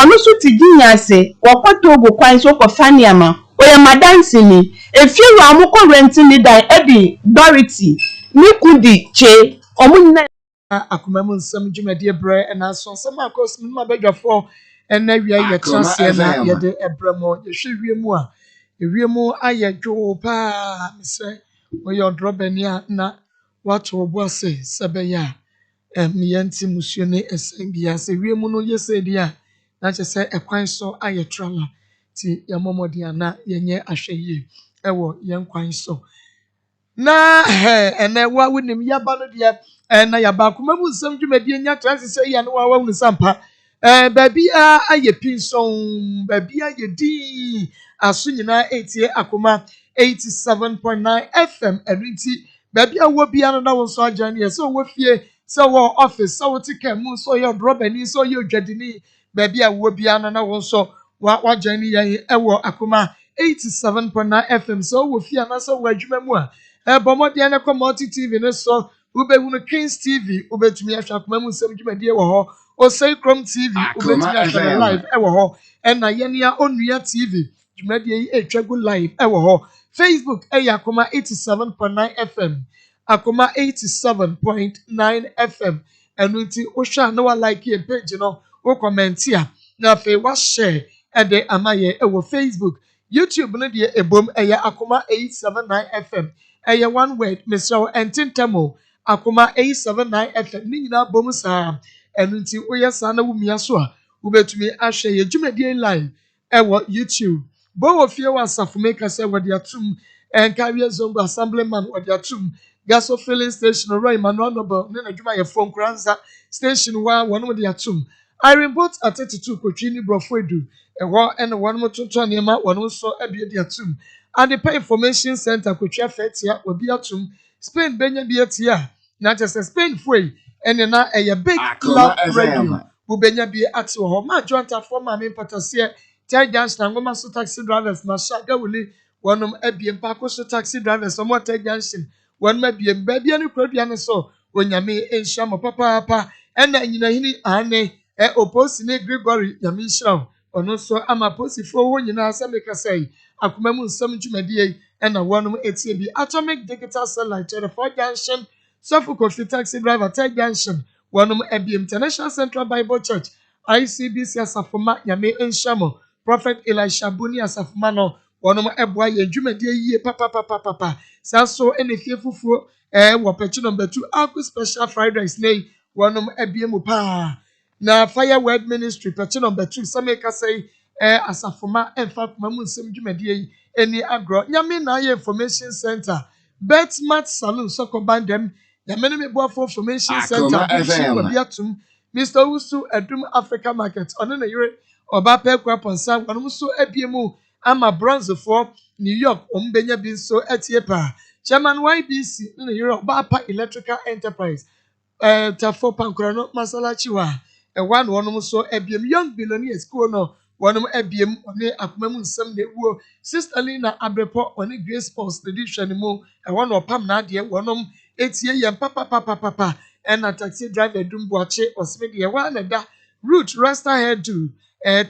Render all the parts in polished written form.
ono so ti ginya ase wakoto obo kwan so ko faniama oya madansi ni efie wa amukọ renti ni dan edi Dorothy ni kudi che omunna Akoma mu nsɛm dwumadie brɛ ɛna so nsɛm akos mu ma badwafo ɛna wia yɛ traseɛ na yɛde ɛbrɛ mo yɛhwɛ wiem a ewiem ayɛ dwo paa mesɛ oyɛ ɔdrɔbani a na wato obo ase sɛ bɛyɛ a yɛnti musuo ne ɛsɛn bia sɛ wiem no yɛsɛ di a na kyɛ sɛ ɛkwan so ayɛ trala ti yɛmɔmɔden a na yɛnyɛ ahwɛ yie ɛwɔ yɛn kwan so na ɛnɛ wa wonim yaba no deɛ na yaba akoma mu nsɛm dwumadie nya transi sɛ yɛ no wa wunu sampa baabi a ayɛ pinson baabi a yɛ din aso nyinaa etie akoma 87.9 FM ɛrinti baabi a wo bia no na wo nso agyan yɛ sɛ wo fie sɛ wo office sɛ wo tika mu sɛ yɛ drobani sɛ yɛ odwadini baabi a wo bia no na wo nso wa agyan yɛ ɛwɔ akoma 87.9 FM sɛ wo fie na sɛ wo adwuma mu a Bomodian Multi TV no so Ube Kings TV ubetumi ahwa akoma mu nsɛm dwumadie wɔ hɔ Osei Chrome TV ubetumi ahwa live ɛwɔ hɔ ɛna yɛnia onua TV dwumadie yi etwagu live ɛwɔ hɔ Facebook ɛyɛ akoma 87.9 FM akoma 87.9 FM ɛno nti wohwɛ na wa like yɛ page no wo comment a na afei wa share ɛde ama yɛ ɛwɔ Facebook YouTube no deɛ ebom ɛyɛ akoma 879 FM ɛyɛ one word Mr. Entintemo akoma 879 FM ni nyina bom saa ɛno nti woyɛ saa na wumia so a wobetumi ahwɛ yɛ dwumadie live ɛwɔ YouTube bo wo fie wa asafomeka sɛ wɔde atum Enkawie Zongo Assemblyman wɔde atum Gaso filling station Roy Emmanuel Noble ne na dwuma yɛ phone kranza station wa wɔn de atum Iron Boat atetitu kotwi ni brofo edu ɛhɔ ɛna wɔn mo tonton nneɛma wɔn nso abie de atum Adepa Information Center kotwa fetia obi atum Spain benya bi atia na kyerɛ Spain foi ɛne na ɛyɛ big club radio wo benya bi ate hɔ ma jointa for ma me patase Tiger na ngoma so taxi drivers na shaga wuli wɔnom abie mpako so taxi drivers ɔmo Tiger wɔnom abie baabi ne kuradua ne so onyame enhia mo papa ɛna nyina hini ane oposi ne Gregory nyame nhyira ɔno so ama posifo wo nyina sɛ meka sɛ akoma mu nsɛm dwumadie ɛna wɔnom etie bi Atomic Digital Satellite 24 junction Sofu Kofi taxi driver Tiger junction wɔnom abie International Central Bible Church ICBC asafoma nyame enhia mo Prophet Elisha Buni asafoma no wɔnom ɛboa yɛ dwumadie yie papa saa so ɛna fie fufuo wɔ pɛkyi number 2 Akos special fried rice nei wɔnom abie mu pa na Fire Word Ministry pɛkyi number 2 Sameka sɛ asafoma ɛmfa akoma mu nsɛm dwumadie yi ɛni agro nyame na ayɛ information center Betmat Saloon Soko Bandem nyame ne meboafo information center bi atum Mr. Usu Edum Africa Market ɔno na yere Oba Pekwa Ponsa wɔnom so abie mu ama bronzefoɔ New York ombenya bi nso atie pa Chairman YBC na yere Oba Pa Electrical Enterprise tafo pankrano masalachi wa ɛwa no wɔnom so abiem Young Billionaires School no wɔnom abiem ɔne akoma mu nsɛm na ewuo Sister Lina Abrepo ɔne Grace Sports the edition mu ɛwa no ɔpam na adeɛ wɔnom etie yɛn papa ɛna taxi driver dumboache ɔseme deɛ wa na da route rasta head to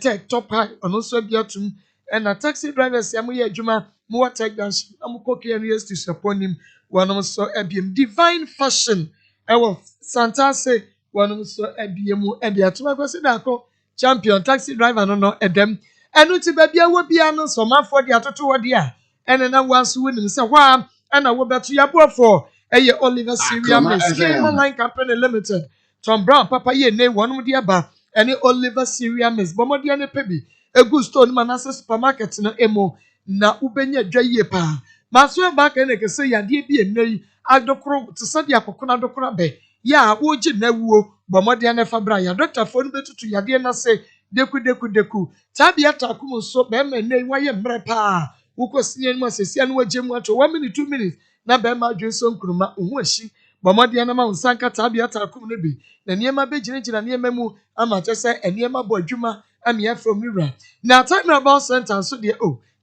tech top high ɔno so abiatum ɛna taxi drivers ya mo yɛ adwuma mo wa tech junction amukɔ KNUS to supporting wɔnom so abiem Divine Fashion ɛwɔ Santase wɔnom so abiem mu ɛde atuma kwasi da akɔ champion taxi driver no ɛdɛm ɛno ti baabi a wo bia no sɔmanfoɔ de atoto wɔ de a ɛne na wanso wonim sɛ hɔ a ɛna wobɛto yaboafoɔ ɛyɛ Oliver Syria Miss Cayman Line Company Limited Tom Brown papa ye ne wɔnom de aba ɛne Oliver Syria Miss bɔmɔdeɛ ne pɛ bi egu store no manase supermarket no emo na ubenya dwa yie pa maso aba ka ne kese yadeɛ bi enei adokoro te sɛ de akɔkɔ adokoro bɛ ya woji na wuo bɔmɔdeɛ ne fa bra ya doctor fo no betutu yadeɛ na se deku tabia takum so be ma nei wayɛ mmerɛ pa wokosie no asesia no wagye mu ato 1 minute 2 minutes na be ma adwen so nkruma ohu ahyi bɔmɔdeɛ na ma nsanka tabia takum no bi na niema begyinagyina niema mu ama kyɛ sɛ eniema bɔ adwuma amia from Nura na time about center so de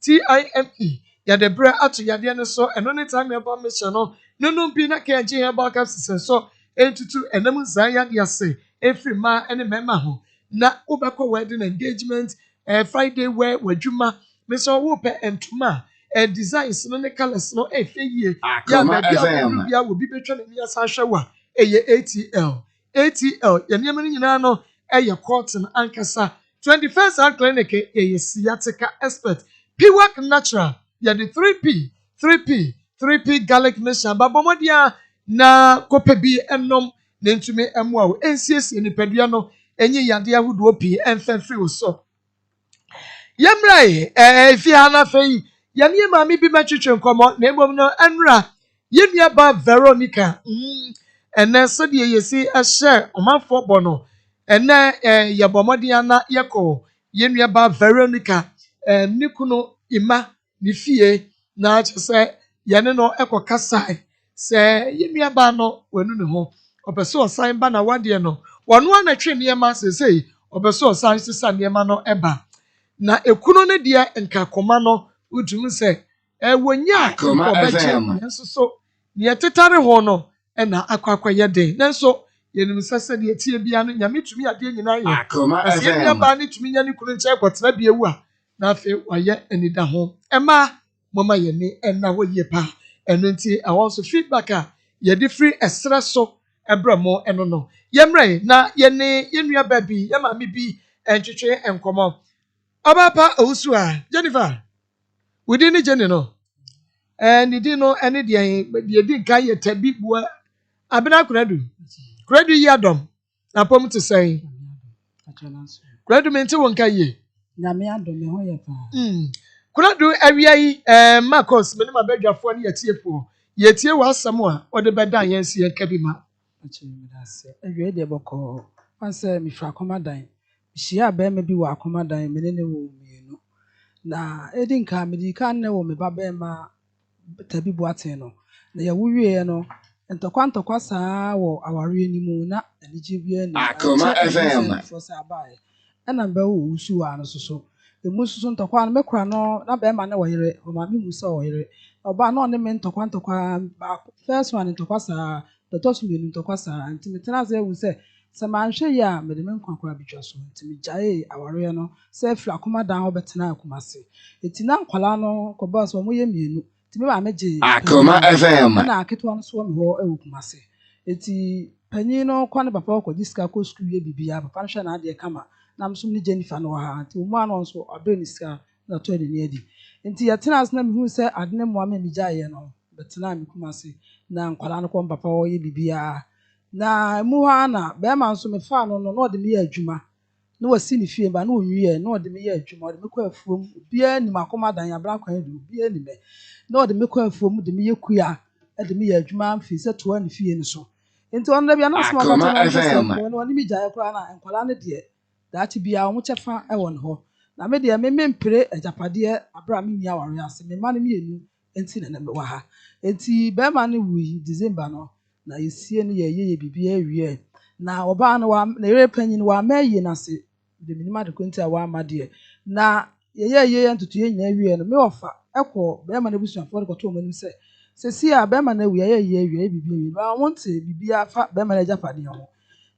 TIME ya de bre ato yadeɛ ne so ɛno ne time about mission no bi na ka gye herbal capsules so entutu enam nsan yadeɛ ase efiri ma ene mema ho na wobɛkɔ wedding engagement Friday wear wadwuma me so wo pɛ entuma designs no ne colors no efe yie ya ba bia wo bia wo bi betwa ne asa hwɛ wa ATL yɛnneɛma no nyinaa no cotton ankasa 21st Art Clinic sciatica expert P-Work Natural the 3P garlic nation babomodia na kope bi enom na ntumi emoa wo ensiesie nipadua no enye yade ahodo pii enfenfiri wo so yemrai fi hana fei yane maami bi matwetwe nkomo na ebom no enra yenua ba Veronica ene so de yesi ehye omanfo bo no ene yebomodia na yeko yenua ba Veronica nikuno ima ni fie na chese yane no ekokasai se yenua ba no wanu ne ho opeso osan ba na wade no wono anatwe niema sesei opeso osan sisa niema no eba na ekuno ne dia nkakoma no utum se wonya obeche nso so ne tetare ho no na akwakwye den nanso yenim sese de etie bia no nyame tumi ade nyina ye ase yenua ba ne tumi nya ne kunu nche kwotena bia wu a na afi waye anida ho ema mama yeni enna wo ye pa eno nti awon so feedback a ye di free esra so ebramo eno no yemre na yene yenua ba bi ye ma me bi entwetwe enkomo Obapa Osua Jennifer we didn't Jenny no and you didn't know any day you didn't carry a tabi bua abena credu yadom na pom to say credu mente won kaye nyame adom me ho ye pa credu awia yi Maa Akos me ma badwafo ne yetie wasam a ode bedan yensi yenka bi ma achimi dase awia de boko panse mi fra Akoma dan Shia be me bi wa Akoma dan me ne wo mienu na edi nka me di kan ne wo me ba be ma tabi boaten no na ya wuwie no ntokwa saa wo aware ni mu na anije bia ni Akoma FM for sa bae na mba wo usu wa no soso emu soso ntokwa no mekura no na be ma ne wo yere o ma mi musa wo yere oba no ne me ntokwa ba first one ntokwa saa the tosu mi ntokwa saa ntimetena ze wu se Samanhwe ya me de me nkwankwa bitwa so ntimi jae aware no se fira Akoma dan ho betena Akoma se etina nkwala no ko boss mo ye mienu timi ba meje Akoma FM na aketwa no so me ho Akoma se eti panyin no kwa ne papa ko diska ko school ye bibia papa no hwe na ade kama na msum ni Jennifer no ha nti mo ano so abe ni ska na to de ni edi nti ya tena asna me hu se adne mo ama mi jae no betena Akoma se na nkwala no ko papa ye bibia na muha na be ma nso me fa no no de me ya adwuma na wasi ni fie ba na onwie na de me ya adwuma de me kwa afuom bia ni Akoma dan ya bra kwan de bia ni me na de me kwa afuom de me ye kuya de me ya adwuma mfi se to ni fie ni so enti on da bia na so ma ka ta na oni mi jaye kra na enkwala ne de daati bia o chefa e won ho na me de me mpire ajapade abra me nia ware ase me ma ne me enu enti na me wa ha enti be ma ne wi December no na yesie no ye bibia awie na oba no wa na ere panyin wa maye na se de minima de kwenti a wa amade na ye ntutu ye nyina awie no me ofa ekọ be ma na busuafo de koto omanim se si a be ma na awie ye awie bibia awie ba wonte bibia fa be ma na japade ho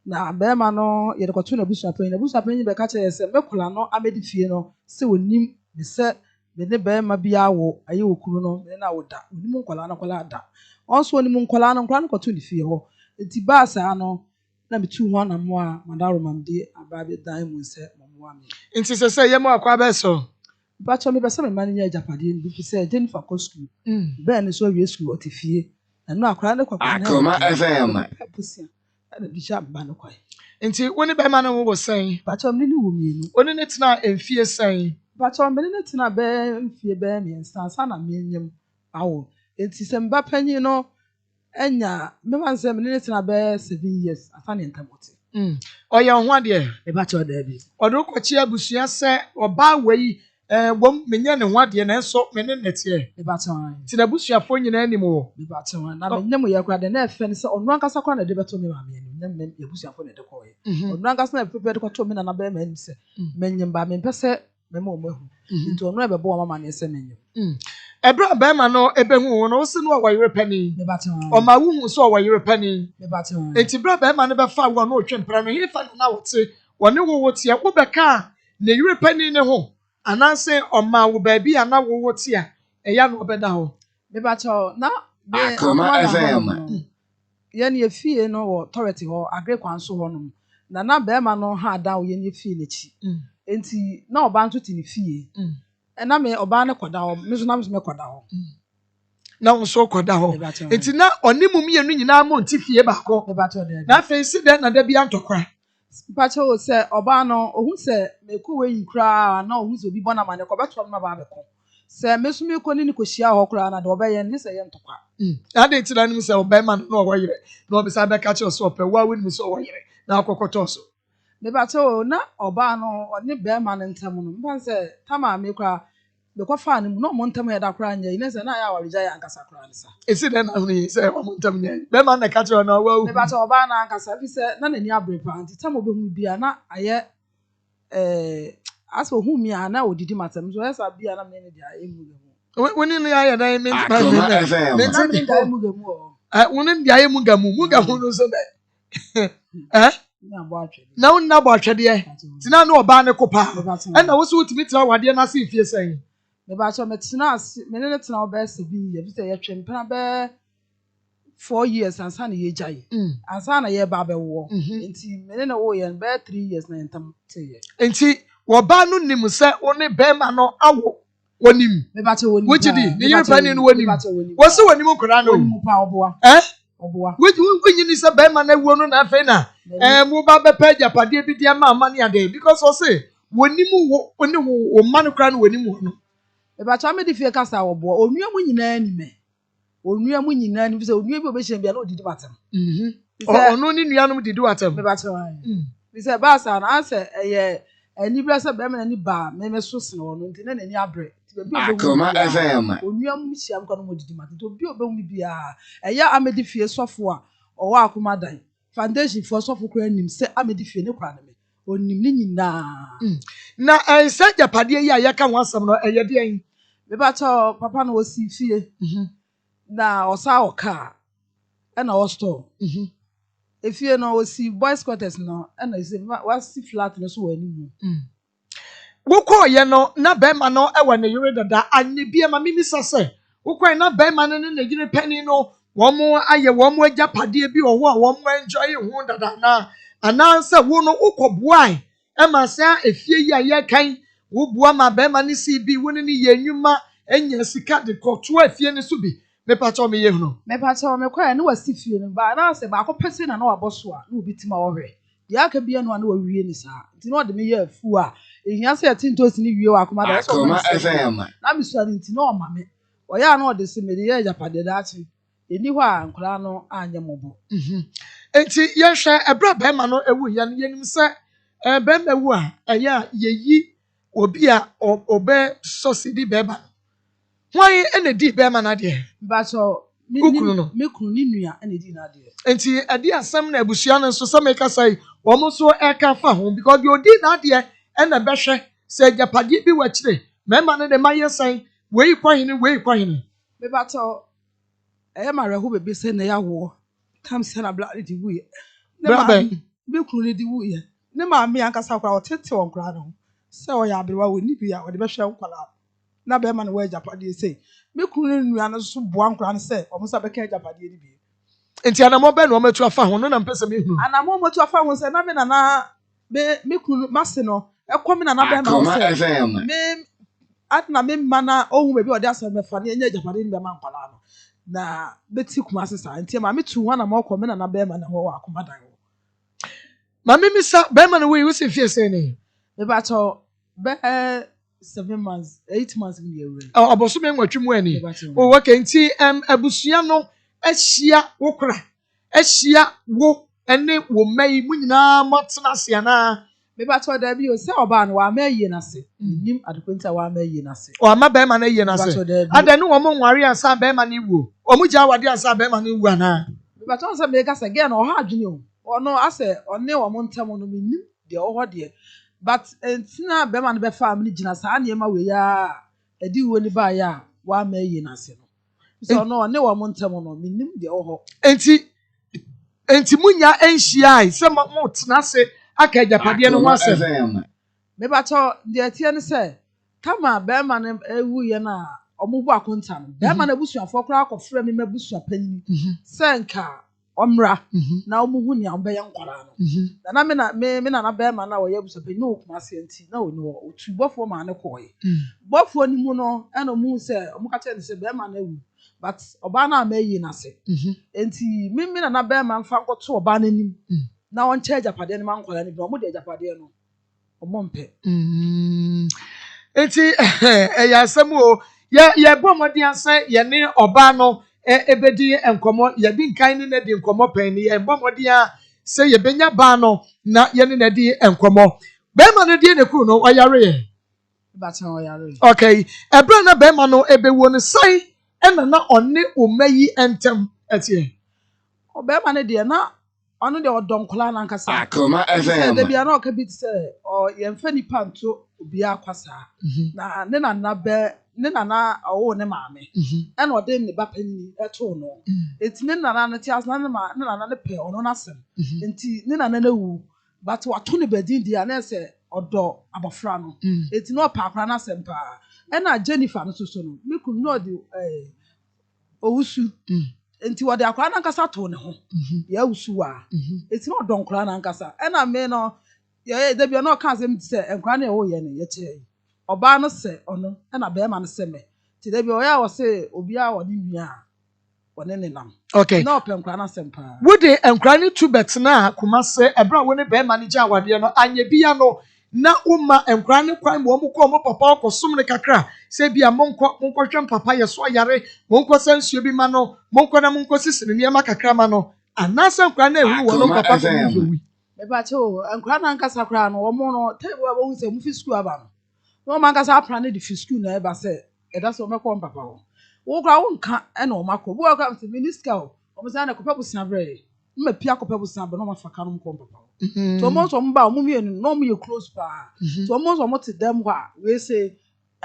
na be ma no ye de koto na busuafo nyi be ka che se mekola no amedi fie no se onim be se me ne be ma bia wo aye okuru no me na woda onim nkola na kola da onso ni mu nkola no kwato ni fie ho enti ba saa no na metu ho na mo a madaro mamde aba be dan mu se mo ami nti se ye mo akwa be so ba cho me be se me man nya japade ni bi se Jennifer ko school be ni so wie school otifie na no akwa ne kwakwa na Akoma FM pusia na bi sha ba no kwai nti woni be ma no wo sen ba cho me ni wo mienu woni ne tena emfie sen ba cho me ni tena be emfie be mi nsansa na me nyem awo enti se mba panyin no enya me man se me ne tena be 7 years afane ntamote oya ho ade e ba cho da bi odo kwachi abusua se oba wei bom menye ne ho ade na enso me ne nete e ba cho ti na busuafo nyina anim wo e ba cho na me nyem ye kra de na efe ne se onu ankasa kwa na de beto me ma me enu nyem me busuafo ne de ko ye onu ankasa na pepe de ko to me na be ma enu se me nyem ba me pese me ma o mahu nti onu e be bo mama ne se me nyem ebra ba ma no ebehu wo no se no wa yere pani me ba cho o ma wu so wa yere pani me ba cho enti bra ba ma no be fa wo no otwe mpra no he fa na wote wone wo wote wo beka na yire pani ne ho ananse oma wo baabi ana wo wote a eya no obeda ho me ba cho na Akoma FM. ye ne fie no wo authority ho agre kwan so ho no na be ma no ha da wo ye ne fie n'echi enti na oba nto ti ne fie na me oba ne koda ho me so na me koda ho na wo so koda ho enti na onimu mienu nyina mo nti fie ba ko me ba cho de na fe si de na da bia ntokwa pa cho se oba no ohun se me ko we yinkra na ohun se obi bona ma ne ko beto no ba be ko se me so me ko ni ko hia ho kra na de obaye ne se ye ntokwa ade ti na nim se oba ma no wo yire na obi sa be ka che so ope wa we nim so wo yire na akokoto so me ba cho na oba no oni be ma ne ntam no mba se tama me kra be ko fa ne mu no mo ntam ya da kra nya ine se na ya wareja ya ankasa kra ne sa esi de na ni se mo ntam nya be ma na ka che na wa me ba cho oba na ankasa fi se na nani abre pa nti tam obehu bia na aye aso hu mi ana odidi matam so esa bia na me ne dia emu gamu woni no ya da me Akoma FM. na me dia emu gamu o woni dia emu gamu no so be na bo atwe na won na bo atwede tina na oba ne kopa na wo so utimi tira wade na se fie san me ba cho me tina me ne tina oba 7 years bi se ye twem pa be 4 years ansa na ye jai ansa na ye ba be wo enti me ne na wo ye be 3 years na entam te ye enti wo ba no nim se woni be ma no awo wonim me ba cho wonim wujidi ni yiri pani no wonim wo se wonim kura no wonim pa oboa oboa wunyi ni se be ma na wo no na fe na mo ba be pa japade bi dia ma ma ne ade because wo se wonim wo oni wo ma no kura no wonim wo no me ba cho me di fie kasa oboa onua mu nyina ni me onua mu nyina ni se onua bi obehye bia na odidi batam ono ni nuanom didi watam me ba cho me se ba sa na ase eye ani bra se be me na ni ba me so sene wono nti na ni abre Akoma FM. onua mu hia mko no modidi matam to bi obehumi bia eye amedi fie sofo a owa akoma dan foundation for sofo kura nim se amedi fie ne kwa na me onim ni nyina na se japade yi a yaka wansam no eye de yin me ba cho papa no osi fie na osa oka na o store efie no osi boys quarters no na ise wasi flat no so wani mu wokọ ye no na be ma no ewa ne yure dada anye bia ma mimi sase wokọ na be ma no ne yire pani no wo mo aye wo mo ajapade bi owo a wo mo enjoy hu dada na anansa wo no ukobuai e ma se efie yi aye kan wo bua ma be ma ne si bi wo ne ye nwuma enya sika de koto efie ne so bi me pa cho me ye hu no me pa cho me kwa na wasi fie no ba na se ba ko pese na waboso a na obi tima wo hwe ya ka bia no na wawie ni sa nti no de me ye afu a ehia se atintos ni wie wa akoma da so Akoma FM. na me so nti no ma me o ya na o de se me de ye japade da achi eni hɔ a nkora no anya mobo enti ye hwe ebra be ma no ewu ye nim se be ma wu a eya ye yi obi a obe sosidi be ba why ene di be ma na de ba so me kunu ni nua ene di na de enti ade asem na abusua no so se me ka sai wo mo so e ka fa ho because the odi na de ene be hwe se japade bi wa kire me ma no de maye san wei kwahene me ba to ma reho bebe se na ya wo kam se na bla di wu ye ne ma be kunu di wu ye ne ma me ankasa kwa o tete won kra no se o ya abrewa wo ni bi a o de be hwe nkwala na be ma no wa japade se me kunu nua no so boa nkra no se o mo sa be ka japade ni bi enti anamo be no metu afa ho no na mpese me hu anamo metu afa ho se na me na me kunu mase no e ko me na be ma se me atna me mana ohun be bi o de asem me fa ne nya japade ni be ma nkwala no na beti kuma sesa nti ma metu ho na ma ko me na be ma na ho akoma dan ho ma me misa be ma na we se fie se ni me ba to be 7 months 8 months ni ewe aboso me nwatwi mu ani o wa kenti abusua no ahia wokra ahia wo ene wo mai mu nyina motena se na me ba to da bi o se oba no wa ma yie na se nim adekwenta wa ma yie na se o ama be ma na yie na se ada no wo mo nware ansa be ma na iwu o mu ja wade ansa be ma na iwu ana me ba to se me ka se ge na o ha adwene o ono ase one wo mo ntam no me nim de o ho de but entina be ma no be family gina sa na ma we ya edi wo ni ba ya wa ma yie na se no so no one wo mo ntam no me nim de o ho enti munya enhia ai se mo tena se aka japade no ho asem me ba cho de tie ne say kama be ma ne ewu ye na omubu akonta no be ma na busuafo kra akofra me mabusua panyi senka omra na omuhu ne ambe nkwara no na me na be ma na wo ye busua panyi no kuma senti na oni wo tubofo ma ne koye bofo ni mu no eno mu se omuka che ne se be ma na ewu but oba na amayi na se enti me na be ma mfa nkoto oba na nim na won che japade ne man kwara ne bi omu de japade no omompe enti ya asem o ye bomodi anse ye ne oba no ebedi enkomo ye di nkan ne na di enkomo pen ne ye bomodi a se ye benya ba no na ye ne na di enkomo be ma no die ne ku no oyare ye ba chan oyare okay ebra na be ma no ebewo ne sai ena na one omayi entem etie obema ne de na ono de odonkola na nkasa Akoma FM. de bia na o ka bit say o ye mfa ni panto obi akwasa na ne na be ne na owo ne maame e na ode ne ba panini eto no enti ne na ti asna ne ma ne na ne pe ono na sem enti ne na wu but wato ne badin dia na se odo abofra no enti no pa akra na sem pa e na Jennifer no so no me kun no de owusu enti wode akra na nkasa to ne ho ya wusu wa enti no don kra na nkasa e na me no ye de bia no ka asem se enkra na e wo ye ne ye che oba no se ono e na be ma no se me ti de bia o ya wo se obi a wode nua wone ne nam okay no pe enkra na sem pa wode enkra ne tu betna kuma se ebra woni be ma ne gya awade no anye bia no na umma enkra ne kwan mo mko mo papa okosum ne kakra se bia monko hwem papa ye so yare monko sansuo bi ma no monko na monko sisine ne ma kakra ma no anasa enkra na ehu wo no papa ko mo wi me ba che o enkra na nkasa kra no wo mo no table wo se mu fi school aba no no man nkasa apra ne di fi school na e ba se e da so me ko papa wo kra wo nka e na o makọ wo ka se minister o mo se na ko papa busia bre mma pia ko papa busia bre no ma fa ka no ko papa so mo so mba mo mienu no mo ye close pa so mo so mo te dem kwa we say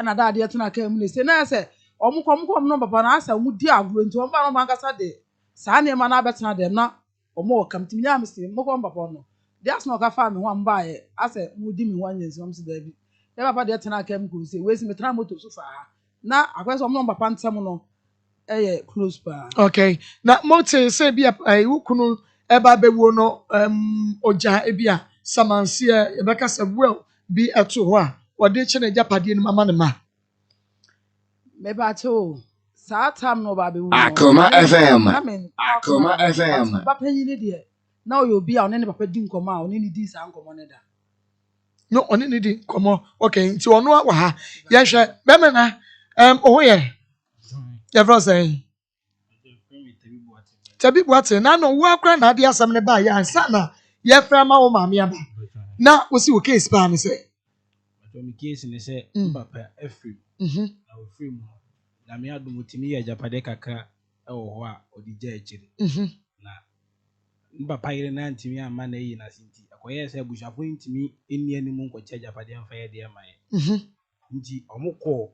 na da de tena ka mu ne say na say o mo ko no papa na asa mu di agro nti o mba no man kasa de sa ne ma na betena dem na o mo kam timi am say mo ko papa no that's no ka fa me ho mba ye asa mu di mi ho anyensi o mo se da bi e papa de tena ka mu ko say we say me tena moto so fa na akweso mo papa ntem no eh close pa okay na mote say bia wukunu eba bewo no oja ebia samanse ebeka sabwa bi eto ho a wode che na japade no mama ne ma me ba cho sa tam no ba be wu Akoma FM. Akoma FM. papa yin de na o yo bi a one ne papa di nkomo a one ne di sa nkomo ne da no one ne di komo okay nti ono wa ha ye hwe be me na oho ye fro say tabi buate na no wo akra na ade asam ne ba ya ansa na ye fra ma wo maame aba na wo si wo case pa ne say mi case ne say papa afri na wo free mu na me adum timi ye japade kakra e wo ho a odi gya echiri na papa yire na ntimi ama na yi na sinti akoye say bushafo ntimi eni ani mu nkoche japade amfa ye de amaye nti omukọ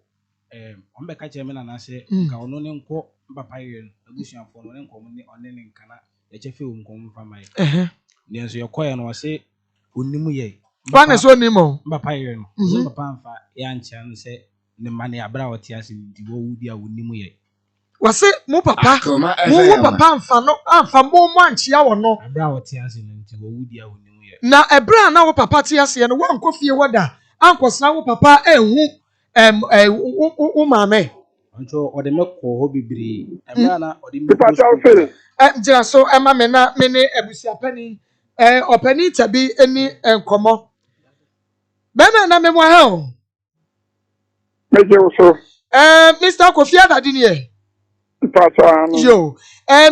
ombeka che me na na se ka ono ne nko papa yire abushafo no ne nko ne one ne nkana ye chefe wo nko mfa mai ne nso ye koye no se onimu ye Bana so ni mo. Papa yire no. Papa mfa ya ncha no se ne mane abra wote ase ndi wo wudi a wonimu ye. Wase mo papa. Mo papa mfa no amfa mo mo anchia wo no. Abra wote ase no ndi wo wudi a wonimu ye. Na ebra na wo papa te ase no wo nkofie woda. Ankosna wo papa ehu wo maame. Oncho ode mekọ ho bibiri. Ebra na ode me. Jira so ema me na me ne abusiapani opani tabi eni enkomo. Bema na me mo ha o. Meje so. Mr. Kofi Adadi ni e. Papa no. Yo.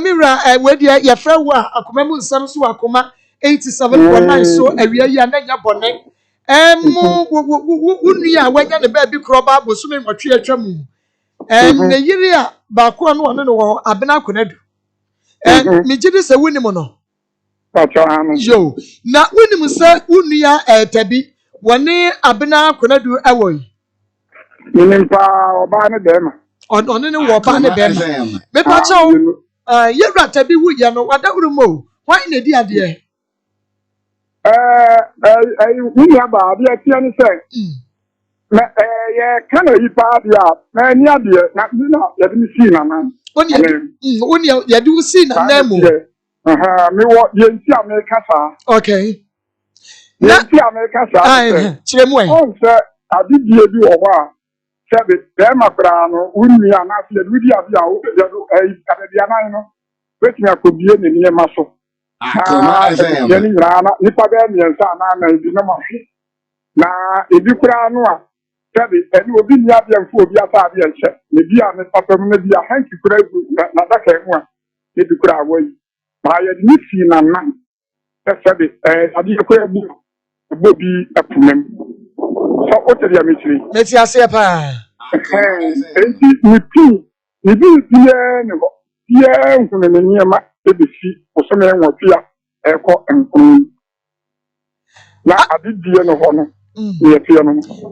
Mira we dia ye fra wo akoma mu nsam so akoma 87.9 so awia yi ananya bone. Unu a wanya ne ba bi kroba bosu me nwotwe atwa mu. Ne yiri a ba ko no no wo abena konadu. Me gidi se wuni mo no. Papa no. Yo. Na wuni mu se unu ya tabi woni abena konadu awoyi. Nimpa oba ne dem. Ono ne wo ba ne dem. Me pa chawo yewra tabi wu ye no wadawru mo. Why na di ade? We have a dear Tian say. Can you party up? Near dear, not let me see, man. When you do see Nemo. Me what you see America. Okay. Not see America. Chemway. Oh, sir, I did you do a while. Said it, them a crown, wouldn't we are not yet with the which me could be in near muscle. Akoma FM. Jenny Rana, Nipabemian Sana, and Dinamo. Now, if you crown, said it, and you will be the Abian for the Abian check. Maybe I'm a papa, maybe a hanky crave, not that one. If you cry away. By a missing a man. That's it, I did a crave book, be a problem. So, what are you missing? Let's say a pa. And with you, if you yeah, from the near my ABC, or some more fear, echo and now I did the end of honor.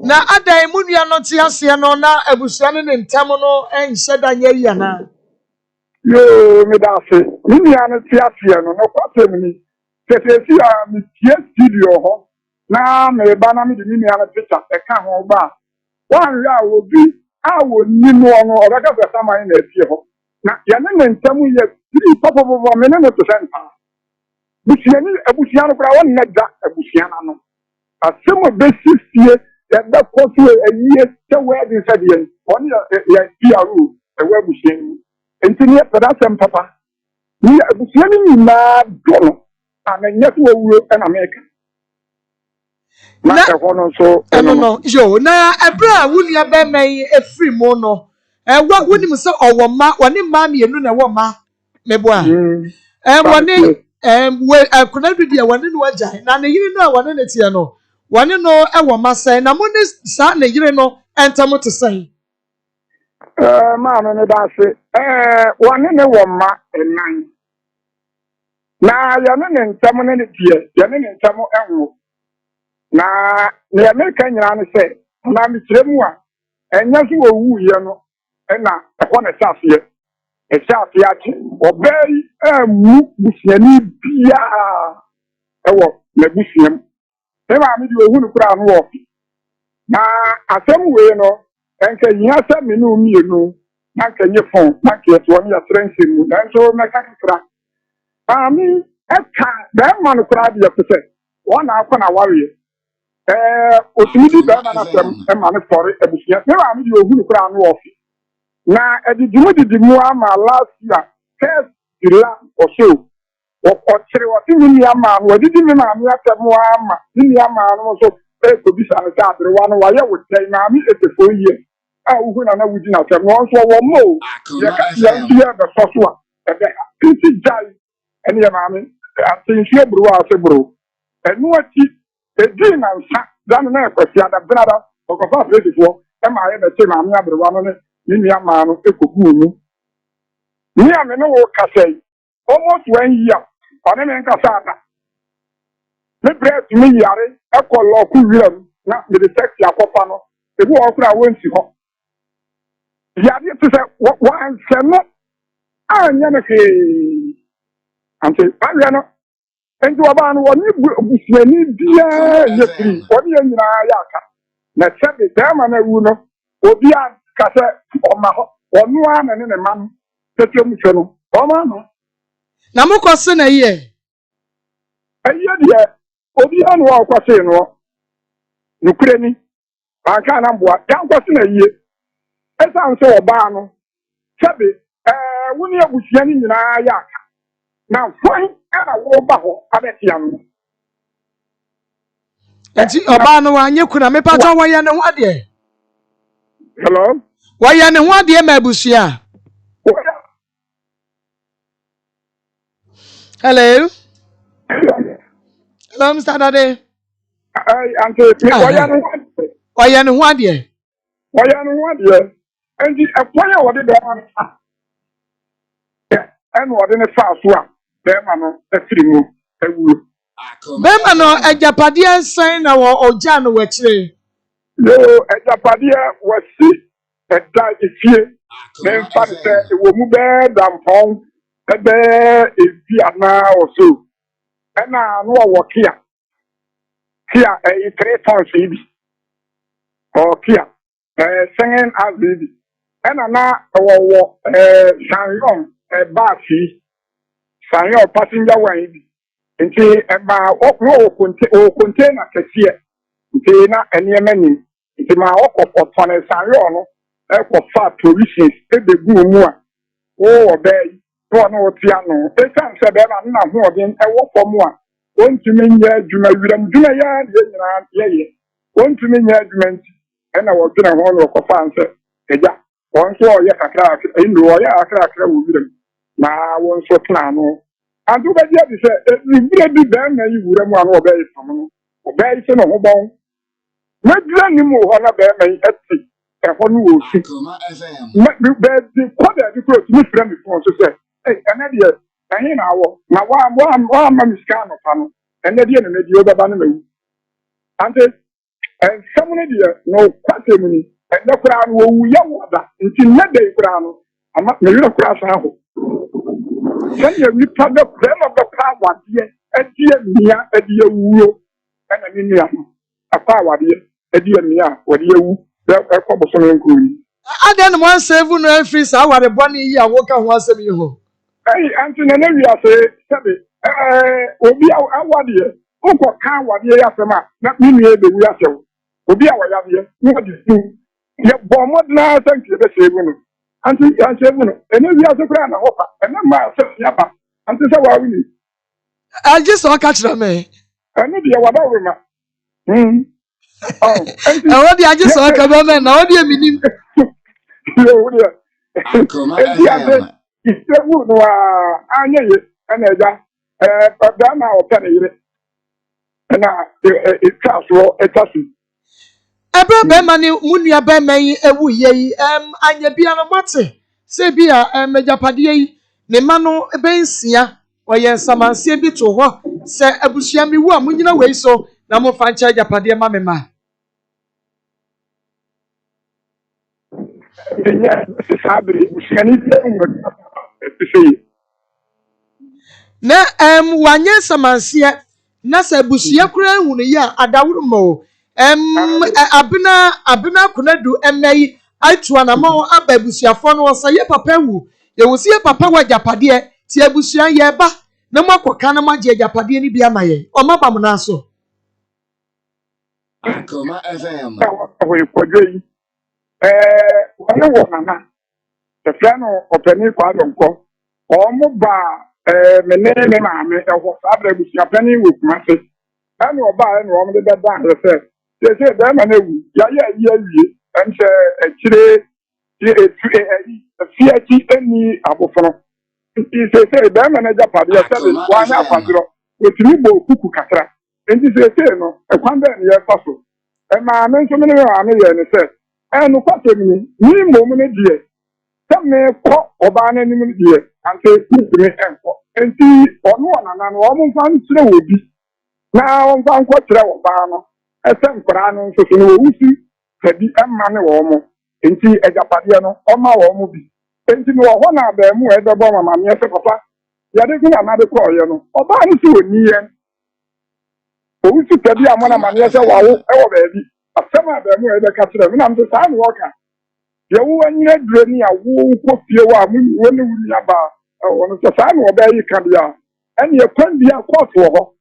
Now, at the Munia not here, no, now I was running in Tamano and said, Yana. Yo, Medase, Miniana Tiasiano, no question. Yes, studio. Now, may Banami the Miniana picture, a come over. 1 year will be, I will need no or rather the summer in the year. Now, Yanan and Tamu, yes, 3 pop of 1 minute to send her. Busiani, a Busiano, I want not that a Busiano. A similar basis here that cost you a year to wear this at the end. 1 year, PRU, a web Busian. And to near that's some papa. We are Busiani mad dollar, and a net will an American. No, yo, now a bra would you have me a free mono? And what would you say, or one in mammy and no woman, me boy? And one day, well, I could not be the one in Waja, and you know one in it, you know. One in no, I want my say, and I'm on this Saturday, you know, and Tomo to say. Mamma, one in a woman and 9. Now, you're in some year, you're in some animal. Now, the American Yan say, Mammy Tremua, and yes, you will, you know, and now, upon a south here, a south yard, or very, Busiani, Pia, or Nebusium. Then I mean, you wouldn't crown walk. Now, a some way, no, and can you have me no, me, no, not can your phone, not yet 1 year strength in, and so my crack. I mean, that man cried yesterday. 1 hour on a warrior. Osidi Bernard and man for it, and never mean you who crown off. Now, at the Muama last year, first the land or so. Or what in Yaman, what did you mean? I'm after Muama, in Yaman also, there could be some other one why I would say, Mammy, it's a 4 years. I would not know within a once or more. Yeah, the first one. And the pretty jai, and your mammy, I think she brew out a brew. And what she, a dream and sat down there for the other brother, or for before, and I ever say, I'm not the one on it, in Yaman, a cuckoo. Near me no cassay, almost 1 year. On an Cassata. The bread to me, Yari, a call local realm, not with the sexy Akopano, the walk I went to her. Yadi to say, what one summer? I never say, until Ariana, and to a man, one you need dear, what you in Ayaka. Let's set the German Uno, or the Cassa, or Maho, or one and in a man, Petromichano, or Mama. Namuko son a year. A year, Obian walk was saying, Ukraine, I can't know young person a year. As I'm so Obano, Sabi, when you was young in Ayaka. Now, fine, and I walk back, I bet young. And Obano, and you could have made part of why you know what dear. Hello? Why you know what dear, Mabusia? Hello? Hello, Mr. Dade. Why you know what dear? Why you know what dear? And the appointment what did and what in a fast one? Them are a 3 move. Bemano, a Japadian sign or Jan Wetchley. No, a Japadia was sick and died this year. Then father said it will move better than pound. And there is Vietnam or so. And now I know what here. Kia 3 tons ibi. Or Kia singing as baby. And na Sanyon Basi Sanyon passenger one ibi. Nti eba o container kesiye. Nti na enyemenim. Nti ma okofo ne Sanyon no fa provisions ebegu mu a obey no no tia no. Esan se be na ho odin fom a wontumi nya adwuma wiram dwuma ya nyina ye wontumi nya adwuma nti ena wodwena ho no kofa anse eja won so ye kakra ndo ye akra wo wiram na won so tena no andu ba dia bi se wura bi ba na yi wuram a no obey fam no obey se no ho bon medra ni mu ho na ba ma yi ati ho no wo si ba di kwada di ko tumi fra mi fon so se ena dia ahin na awo na wa ma miska no pa no ene die ne die obaba no mawu ante samune die no kwate mu ni ene kura no wu ya woda nti ne de kura no ama me yura kura sa ho sen ye wi pa de prema de pa wadie adie mia adie wuo ene ni nia no apa wadie adie mia wadie wu e ko bo so nko ni adan mo save no free sa ware boni yi a wo ka ho asem yi ho anti na wi ase sebe obi awade uko ka wade ya sema na mimi ebe wi ase obi awade no di su ye bo modna sanki be save no anti ya save no ene wi ase kra na hopa ene ma se ya ba anti se wa wi I just want catch them ene di wada wo ma anti what the I just want come na what the minim yo wo dia Akoma FM. Isewu no anya ye na eja da na o tane yire na itaso ebe be mani munua be man ewu ye anya bia no mate se bia megapade yi ne ma no ebe nsia oye samansie bi to ho se abusua mi wu a munyina wei so na mo fa ncha japade ma me ma ya sabri usiani na wanye samansie na se abusua kura hu ne ya adawuru mo abena kunadu emai aitua na ma aba abusuafo no so ye papa wu ye wo sie papa wa japade ti abusua ye ba na mo akoka na ma je japade ni bia maye o ma bam na so Akoma FM. we kwodwe wona wo nana the friend openi kwa donko o mo ba menene maame ho sabra busia pani wo kumase ani oba ani o mo de da he se da ma na wu ya yi awie enche echire fiati eni abofono se da ma na japade ya se wa na afadro otimi bo kuku kakra enti se no ekwan da ne ya faso ma me nso me ne ma me ye ne se no kwate ni mo me ne die me ko oba na ni me die ante me enko enti ono na no o mo fa nsire obi na o fa nko kire oba no esem kra no nso so no wusi tabi emma ne wo mo enti ejapade no o ma wo mo bi enti no ho na ba mu e debo mama me se papa ya de kuna na de ko ye no oba ni si oni yen o wusi tabi amona ma ne se wawo e wo ba bi asema ba mu e de ka kire me na mse sa no woka ye wo anyina dure ni a wo ko fie wa mu woni wuri aba ono se sa no oba yi ka bia ene ye kwan bia court wo ho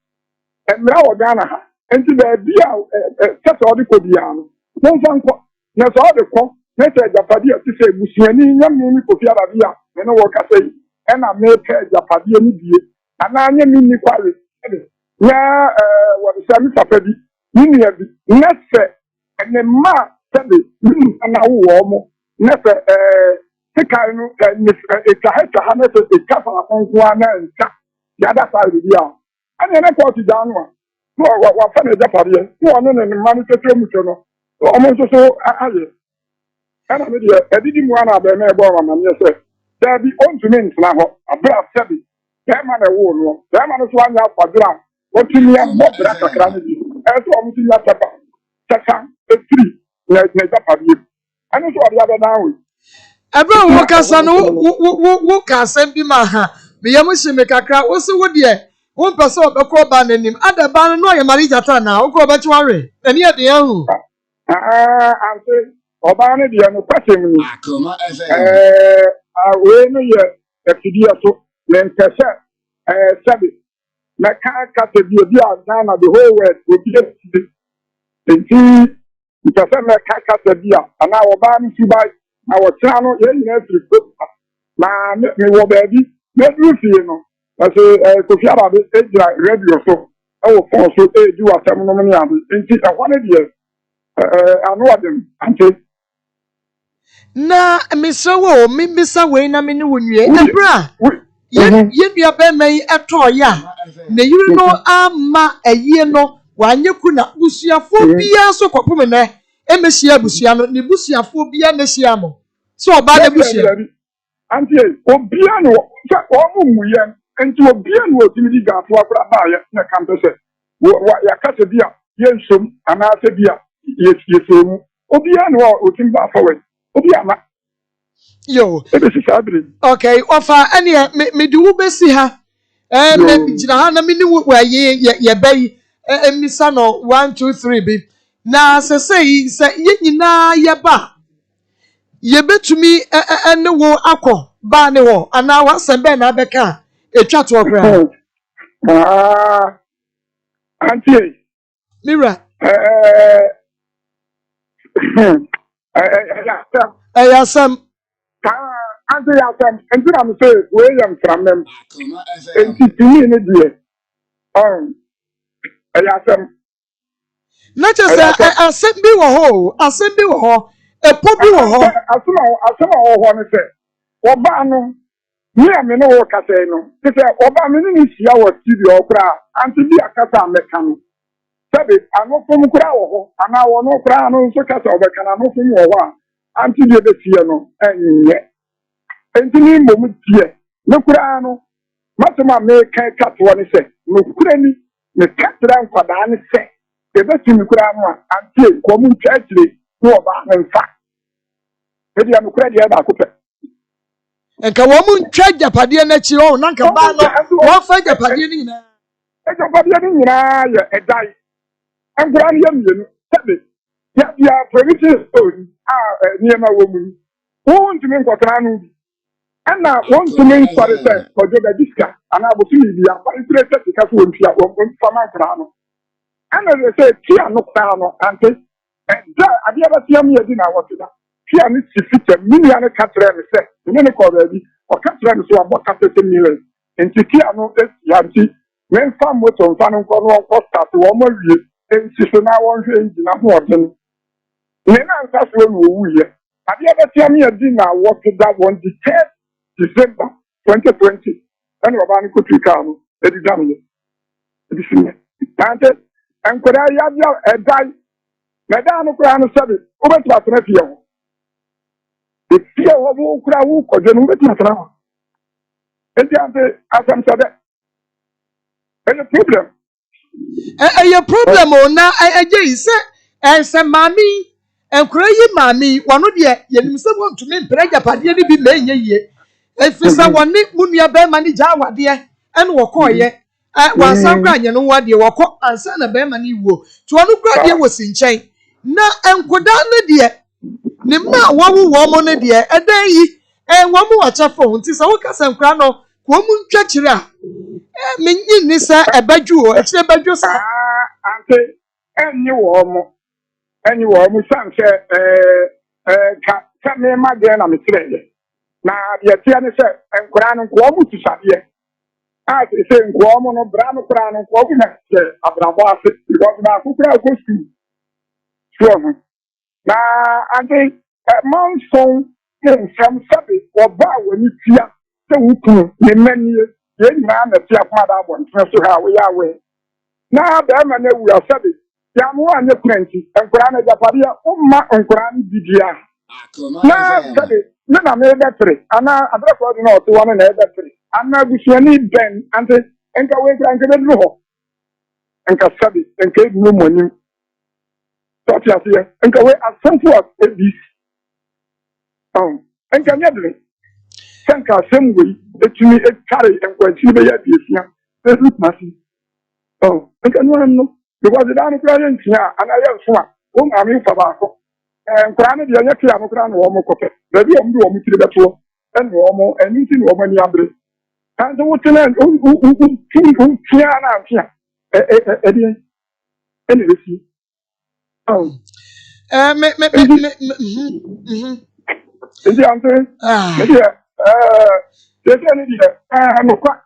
emra wo Ghana ha enti ba bia tete odi ko bia no mo fa nko na so odi ko na se japade ati se busuani nyame ni ko fia ba bia me no wo ka sei ena me pe japade ni bie ana anya mi ni kware ya wo de sami papa bi ni ya bi na se ene ma sebe ni ana wo mo na se sekai no ha na se ka fa konko ana nka ya da sa bia ana na ko ti dan no wa fa na japade no no ne ma no tete mu no o mo so aye ana me de edidi mu ana ba na e bo mama me se da bi on to me ntna ho abra sebe be ma na wo no be ma no so anya kwadra o ti mi mo bra kakra ne bi e so o mo ti ya tapa tata etri na japade ana so o ya be na we ebra wo kasa no wo kasa bi ma ha me yam hye me kakra wo se wo de One person of the crop band in him. Other band no ya married at now. Go back to worry. And yet the young. I'm saying, Obama, the other person. Akoma We know the video so then sabi na ka se bi obi Ghana the whole world will be the person na ka se bi ana oba mi si bai na wo tra no ye nyina firi na me wo baby me du fie no na se Kofi Arabe ejira radio so e wo phone so e di wasam no me ade nti e hwane de anu adem ante Na Mr. Wo, Mr. Way na me ni wonwie. Ebra. Ye nua be mai eto ya. Na yiri no ama aye no wanye ku na busuafo bia so kopom ne. Emehia busuan no ne busuafo bia na hia mo. So oba na busuan. Ante obia no se o mu ye enti obia no otimi di gafo akura ba ye na campus ya kase bia ye nsom ana se bia ye mu obia no otimi ba forward obia ma Yo. Okay, offer any me di wo besi ha. Me gina ha na me ni wo ye bai emisa no 1 2 3 bi. Na se ye nyina ye ba. Ye betumi ene wo akọ ba ne wo ana wa se be na beka etwa to okra. Auntie. Mira. Yasam. Auntie Yasam, and I'm saying, William from them. And to me, dear. Yasam. Not just I send me a hole, I send you a hole, a poppy hole. I saw all one say, Obano, me, I mean, no Casino. They say, Obama is your studio, and to be a Casa mechanic. Sabi, I know from Krao, and I will not crown on Socata over Canano from Wawa, until the Siano, and yet. And to me, moment here, no Krano, Matama may cut one say, no Krani, the cat down for the say, the best in the Krano, until common churchly, no about and fact. Maybe I'm credit about Cooper. And can woman check the Padia Netio, Nanka Bano, what fight the Padina? And somebody a die. I'm glad you said it. Yet you are permitted near my woman. Who want to make what I know? And now want to make for the set for the disca, and I will see you are interested because we are one for my crown. And as I said, Tia no crown, Auntie, and have you ever seen me a dinner? What is that? Tia needs to fit a million catcher and set, the many already, or catcher and so about catcher million. And Tia no, Yanti, when some was on Fanon Corner or start to one more year. And she should now want to engine a morning. Then that's when we are. Have you ever seen me a dinner what that one the 10th December 2020? And Robani could become a examiner. And could I have a die? Madame Crown 7, over to us next year. The fear of all crowd or the National. And as I'm said, and the problem. A problem na I say and some mammy and cry mammy one of the want to make break up at the be laying ye. If it's a one nick munia bear money jawa dear and walk ye. One some grand you know what you walk up and send a bear money wo to one who was in chain. Na and go down the dear. Nima one woman dear a day and one more phone. Tis a work as some crano, woman treachery. Meaning this a badju, it's a badju. Auntie, and you almost say, me my dear, I'm a trade. Now, the Tiana said, and Crown and Quamu to Sabia. I say, Quamu no Brano Crown and Quamu, Abraham, because now who crowd goes to. Sure. Now, Auntie, a month's song, some subject or bow when you see the whoop, the many. Any man that you have mother one, so how we are way. Now, the man we are saving. Yamu and the plenty, and Kurana Japadia, and Kuran Didia. Now, then I made that three, and now I don't know to one another three. And now we shall need Ben and the Enka and the Luho. And Kasabi, and Kate no money. Such as here, and away as some work at this. And can you Sanka same way that you carry and continue this year. Facebook masi. Oh, I can know because the damn client here and I am swap. Oh, I'm in for back. And granted, the other clear crown or more copy. The room do me to the tour and warm and eating woman yabri. And the water and who Tiana here. Anyway, oh, is the answer? Maybe, there's any idea. I'm not quite.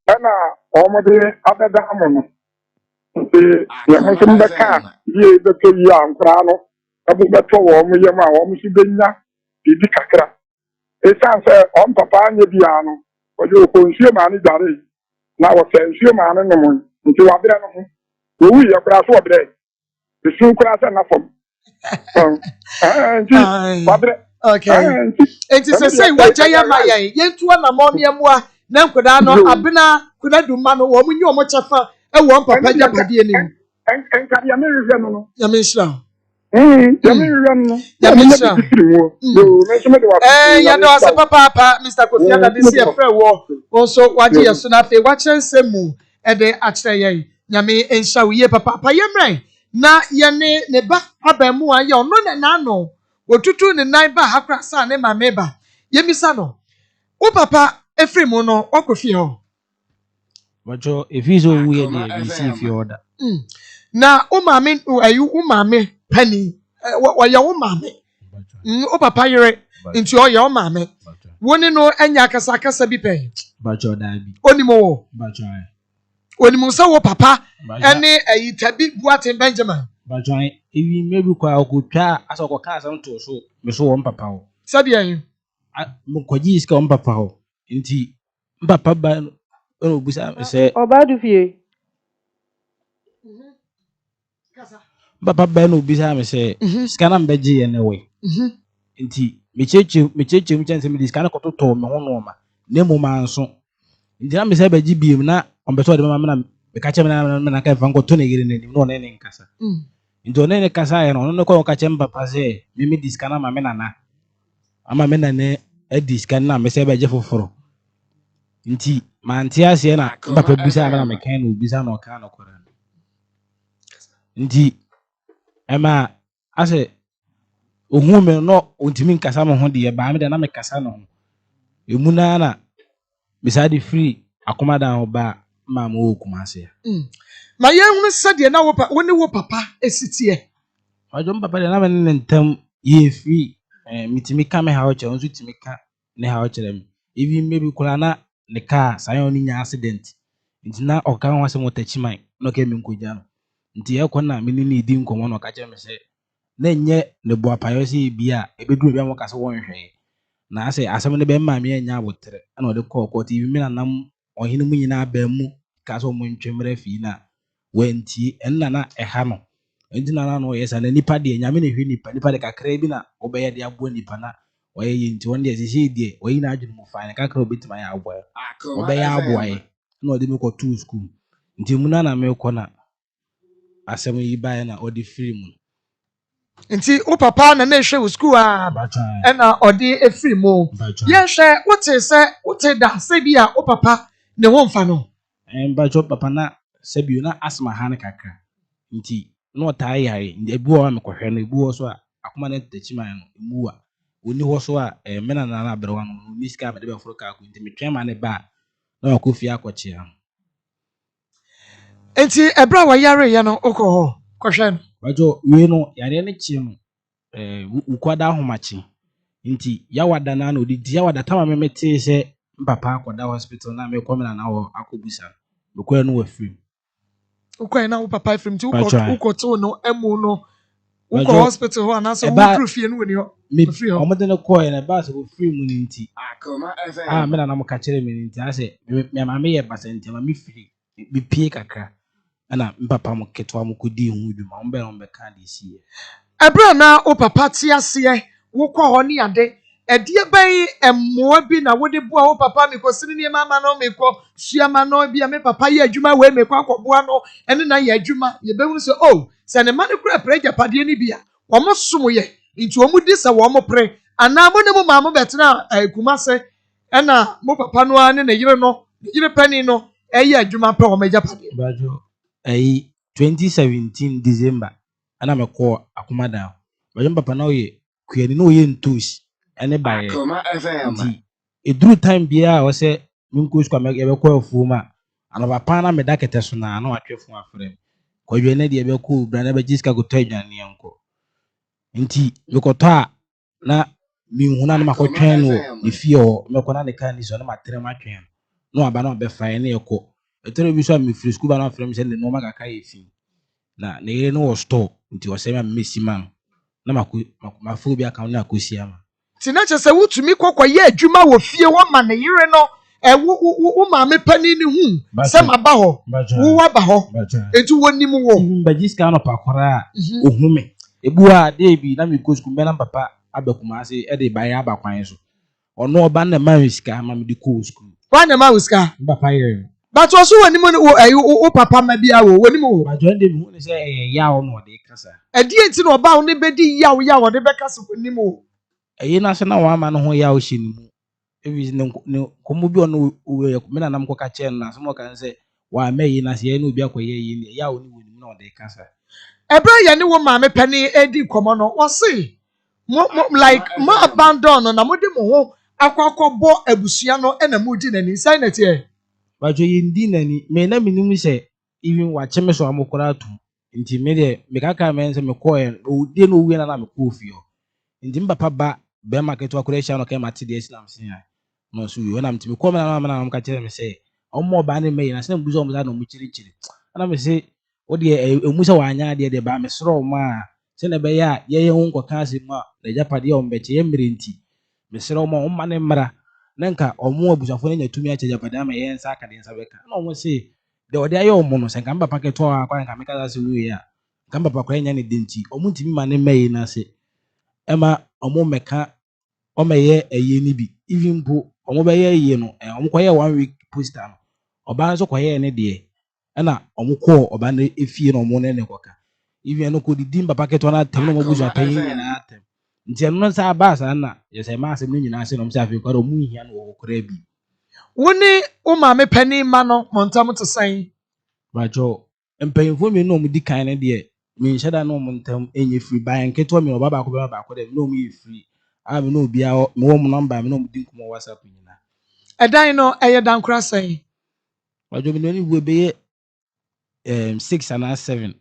Ana ọmọdé abẹ́dá mọ̀ nti yẹn nso mbɛka yie bɛtɔ yie ankora no ɛbo bɛtɔ wɔn yam a wɔn nso bɛnya biribi kakra esan sɛ ɔn papa anya bia no wɔde okɔ nsuo maa no dware na wɔsɛ nsuo maa no nom nti wabrɛ no ho owu yɛ koraa so wɔbrɛ esu koraa sɛ na fam nti wabrɛ. Okay. Nti sɛ wagya yɛ ma yɛn yɛntua na mɔ nneɛmoa na nkwadaa no abena kuna duma no wɔn nyɛ wɔn kyɛfa ɛwɔ papa gyapadeɛ nim. Nka yɛ me hwehwɛ no no. Yɛ me nhyira. Yɛ me hwehwɛ no no. Yɛ me nhyira. Yɛ dɔ ase papaapa Mr. Kofi Adade si ɛfrɛ wɔ wɔn nso wagye yɛ so na afei wakyerɛ nsɛm mu ɛde akyerɛ yɛn nyame nhyira wo yie papaapa yɛ mmerɛ na yɛne ne ba abɛɛmoa yɛ ɔno ne n'ano wotutu ne nan ba ha kora saa ne maame ba yɛmisa no wo papa efiri mu no ɔkɔ fie hɔ. Wacho efizo wuye de bisi fie order. Na wo maame wo maame pani wɔyɛ wo maame. Wo papa yere nti ɔyɛ wo maame. Woni no anya akasa bi pɛn. Bacho da bi. Onimo wo. Bacho ai. Onimo sɛ wo papa ɛne Tabi Boaten Benjamin. Bacho ai ewi mebi kwa okotwa asɔkɔ ka asɛm to so me so wo papa ho. Sɛdeɛ yin. Mo kwaji iska wo papa ho. Nti papa ba no busa say Obadu fie. Papa ba no busa me say scanner mbeje ye ne we. Nti me cheche mu chance me scanner kototo me ho no ma. Na mu ma nso. Nti na me say beji biem na ombeto de mama na me ka che me na ka fa nkoto na yire nanim no ne nkasa. Nti one ne kasa ye no ko ka che papa say me scanner ma me nana. Ama me nana e scanner na me say beje foforo. Nti mantia se na papa bisa na me kan no bisa na oka na kwara. Nti ema ase ohun me no ontimi nkasa mo ho de ba me de na me kasa no. Emu na bisa de free akoma da oba ma mo okuma ase. Ma ye hunu sade na wo ne wo papa esitie. Ojo papa de na me ne ntam ye free mitimi ka me ha o che onzu timi ka ne ha o chere me. Even maybe kula na ne car sayon ni nya accident nti na oka ho asem otachiman no ke me nkogya no nti e ko na me ni di nkomo no ka che me se na nye ne bo apayo se bia ebedu bia mo ka se won hwe na ase asem ne be ma me nya abotre na ode ko TV me na nam ohine mu nyina ba mu ka so mo ntwemra fi na wanti enna na eha no nti na no yesa na nipa de nya me ne hwe nipa de kakra bi na obeye de abo nipa na oye yinti wonde sisi die oyi na adwene mu fine kakra obetima ya abo obeye abo aye na ode me ko to school nti mu na me ko na asem yi bae na ode free mu nti wo papa na hwe wo school na ode efiri mu ye hwe wote da se bia wo papa ne wo mfa no bacho papa na se bia na asma ha ne kakra nti no tai yare ebu o me ko hwe no ebu o so a akoma na tachiman no ebu a oni ho so a mena na abrewa no ni sika me de be foro ka ko nti me twema ne ba na akofia akɔkye ha nti ebra wa yare ya no okɔ kɔhwɛ no bajo we no yare ne kye no ukwada ahomache nti yawada na na odi yawada tama me mete se papa akɔda hospital na me komena na wo akɔbusa bekɔ no wa free ukɔ na wo papa free nti ukɔ to no emu no ukɔ hospital ho na so wo free no woni ho free ho omode no kɔ na ba so free mu nti Akoma me na mo ka kire me nti ase me ma me ye pasenti ma me free bi pie kakra ana papa mo ketwa mo kodi hu dwuma mo be no be ka de sie ebra na wo papa ti ase wo kɔ ho ni ade edie ban emmoa bi na wo de boa wo papa me kosini ni mama no me kɔ suama no bia me papa ye adwuma we me kɔ akɔboa no ene na ye adwuma ye behunu se oh se ne ma ne kura preja pade ni bia wo mo som ye nti wo mu di se wo mo pre ana mo ne mo ma mo betena akuma se ɛna mo papa no a ne ne yere no ne yere pani no ɛyɛ adwuma pɛ wɔn agyapadeɛ. Bajo 2017 December ana me call Akoma down. Bajo papa na oye kuyani no ye ntosi ene baye. Akoma FM. Eduru time bia o se minko sukwa me be call fuma. Ana papa na me da kete so na na watwe fu afrem. Kwadwe ne de be ko bra na be jiska go to adwane enko. Nti mekoto a na minhuna na makotwen no efie o mekona ne kan ni so na matere matwen. No aba na be fa ne ekọ. Etero bi so am free school ba na frem se no maka efi. Na ne yere no wo store nti o se ma mesi man. Na mafu bi aka na akosi ama. Ti na kyerɛ sɛ wotumi kɔkɔyɛ adwuma wɔ fie wɔ ma ne yere no wo maame pani ne hu sɛ maba hɔ wo waba hɔ enti wonim wo bajiska no pakora ohume ebu a de bi na me go school be na papa abakuma ase e de baye abakwan so ono oba na ma sika ma me de go school wan na ma uska papa yere but also wonim wo papa ma bia wo wonim wo bajo de mi hu ne se ya wo no de kasa edi enti na oba wo ne bedi ya wo de beka so wonim wo eyi na se na wa ma no ho ya wo hyenimu evi ne komo bi ono me na nam ko ka che na so mo kan se wa meyi na se ye no bi akoye yi ne ya wo ni wonim na de kasa ebra ye ne wo maame pani edi komo no wo se like ma abandon no na mo de mo ho akwakobo abusua no na mo di nani sai na tie bajo ye ndi nani me na minim se even wa cheme so amokora tu nti me de me kaka me se me ko e o de no wi na me ko fio nti mbapa ba be market wa kora sha no kai mate de islam sin ya no so wi na mti me ko me na ka chere me se omo ba ne me na se mbuzo omo za no mu chiri ana me se o de emu se wa anya de ba me sro ma se na be ya ye hu nkoka ase ma na japade o mbeche ye mmere nti me sro ma o ma ne mmara na nka omo abusafo nya tumi ache japade ma ye nsa aka de nsa beka na omo se de o de ayo omo no se nka mbapa ke to akwa nka me ka se wi ya nka mbapa kwa nya ne de nti omo ntimi ma ne meyi na se ema omo meka o meye eye ni bi even po omo be ye eye no omo kwa ye 1 week poster no oba so kwa ye ne de na omo ko oba na efie no omo ne koka even no ko di mbapa ke to na tem no mo buja pan na atem nti eno nsa ba sa na ye se ma asem nyina se no msa afi kwa omo hia no wo kora bi woni wo maame pani ma no montam to san bajo empanyfo mi no omo di kan ne de mi nhyada no montam enye free ban ke to mi no baba ko be baba ko de no mi free a me no bia me wo mo number me no mo di nkomo WhatsApp nyina edan no eye dan kura san bajo mi no ni wo be 6 and 7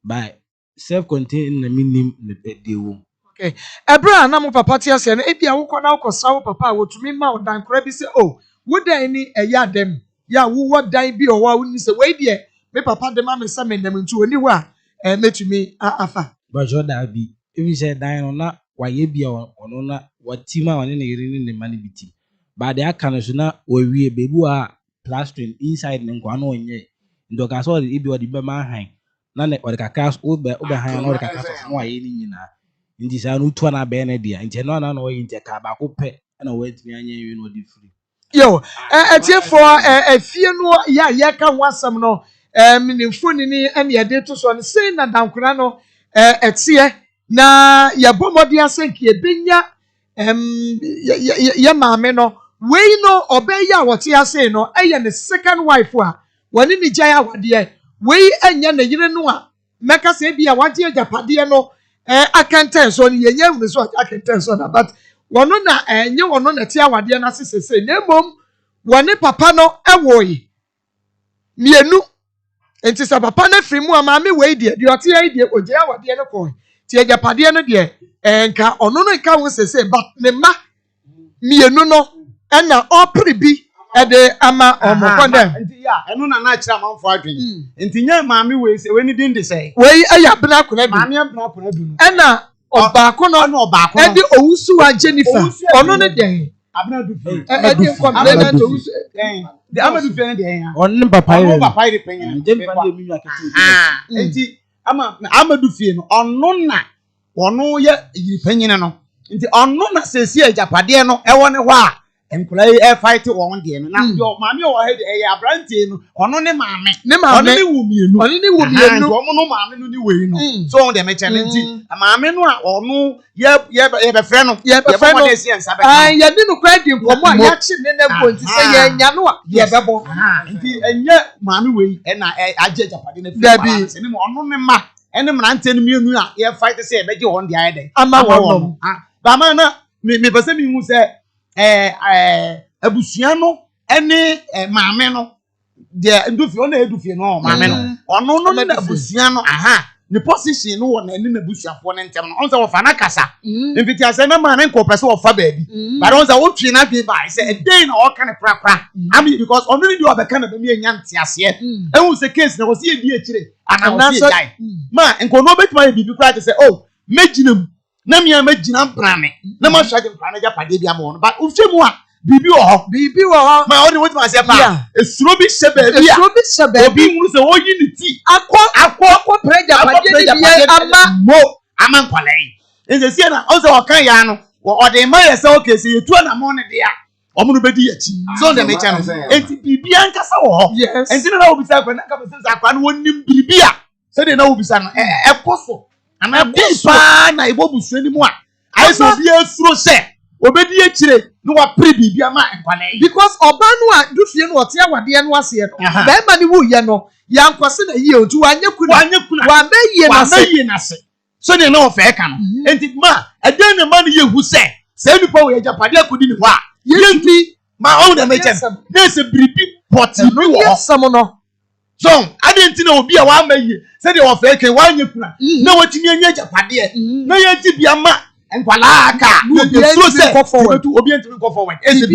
by self contained na minim na de wo okay ebra na mo papa ti ase no ebia wo na wo sa wo papa wotumi ma wo dan kura bi se oh wo dan ni eya dem ya wo dan bi o wa wo ni se we de me papa dem am se me dem ntu oni ho a metumi afa bajo da bi evi se dan no na wa ye bia ono na watima one na yiri ni ne mani biti ba de aka no so na wa wie bebu a plastering inside ne nkwa na onye ndo ka so ibi odi be ma han na ne odi kaka ube han na odi kaka so no aye ni nyina ndi sa no tu na be na dia nti no na no yi nti ka ba ko pe na wa timi anya wi no di free yo etie for afie no ya ka ho asem no minimfoni ni ene ye de to so no sei na dankora no etie na ya bomodi asenke ebenya ya maame no wei no obeya wote ase no eye ne second wife a woni ni gya awade wei enya ne yire no a meka se bia wagye japade no akanten so ni yenye hu so akanten so na but wono na enye wono na tie awade na sesese na emom woni papa no ewoyi mienu enti sa papa na frimu amaame wei de ote ai de ogye awade no ko tie japade no de enka ono no nka wo sese but ne ma mienu no na opribi ede ama omokonde nti ya eno na kira manfo adwen nti nya maame wei se weni din de sei wei aya bena kona du maame abena kona du no na obako no edi owusu wa Jennifer ono ne den abena du fi edi complainant owusu de amadu fi ne de ya on papa ire papa ire penya Jennifer de mi akete nti ama amadu fi no ono ye yiri penyine no nti ono na sesi ajapade no ewo ne ho a nkula e fight on de no na yo maame o ha de e abrante no ono ne maame ono ne wumienu ono no maame no ni wei no so on de me challenge maame no a ono ye be frɛ no ye be mo de sie nsa be ye di no kwa di nkomo a ya chi ne na mpo nti se ye nya no a ye bebo nti enye maame wei e na agye japade na fi se ne mo ono ne ma ene mrante no mienu a ye fight se e beje on de aye den ama wono ba ma na me pese mi mu se abusua no ene maame no de ndufie ona edufie no maame no ono no na abusua no ne position no wona ene na abusuafo no ntem no onse wo fa na kasa mfiti ase na maame nko pese wo fa baabi but onse wo twi na bi ba se e dey na wo ka ne prakra ami because ono ni di obeka na ba mi enya nte ase ehun se case na wo se edi akire ana wo se dai ma nko no betima bibi kra te se oh mejinam na mi amagina mprane na ma hwade mprane ja pade bia mo no but ufemu a bibi wo ho ma oni woti ma se pa esuro bi hye ba bia obi mu se wo yi ni ti akọ preja pade bia ama nkwalai enze sie na onse wo kan ya no wo de ma ye se okay se yetu na mo ne dia omo no bedi yachi so de me cha no enti bibi ankasa wo ho enti na wo bisa kwa na ka se akwa no wonim bibi a se de na wo bisa no ekoso ana bipa na ibo busu ni mu a aiso bi esuro se obedi akire no wa pre bibia ma enkwale because oba no a dufie no ote awade no ase no be ma ni wuye no ya nkwase na yie otu wanye kuna wa meyi na se so de na o fe ka no enti ma adan na ma no yehu se nipa we japade akodi ni ho a yenti ma o na meche na se bribi poti no wo samo no so adenti na obi a wa mayi se de o fe ke wanye kuna na watimi anya japade na yenti bia ma enkwala aka so se obi enti go forward ese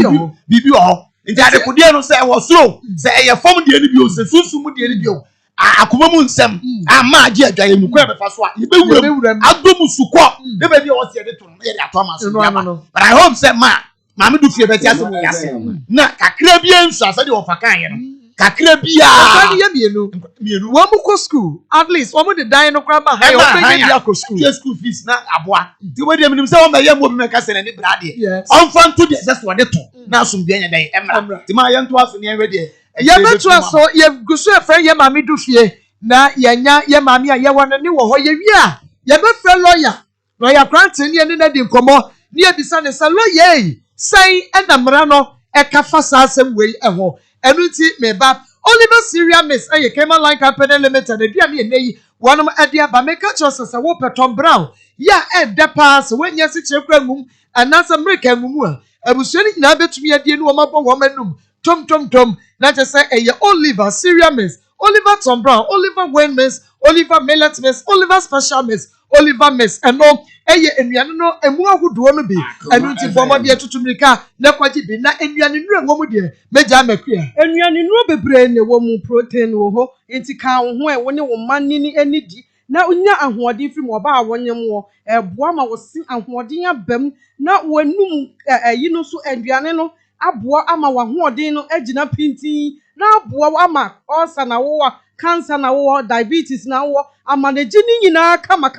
bibi o nti ade kodie no se wo so se eye fom de ni bi o se sunsumu de ni bi o akoma mu nsem ama age adwaye nukwa be fa so a ye bewuram adomu suko de ba bi o se de to no ye de atoma so but I hope say ma me du fie be ti ase mu yase na kakra bi ensu ase de o fa kan ye no kakra bia kan ye mienu wo mu ko school at least wo mu de dan no kra ba ha yo pe ye bia ko school fees na aboa ti we de minim se wo ma ye mo bi me ka se na ni brade on fan to de se so de to na asum bia nya dai emra ti ma ye nto aso ne ye we de ye betu aso ye gusu e fre ye ma me du fie na ye nya ye ma me a ye wona ni wo ho ye wi a ye be fre lawyer grant ni ne na di nkomo ni e bisa ne se lawyer sai e na mra no e ka fa sa asem we e ho enuti meba Oliver Syria Miss eye Kema Line Company Limited edua ne eneyi wonom ade aba meka chose wo Peton Brown ya e de pass wenya se chekwa ngum anasa America ngum a abusuani nyina betumi ade nu wo mabɔ wo manum tom na je say eye Oliver Syria Miss Oliver Tom Brown Oliver Wayne Miss Oliver Millet Miss Oliver Special Miss Oliver Miss eno eye enuane no emu ahudo no bi enu nti fo de tutumrika na kwaji bi na enuane nu enwo mu de meja makua enuane nu bebre ne wo mu protein wo ho nti kan ho e wo ne wo manni ni enidi na unya ahoɔden firi mo ba a wonyem wo eboa ma wo si ahoɔden abam na wanum yi no so aduane no aboa ama wa ahoɔden no agina pintin na aboa ama ulcer na wo cancer na wo diabetes na wo ama na gini nyina kama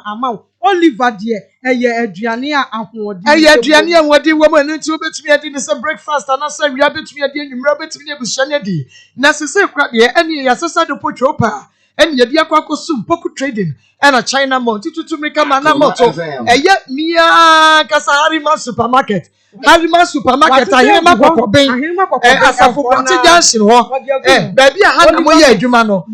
ama Oliver de eye aduane a ahoɔden eye aduane a wodi wo ma nti obetumi adi ne se breakfast na se wia betumi adi anwumra betumi abusuane adi na se kra de ene ya sesa de potwo pa ene ye dia kwako sum poku trading ena China mall tutumrika mana moto eye mia kasahari ma supermarket Harima supermarket ahirima kokoben asafo kwati junction ho baby aha na mo ye adwuma no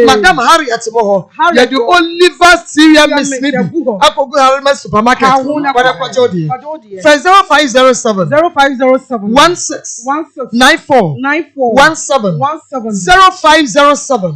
madam Harriet mo ho ye the Oliver Syria Miss Nibi akogo Harima supermarket wala kwaje odi 0507 16 94 17 0507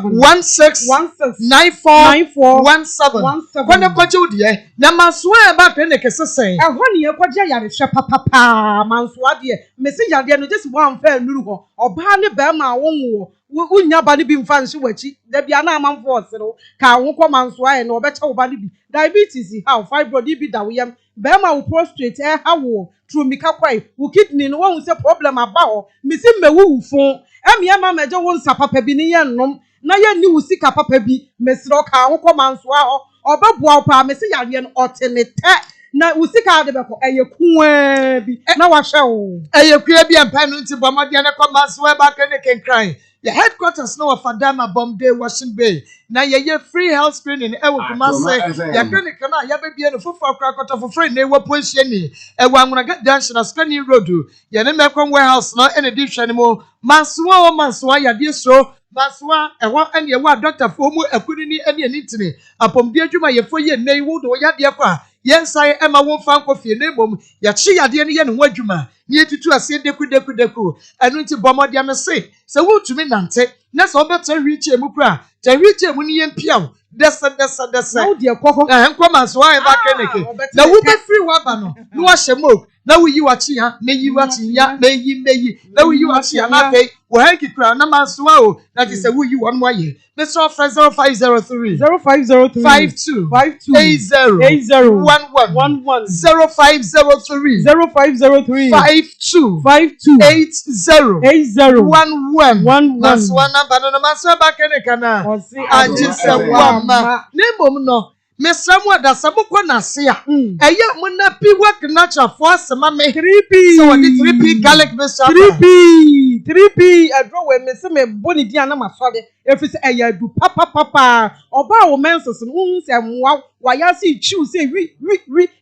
16 94 17 kwana kwaje odi na maso e ba pe ne kesesen ehwo ne kwaje yare hwe papa manso ade mesi yade no just one fair nuru ho oba ne ba ma wonwo unya ba ne bi mfa nso wachi da bia na amanfo osero ka ho kwa manso aye no obecha wo ba ne bi diabetes how fibroid bi da wo yam ba ma wo prostate ha wo trumika kwai wo kidney no wo se problem aba ho mesi mewu fun emia ma meje wo nsa papa bi ne ye nnom na ye ni wo sika papa bi mesiro ka ho kwa manso aho obeboa pa mesi yare no otenete na usika de beko kuwe bi na wahwe wo Kuya bi ampa no nti bomode na koma so ba ka ne kenkran. The headquarters no of Adama Bombay Washington Bay. Na ye free health screening e wo Kumase. Ya clinic na ya be bia no fofo akrakota fofo na e wo ponhie ni. E wo anwona junction Scanning Road. Ye ne mekon warehouse no e ne di hwe ne mo. Mansoa ya di so. Mansoa e ho ene ye wa doctor fo mu akuni ni ene ani tini. Apomdi adwuma ye fo ye nei wo do ya de kwa. Yensaye ema wo fa nkofie na mom ya chi yade ne ye ne ho adwuma ni etutu ase deku anu nti bomode me se wotumi nante na so beto hwiche mu kura ta hwiche mu ni yempia desa na wo de ekoko nkoma so wa ba keneke na wo be free wa ba no na wo hye mok na wo yi wa chi ha meyi wa chi ya meyi na wo yi wa chi na fe wo hanki kura na manso wa o na ti se wo yi won wa ye me so fra 0503 52 80 11 0503 52 80 11 Maswana banana maswa keneke na ajise wama nembom no mesamu da samukwa na se a eye mu na pi work natural for asema me 3p so the 3p garlic mixture 3p adro we me se me boni dia na masode efise eye du papa oba wo menses no se mwa waya se chiu se wi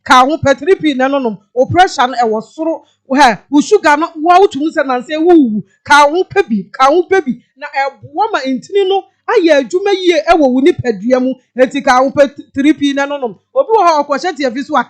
ka ho pe 3p na no o pressure no e wo soro wo sugar no wo utum se na se wu ka ho pe bi na ebo ma intini no aye adwuma yie e wo ni padua mu enti ka ho pe 3p na no obi wo ha okwohye te afiso a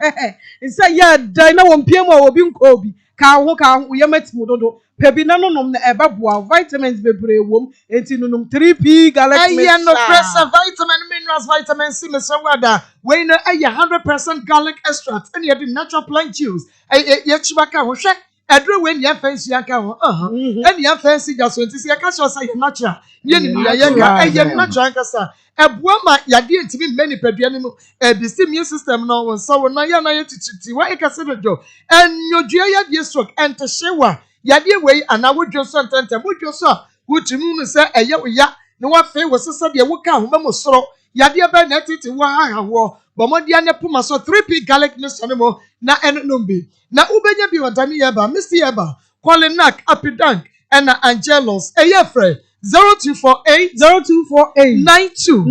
nse ye dan na wo mpiem a obi nko obi ka ho ye matimu dodo pebi na no na eba boa vitamins bebre wom enti no 3p galaxy aye no pressure vitamin minerals vitamin C mesawada we no aye 100% garlic extract and ye natural plant juice ye chibaka ho hwe edro we ni fancy aka ho and ye fancy just enti se ka so say natural ye ni ye ka aye natural kasa eboa ma yade ntimi many padua ni mu the immune system no won so na ya na ye tititi wa e ka se dojo enyodua ya die stroke ente shewa yade we ana wodwo so ntenta wodwo so wutimu no se eye wo ya ne wa fe wo sesa de wo ka ho ma soro yade ba na titi wa ha wo bomodia ne puma so 3p garlic mixture mo na enombi na ubenya bi wadani yeba mr yeba Qualinak Apidank and Angelos Eyefre 0248 92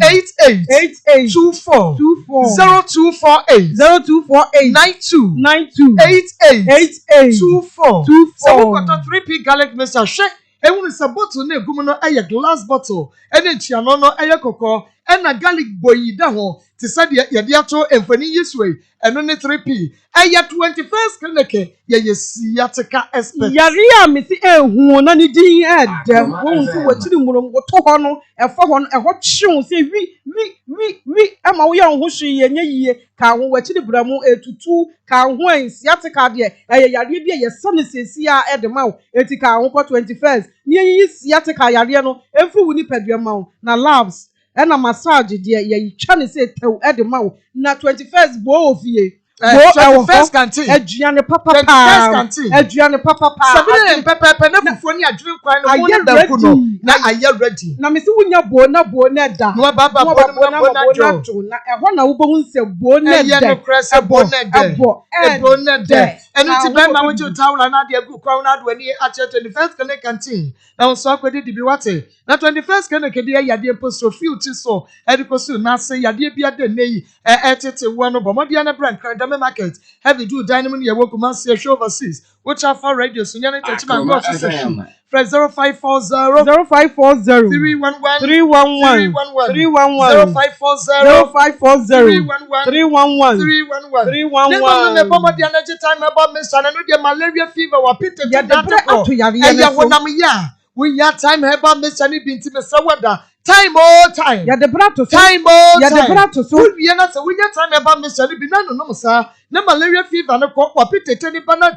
88 24 0248 92 88 24 so we got a 3p garlic mixture shake e won se bottle na egum no eye glass bottle ene ntia no no eye kokko ena garlic boyi da ho ti se de ye de ato emfani yesue eno ne 3p eye 21st clinic ye siatica expert yare a mesi ehu na ni din ede won so wachiri murom goto ho no efo ho no eho chiun se wi ama wo ya ho hwe ye nya yie ka ho wachiri bramu etutu ka ho siatica de eye yare bi ye sane sesi a ede ma wo eti ka ho 21st ni yi siatica yare no efru wuni padua ma wo na labs ena massage de ye twa ne se tew ede ma wo na 21st bo ofie first canteen aduane papa aduane papa sabine papa na fufuo ni adwene kwan no mo na ku no na aye ready na me se wunya bo na da no baba bo na jo na eho na wo bo nse bo na da no krese bo na da enu ti ben ma wo ju tawla na de agu kwan na do ani a 21st canteen na so akwede di bi wate na 21st canteen de yade posto field ti so edikosu na se yade bia de nei tete wo no bomodia na brand market heavy do dynamo ye woku man see show overseas which are for radio so nyane techima go association press 0540 311 311 ne bomo dia na time about Mr. na no dia malaria fever wa pite ya de bre ato yare ya wonam ya we ya time about Mr. ni binti me sawada time ya de brato so time ya de brato so we na say we ya time about Mr. ni bi na no sa na malaria fever no ko wa pitete ni bana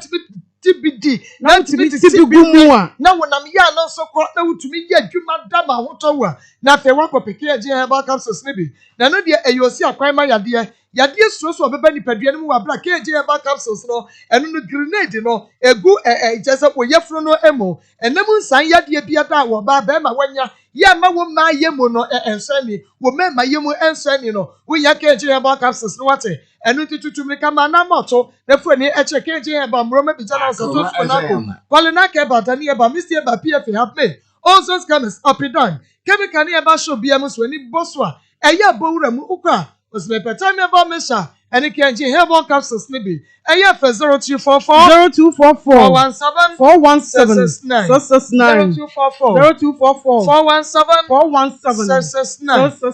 TBD na TBD gumu a na wonam ya no so ko na wutumi ya adwuma dama hoto wa na fe wa ko peke je herbal capsules ne bi na no de eyosi akwan ma yade yade so obeba nipadua no mu wa bra KJ eba capsules no eno no grenade no egu jese oyefro no emo enam nsan yade bia da wo ba ba ma wanya ya ma wo ma yemu no ensani wo ma yemu ensani no wo ya KJ eba capsules no wate enu titutu me kama na moto na fu ni eche KJ eba mroma bi jana so to fu na ko kwale na ke ba tani eba mr eba pf have me also scammers up and down chemical ni eba show bia muso ni boswa eya bowura mu ukwa osme petame eba mesha eni KJ herbal capsules ni bi eya fe 0244 417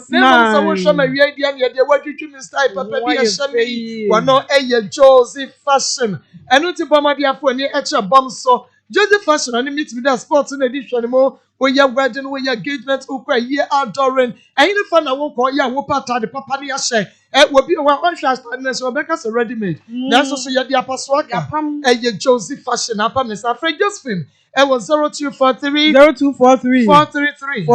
never so we show me we dia ne de wadwitwi mi style papa bi ehame wono eye Josie fashion enu ti bomadi afo ni eche bom so Josie fashion ani meet me that sports na edition mo we ya wedding we ya engagement ukwa year adoring and you fan na wo ko ya wo pata de papa ni ahye wo bi wa on shast na so beka so ready made na so ya di apaso aka eye Josie fashion apa me sa Fred Josephine it was 0243 433 465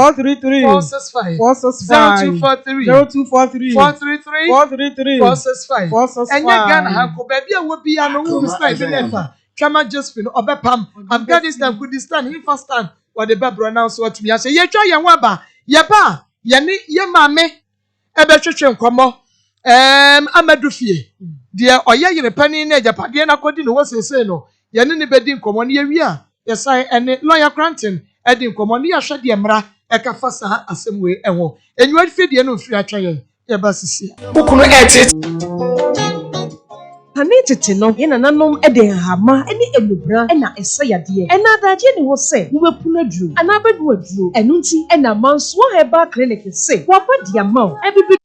465 and ya Ghana hanko baby a wo bia no wo style be nefa Chama Josephine obepam Afghanistan Kurdistan in first time what the babro now so to me I say ye twa ye waba ye ba ye ni ye mame ebe twetwe nkomo amadufie de oye yire pani na japade na kodi no wo sese no ye ni bedi nkomo na ye wi a ye sai ene lawyer Cranton edi nkomo na ye hwe de mra eka fasa asemwe enwo enwa fidie no firi atwa ye ba sisi ukunu ete Hanetete no ye nananom ede hama ene elubra ena esayade ena adaje ne wo se wo bepuna duru ana bedu aduru enu nti ena manso herbal clinic se wo ba diamao ebibi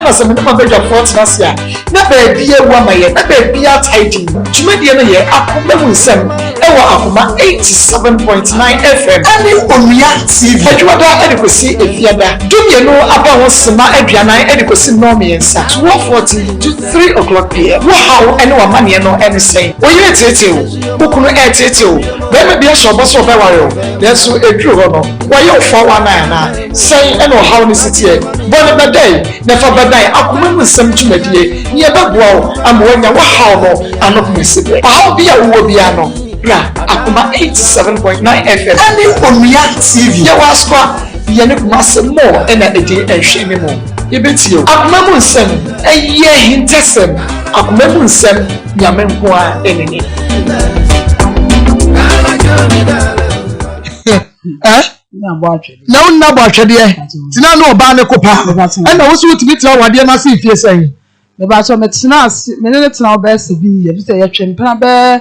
Asa me ma beja fort na sia na ba bia wa maye na ba bia tidy tumedie no ye akoma mu nsem ewo akoma 87.9 FM ani onua TV adwada edikosi efiada dumye no aba ho sema aduanan edikosi no me nsa 12:40 to 3 o'clock p.m. wo hawo ene wa mane no ene sei oyire tete o bukunu tete o be me bia so boso be ware o yeso eduru ho no wo ye 419 na sei ene hawo ni sitie bone badai na fa badai akoma mu nsem tumedie ni ebeboa amwanya wo hawo no anokumesibe hawo bia wo bia no ra akoma 87.9 FM ani onua TV ya waskwa ya ne kuma se mo ena eje ehwe me mo ye betio akoma mu nsem eye hintesem akoma mu nsem nyame nko a eneni na unna bo atwede tina no oba ne kopa ena wo so utimi tira wade na se fie sen me ba so me tina me ne tina oba se bi ye bi se ye twempena be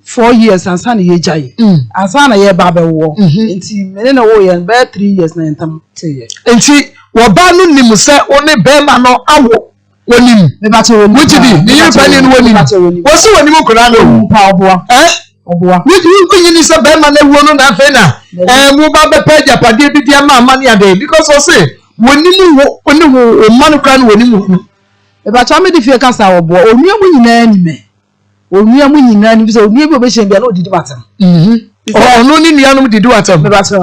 4 years and san ye jai asana ye ba be wo nti me ne wo ye be 3 years na entam te ye nti wo ba no nim se one be ma no awo wonim me ba to wonim wuti bi ni yin pa ni wonim wo se wonim kura no pa oboa oboa wuti ni se be ma na wo no na fe na mu ba be pa japade bi dia ma ne ade because wo se wonim wo oni wo man kura no wonim wo me ba to me di fie kasa oboa onua mu nyina ni me onua mu nyina ni so onua bi obehye bia na odidi watam ono ni nuanom didi watam me ba so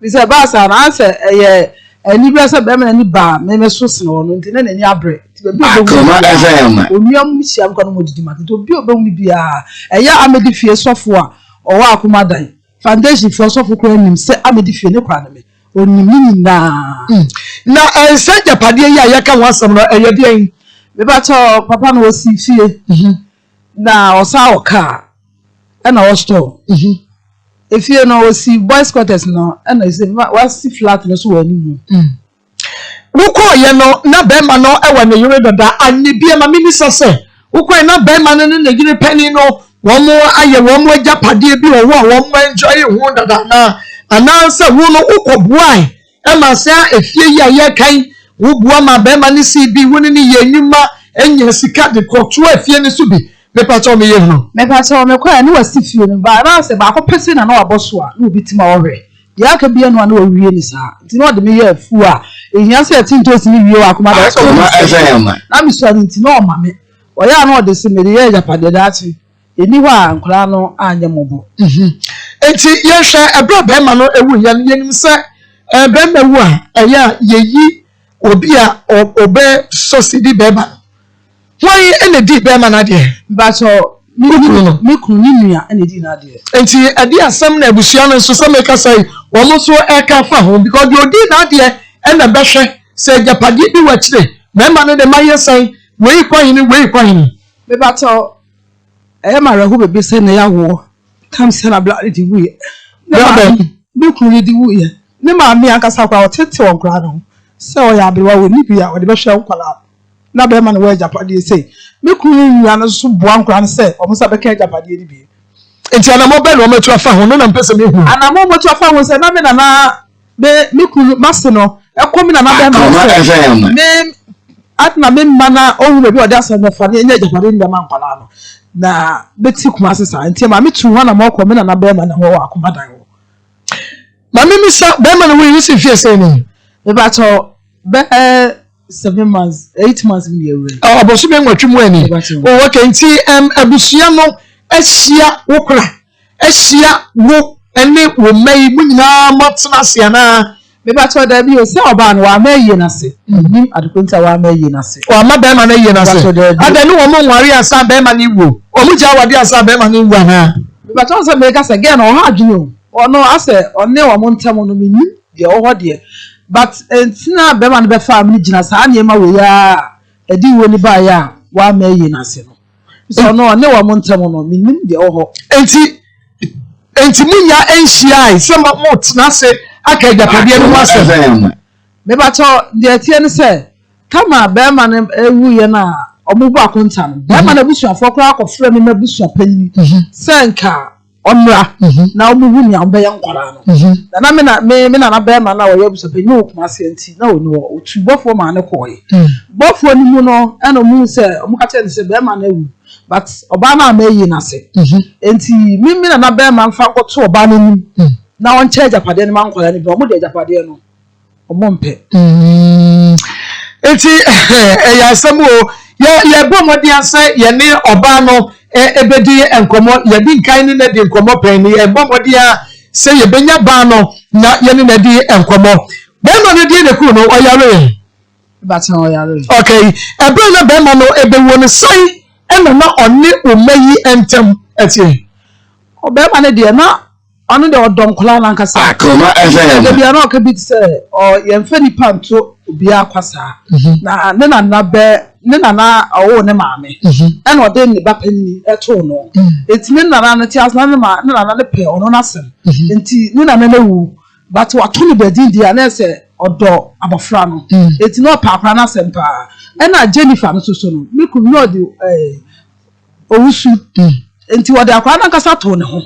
bi se ba sa na ase eye ani bia se be me ni ba me so se no no nti na ni abre ti be Akoma FM onua mu hia m kono odidi matam to bi obemu bia eya amedi fie sofo a owa akoma dan foundation for sofo kro anim se amedi fie ne kwa na me onim ni nyina na ense japade ya yaka wasam no eye bia yin me ba to papa no osi fie na osa oka na o store efie no osi boys quarters no na ise wasi flat no so wani mu wuko ye no na be ma no ewa na yure dada ani bia ma mini sose wuko na be ma no na yire penny no wo mo aye wo mo japade bi wo mo enjoy hu dada na anansa wo no ukobuai e ma se efie ya ye kan wo bua ma be ma ni CB wo ni ye nyuma enya sika de kotu efie ni so bi me pa cho me ye hu me pa cho me kwa ni wasi fie no ba na se ba ko pese na waboso a na obitima ohwe ya ka bia no na owie ni sa nti no de me ye fu a ehia se tinto si ni wie wa akoma da FM na mi so nti no ma me oya na o de se me ye japade da chi eni wa nkora no anya mobo enti yehwe ebra be ma no ewu yenim se be ma wu a eya yeyi obi a obe society be ma why ene di be ma na de ba so mi kunu ni nua ene di na de enti ade asem na abusua no so me ka sai wo mo so e ka fa ho because the odi na de ene be hwe se japade bi wa kire me ma no de maye sai we kwahini me ba so ma rahu bebe se na ya wo kam se na bla di wu ye mi kunu di wu ye ne ma mi akasa kwa otete won kra no se o ya be wa we ni bia o de be hwe nkwala na be ma no we japade se mi kunu nua no so boa nkra no se o mo sa be ka japade ni bi enti ana mo be no metu afa ho no na mpese me hu ana mo metu afa ho se na me na be mi kunu master no e ko mi na be ma me atna me mana owu be odi aso no fa ne nya japade ni be ma nkwala no na beti kuma sesa enti ma me tu ho na mo ko me na be ma na ho akoma dan ho ma me misa be ma no we use fie say ni me ba to be 7 months 8 months me away abosu be nwatwum ani o okay enti abusua no ahia wokra ahia wo ene wo mai munyina motena se na me ba to da bi o se oba no wa ma yie na se nim adekonta wa ma yie na se o ma be ma na yie na se ada ni wo mo nware asa be ma ni wo o mu ja wade asa be ma ni wo na me ba to se me ka se ge na o ha adwene o no ase one wo mo ntem no me nim de o ho de but entina be ma no be fa me gina sa na ma we ya edi wo ni ba ya wa ma yie na se no so no ne wo mo ntem no me nim de o ho enti munya enhia se mo tena se aka japade no wase me ba to de tie ne se kama be ma no ewu ye na omubu akonta no be ma na busuafo kra akofre me na busua panyi se nka omra na omubu nya be yankwara no na me na be ma na wo busua panyi o kuma se enti na oni wo otubofo ma ne koye bofo ni mu no eno mu se omuka che ne se be ma na ewu but oba na amayi na se enti mimi na be ma mfa nkoto oba na nim na on che japade no man kwala ni bi omo de japade no omo mpe enti ya samu ye bomodi ase ye ne oba no ebedi enkomo ye di nkan ni na di enkomo pen ni e bomodi a se ye benya ba no na ye ne na di enkomo be no ne di ne ku no oyare but no oyare okay ebe na be ma no ebe wo ne sai eno na oni omayi entem etie obema ne de na onu de odom kola na nkasa Akoma de bia na okabit se o ye mfa ni panto obi akwasa na ne na be ne na owo ne maame ena ode ni bapani eto no etime na na ti asna ne ma ne na ne pe ono na sem enti ne na wu but wato ne bedi dia na se odo abofra no eti no pa akra na sem pa ena Jennifer no so no me ku no de owusu enti wode akwa na nkasa to ne ho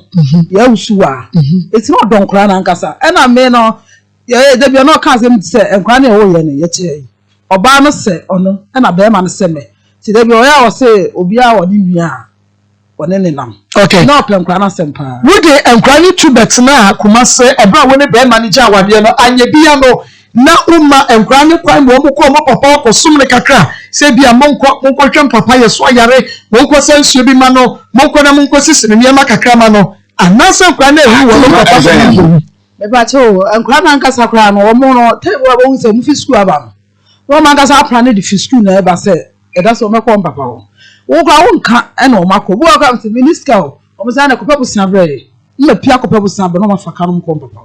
ya wusu a eti no don kra na nkasa ena me no ye de bia no ka se se enkwa na wo ye ne ye che oba no se ono ena be ma no se me ti de bia o ya wo se obi a wo ni nua wone ne nam okay no pe nkra na sempa wode enkwa ni tubet na kuma se ebra woni be ma ni ja wade no anye bia no na umma enkwa ni kwan mo ko mo papa ko sumne kakra se bia monko twem papa ye so yare monko sansuo bi ma no monko na monko sisine niema kakra ma no anasa enkwa na ehu wo papa me ba cho enkwa na nkasa kra no wo mo no te wo wo se mu fi school aba no ma nkasa apra ne di fi school na e ba se e da so me ko papa wo kwa wo nka e na o mako bo ka se minister o mo sa na ko papu sabre me pia ko papu sabre no ma fa ka no ko papa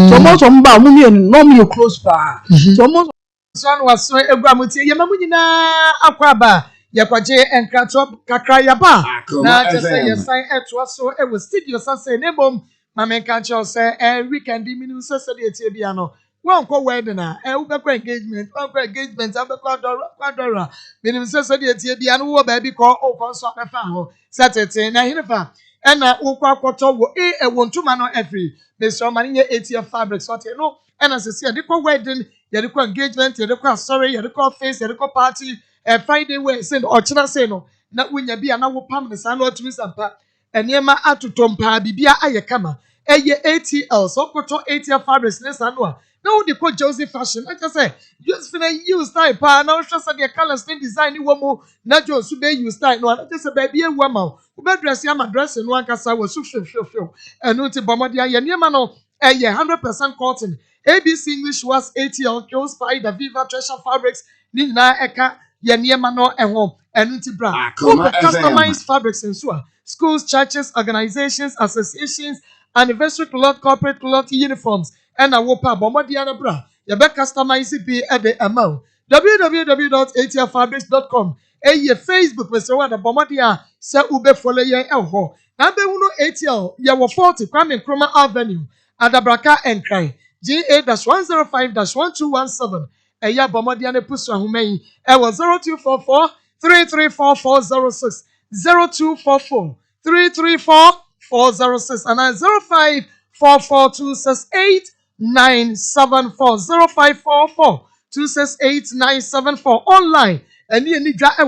so mo so mba mu mi no mi close pa so mo so no waso egua mutie ye mamu nyina akwa ba ye kwaje enkrato kakra ya ba na just ye sign eto so e wo studio sase ne bom ma men kan cho se weekend minu so de tie bia no won ko wedding na wo be kwa engagement abekwa dora minim so de tie bia no wo ba bi ko o ko so abefa ho setete na hinefa ena wo kwa kwoto wo wo ntuma no every Mr. Maniye ATF fabric so te no ena se se de ko wedding ye de ko engagement ye de ko sorry ye de ko face ye de ko party Friday way send or china say no na wunya bia na wo pam ne sa na otumi sampa eniema atotom pa bibia aye kama eye ATL so koto ATL fabrics ne sa no a Now the call Josie fashion. Like I say, just finna use style pa. Now just say the colors thing design you woman. Not just to be use style. No, just a baby a woman. Who be dress ya dress in one kasa was show. And no ti bomodia ya niema no. 100% cotton. ABC English was ATL Kills Spider Viva Treasure Fabrics. Nina eka ya niema no home. And no ti bra. Akoma Customized fabrics and so. Schools, churches, organizations, associations, anniversary cloth, corporate cloth, uniforms, and a whopa bombardiana bra. You bet customize it at the amount. www.atlfabrics.com. Your Facebook, Mr. Wanda Bombardia, say Ube follow your elho. Number 1 ATL, you were 40 Kwame Nkrumah Avenue, Adabraka and Cry. GA-105-1217. Eya Bombardiana Puswa Humei. It was 0244 334 0244 334 406 and 0544268974 0544268974 online and you need that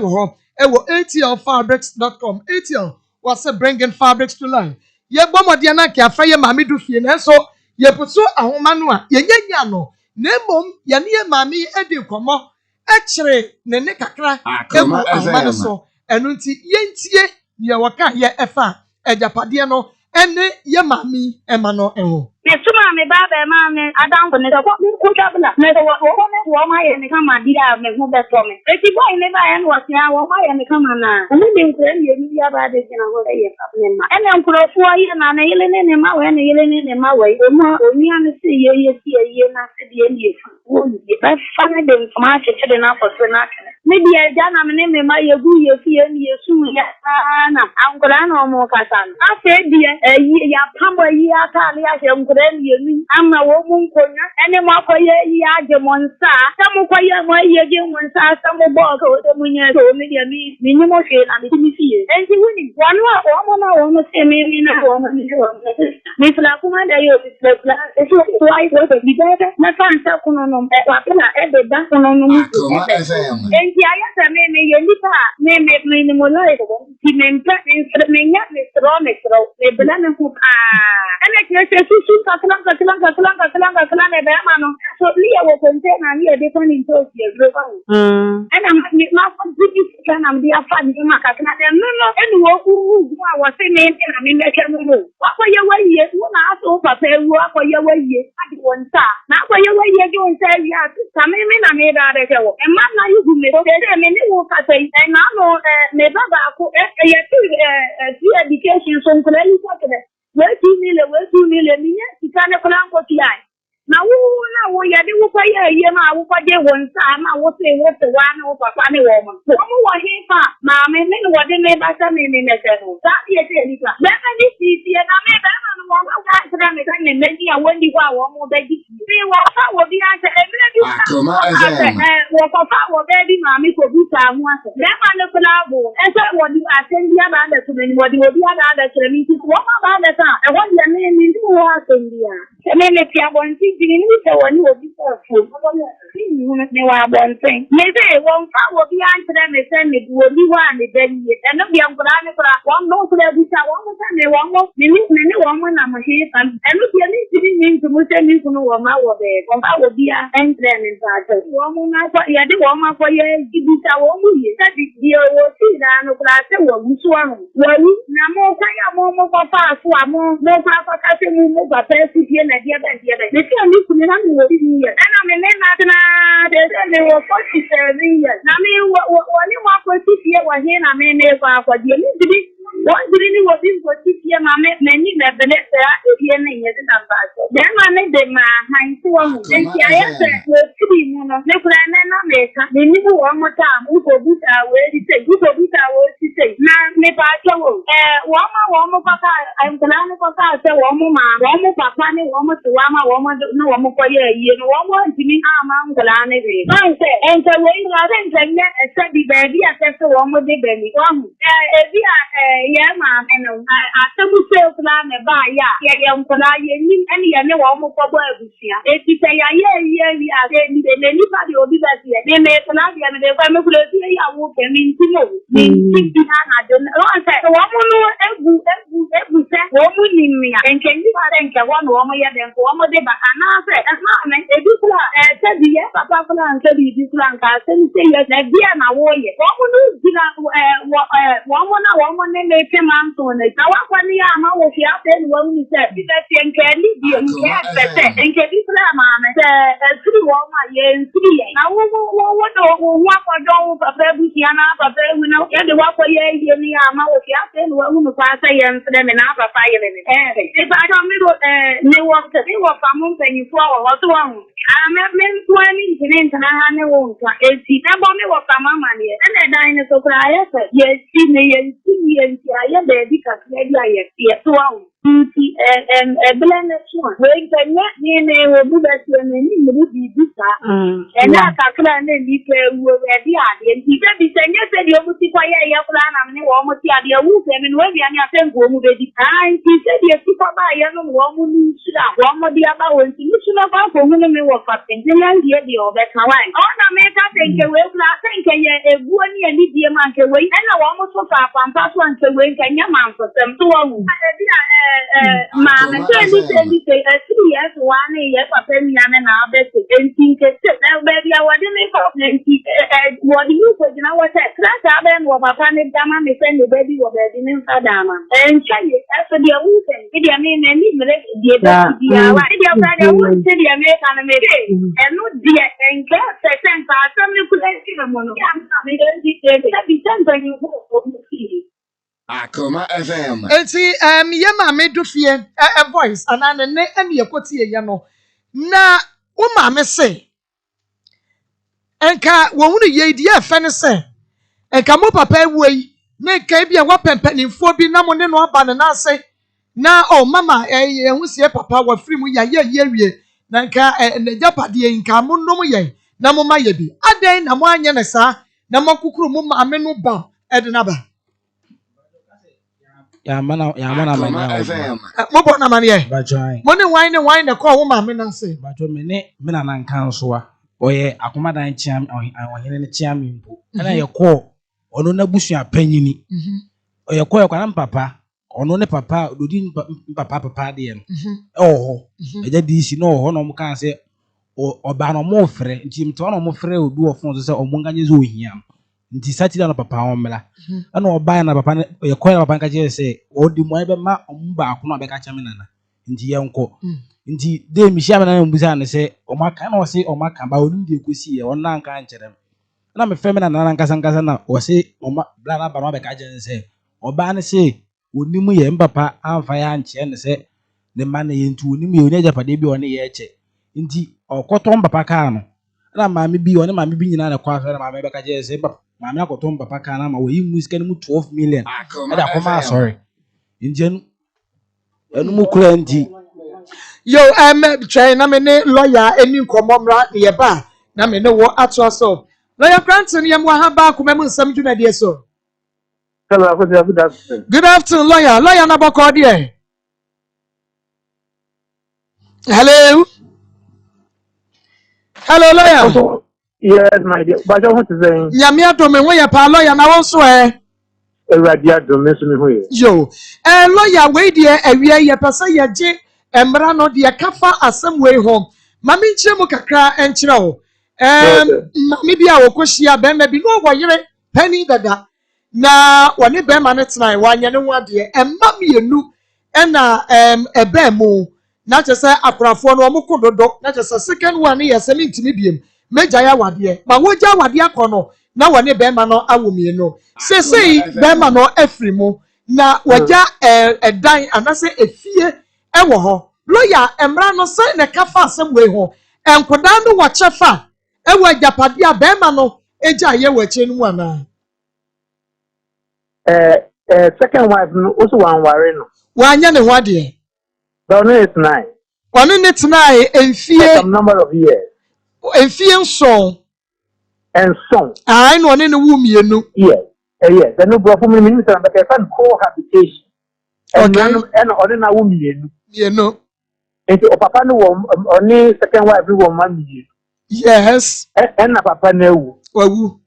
atlfabrics.com. ATL was bringing fabrics to life. Ye bomo diana ki afaye mami du fie na so ye puso ahoma no a ye nyanya no nemom ye ne mami edi komo ekire ne ne kakra emu ahoma no so enu nti ye ntie ye waka ye efa ejapade no ene ye mami ema no enwo Mesuma me baba mama adam ko ne ko jabla ne ko wo ma ye ne kama dira me hu be to me eti boy ne ba en wo sia wo ma ye ne kama na mu de nkure ne ye ya ba de kina ho ye ka ne ma ene nkuro fo ye na na yele ne ma we ne yele ne ma we o ma oni an se ye na se de ye wo ye ba fa ne de ma che che de na ko so na me dia ja na me ne me ma ye gu ye fie ne ye sum ya na ankura na o mo kasa na afa die ya pambo yi aka ne ya ama wo munkonya ene makoye ya gemonsa samukoye mo ye gemonsa samu boko to munye to me dia mi nyimo hwe na mi fie enti woni wanu a wo mo na wo no se me na wo mo ni wo mi fla kuma da yo fla eso why wo to bi da na fansa kuno no wa kana e be da kuno no mu enti aya se me ye lipa me ni mo lai ko ti me mpa me nya me stro me bela me ku ene ke susu kaklan be mano so liya wo container ni e de kon into ye global and am ma ko bigi kana am dia fa ni ma kakna de no ene wo uru wa se me na me me ke mu wa ko ye wa ye wo na so papa ewu ko ye wa ye adi won ta na ko ye wa ye ge won ta ya ta me na me da de ke wo e ma na yu me de me ni wo ka sai na no me baba ko ye ti education so ko ni ko ke wetu nile minya sikane kulango tiai na wo ya de wo kwa ye ma wo kwa je wonsa ma wo se wa na wo papa ne wo mo wo hefa ma me wo de me ba sa me ke no sa ye te ni ka be ni si na me ba na wo ka tra me ka ne me ni a wondi kwa wo mo be di si wo fa wo bi an se e me di wo ko fa wo be di ma mi ko bi sa mu ase be ma ne kula bo e se wo di asendi aba da to me ni wo di obi ada da tre mi ti wo ma ba da sa e wo di me ni ndi wo asendi a me le ti abon ti ni se wo ni obi so fu ne wa bonten me se won fa wo bi an tre me se me du obi wa ne da ni e no bi an kura ne kura won no kura bi sa won sa me won mo ni won mo na ma he fan e no bi ni ti ni ntu mo se ni kunu wo ma wo be won fa wo bi an tre me ba to won mo na ko ya de won ma ko ye bi sa won mo ye sa di wo ti na no kura se wo mu so an wo ni na mo kwa ya mo ko fa so amo mo fa fa ka se mu mo ba pe si die na die ba me ti an ni kunu na mo wo ni ye na me na de me wo 47 years na me wo ni wa ko ti fie wa he na me kwa kwa die ni di wọ́n diri ni wọ́n bí n kò tí fie ma mẹ ní bẹ̀bẹ̀lẹ̀ fẹ́ èdè ní ìyẹn tí nà bá a sọ. Bẹ́ẹ̀ máa ní de ma hàn sí wọn mu. Nti ayé sẹ wọ́n tiri mu nọ. Ne kura ẹ̀ náà mẹ̀ka. Ní níbi wọ́n mu ta mu kò bí ta wọ́n ti sè. Mu kò bí ta wọ́n ti sè. Na nípa àjọ wò. Wọ́n mu kọ́ka nkùnà ni kọ́ka sẹ wọ́n mu ma. Wọ́n mu papa ni wọ́n mu tiwa ma wọ́n mu ní wọ́n mu kọ́ yẹ ẹ̀yẹ ni wọ́n mu ntumi ama nkùnà ni bì. Báyìí sẹ ẹ̀ǹtẹ̀ wọ́n yìí wọ́n ẹ̀ǹtẹ̀ nyẹ ẹ̀sẹ̀ bi bẹ̀ẹ̀bi àtẹ̀sẹ̀ wọ́n mu dé bẹ̀ẹ̀bi. Wọ́n mu ẹ̀bi ye ma eno atamu se okula me ba ya ye nkula ye ni eni ye ne wo mo kobo ebusia eti se ya ye a se ni de ni pa de obi ba se ne me kula de me de kwa me kula ti ya wo ke mi ntimo ni ti na na de o se wo mo no egu se wo mo ni mi a enke ni ba de enke wo no wo mo ye de ko wo mo de ba ana se na me ebi said the papa and said the different and say yes, that dear now warrior. One make him answer on it. Now, one year, I'm out of the after one we said, because you can leave you and can be mamma. Three woman, yes, 3. Now, what for don't prepare with Yana, prepare we know the walk for ye, me, I'm out of the after one who pass a young for them and after 5 minutes. If I don't know what to do, what I'm saying for what's wrong. I'm at men 20 and I know it's never me what I'm money and a dinosaur cry. Yes, see me and I am there because maybe I see so and a blended one. Wait, and not near will do that when you will be this. And that's a clan and be fair were the idea. And he said, yes, you will see why I have plan. I'm almost the idea of and when we are not going to be the time. He said, yes, super by young woman should have one more the other one. You should have found for women who were fasting. The land here, the other Hawaii. Oh, no, make I think away. I think a one year need the amount away. And I almost for and pass one to wait and your man for them to Mama, tell me, 3 years, 1 year, for 10 years, and I'll bet it. And think it's now, baby, I wasn't make up. What do you say? You know what? Class, I then was a panic dama, me send the baby was a dinner dama. And tell you, after the weekend, if you mean any minute, the why did you say the woman say the American and not dear and class, I sent for some you could have given one. I'm be sent by you. Akoma FM. Enti yema me do fie a voice anane ne ene yakoti ye no na wo ma me se enka wo hunu ye di afa ne se enka mo papa ewui na enka bia wa pempanimfo bi na mo ne no aba ne na ase na o mama hu sie papa wa free mu ya ye wie na enka ne japade enka mo nom ye na mo ma ye bi adan na mo anya ne sa na mo kukuru mo ma me no ba edina ba Ya mana FM. Mobo na mane Bajoy. Money wine na call woman me na say. Bajo me na nankan so a. Oye akoma dan chiam ohene ne chiam mpo. Na ye call ono na busua panyini. Oye call kwa na papa. Ono ne papa dodi papa de em. Oh. Eja DC no ho no mo kan say oba no mo frɛ nti mto no mo frɛ obi wo fon so say omonganye zo ohia. Nti satida no papa omela ana oba na papa ye koya papa nka je say odi mo ebe ma omba akono abeka cha me nana nti ye nko nti de mi hia me na mbusa ne say omaka na o say omaka ba onim de kosi ye onna nka nkyerem na me feme na nana nkasa na o say oma bla na ba no abeka je say oba ne say onim ye mpapa amfa ya nche ne say ne ma na ye nti onim ye onya japade bi one ye eche nti okoto mpapa ka no na maame bi one maame bi nyina na kwa so na maame beka je say papa Mama akoton papa kana ma we music ni 12 million. E da koma sorry. Injenu enu mu kura nti. Yo try na me ne lawyer eni nkomomra ye ba na me ne wo ato so. Lawyer Granton ye mo ha ba ko me nsam dwumade so. Hello, good afternoon. Good afternoon lawyer. Lawyer na bako de. Hello. Hello lawyer. Yes, my dear. But I want to say, Nyame adome wo ye pa lawyer na wo so Ewurade adome so me ho ye. Yo, lawyer we de awia ye pese ye je emra no de kafa asem we ho. Mami nche mu kakra enkyere wo. Mami bia wo kohia be ma bi no wo yere pani dada. Na woni be ma ne tena wanya ne ho ade emma mienu na ebe mu na chese akrafo no mo kododo na chese second one ye se ntimi biem. Meja ya wade ma woja wade akono na wone be ma no awomie no sesei be ma no afrimu na waja edan anase efie ewo ho lawyer emra no se ne kafa asem we ho enkoda no wo chefa ewo ajapade a be ma no eja ye wache no ana Second wife no also one worry no wanya ne ho ade but no it's nine one ne tnai enfie some number of years enfie nson and song ai no ne wu mienu yes yes the no bro for me minister but I can cohabitation and na wu mienu enti o papa no oni second wife wo ma mienu yes and na papa na wu wawu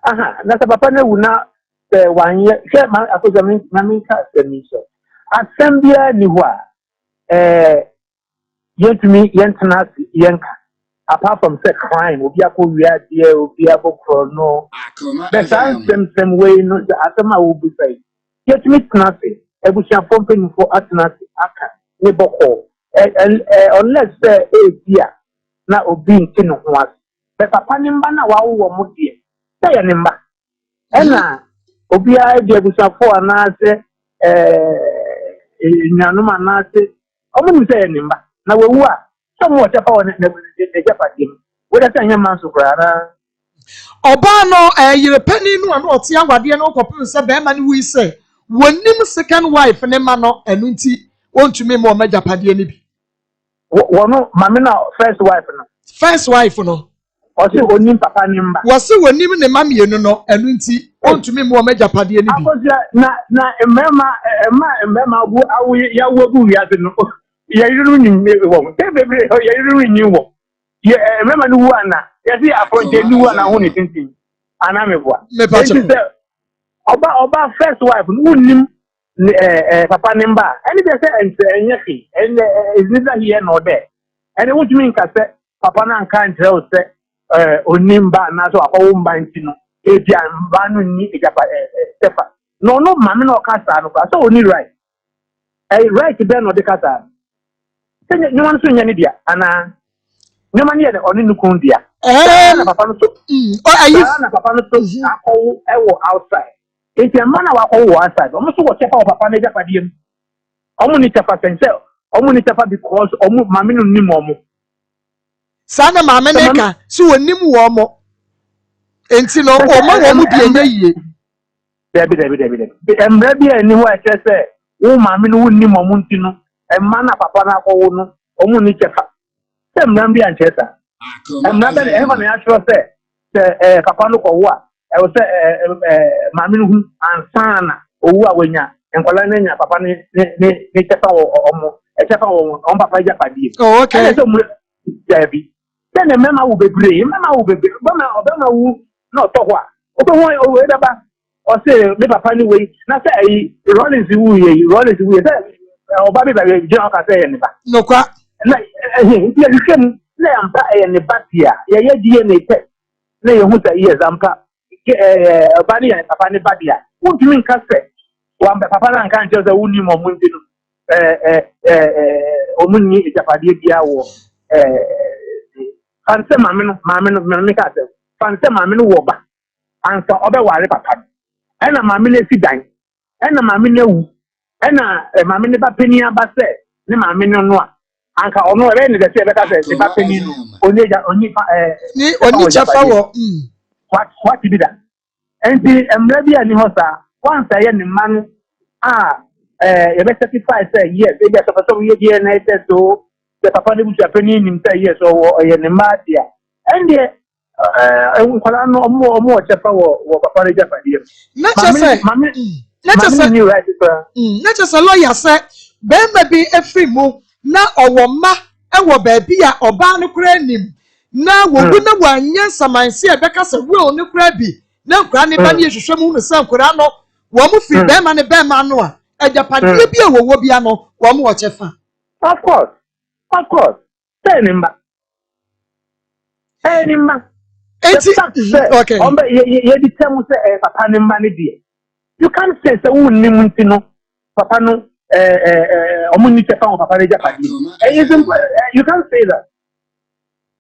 aha na papa na wu na 1 year share man akoja me ka semiso asembia ni ho a yentumi yentena yenka apart from say crime, obi akọ wia die, obi abokro no. Akoma The FM. same way no the asema will be say. Yet me snatty, ebusia pumping for atenati aka ne boko. Unless dear na obi ntino ho ase. But papa nimba na wa wo mo die. Say nimba. Ena obi a de ebusia fo anase nyanum anase. Omo ni say nimba. Na wewu a some what papa won na japadim. We da say nyama so kra Oba no yire pani no ano ote agwade no kopim se be ma ne wi se wonim second wife ne ma no enu nti wontumi mo majapade ne bi. Wono mame na first wife no. First wife no. Osi onim papa nimba. Wose wonim ne ma mienu no enu nti wontumi mo majapade ne bi. Akosia na emema bu awu ya wogu wiase no. Ya yiru ni wo. Bebe ya yiru ni wo. Ye emema no wu ana. Ya si afronte ni wu ana ho ni tintin. Ana meboa. Me pa che. Oba first wife no nim papa nimba. Any be say enyefi. Is this here no there? And what you mean ka say papa na nka ntre say onimba na so akwo mba nti no. Ebia mba no ni ejapa sefa. No mama no kasa no so oni right. Right there no de kasa. Say you want to nya ni dia ana nyama ni e oni nukun dia. Na papa no so. Na papa no so akwo ewo outside. Enti amana wa akwo outside. Omo so wo chefa papa na ejapa diem. Omo ni chefa sense. Omo ni chefa because omo mama no ni momo. Sana mama neka si wonim wo mo. Enti no o ma wo mu die nyie. Debi. Emre bi ani ho eke se wo mama no wonni momo nti no emma na papa na akwo no omo ni chefa. Se emra bi an chesa. Emra be ema na atro se papa no ko wo a e wo se mama no hu ansana owu a wanya enkola na nya papa ni chefa wo omo e chefa wo on papa ja padie. Oh okay. So debi. Then the mema will be brave, Obama will not talk what. Open one over the back or say, maybe a funny way. Not say, Rollins, we say, or Bobby, John can say anything. No, quite. You can lay on back in the back here. Yeah, DNA test. Lay who's a years, I'm a body and a funny body. What do you mean, Cassette? One papa and can't just a wounding or wounding. Omuni is a padia war. Fanse mame no me ka se fanse mame no wo ba anka obe ware papa ena mame no si dan ena mame no wu ena mame ne ba pani aba se ne mame no no a anka ono re ne de se be ka se ba pani no oni ni oni chafa wo what be that enti emre bi ani ho sa once ye ne man ye be certify say yes e be so ye DNA test so the papa never Japanese in 10 years or a Matia. And the more chapa or papa Japanese. Not just a lawyer said, Ben may be a free move now or ma and what baby or barno cranim. Now we wouldn't want yes, some I see a becca said, will no crabby. No granny bunny should show me the sun Kurano. One more free them and a bear manoa. A Japanese will be ano, one more chefa. Of course. Say nimba. Okay. You tell me say papa nimba ni die. You can't say who nimunti no papa no omuni chefa papa re japadi. You can't say that.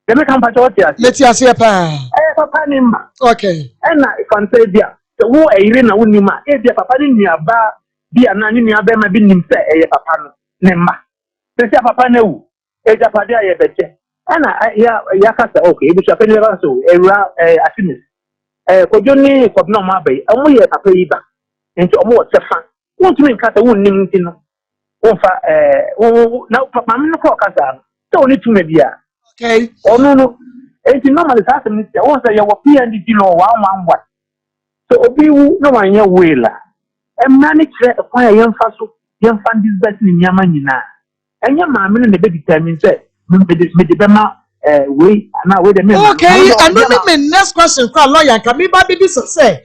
They make compatriots. Let's see pa. Papa nimba. Okay. And I can say dia. So who e ire na wunima e dia papa ni nuaba dia na ni nuaba ma bi nim say papa no nimba. Say papa na wu Ejapade aye beche ana ya kasa okay bi chapeni ba so ewra asimis kojoni kobno ma bai amu ye papa yi ba enti omo wotefa wontumi kasa wonnim nti no wonfa na papa me no ko kasa so oni tuma bia okay ono no enti normally sa asimis ya won say ya wo PND no wa manwa so obi wu no wanye wela emani kire kwa yemfa so yemfa disbert ni nyama nyina enya maame no be determine say me de be ma we na we de me okay and me next question kwa lawyer can me ba be say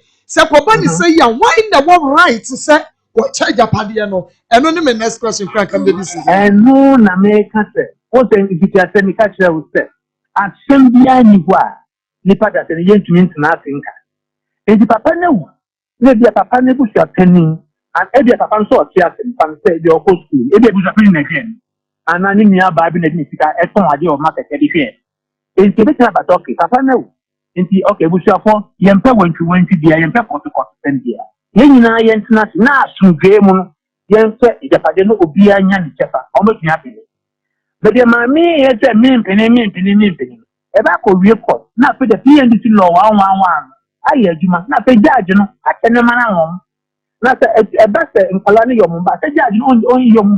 koba ni say ya why na what right say what charge apade no eno ni me next question kwa can be say eno na me ka say what then if you say me ka kire we say asɛm biara ni hɔ a nipa da sɛ ne yɛntumi ntena ase nka enti papa no wu na bia papa no busua panin and ebia papa nso ɔte ase mpan sɛ ebia ɔkɔ school ebia busua panin na hwɛ ana ne nua baa bi na de sika ɛtɔn ade wɔ market de hwɛ enti ebɛtena bata ɔke papa no wu enti ɔke busuafo yɛmpɛ wantwi bia yɛmpɛ kɔtɔkɔtɔ sɛn bia yɛn nyinaa yɛntena ase na asomdwee mu no yɛnhwɛ igyapade no obiara nya ne kyɛfa ɔmɛtumi apene bɛdeɛ maame yɛ sɛ mempene ebe akɔ wie kɔ na afei de PNDC law 111 ayɛ adwuma na afei judge no atɛne mana wɔm na sɛ ɛbɛ sɛ nkɔla no yɔm ba sɛ judge no onyi yɔm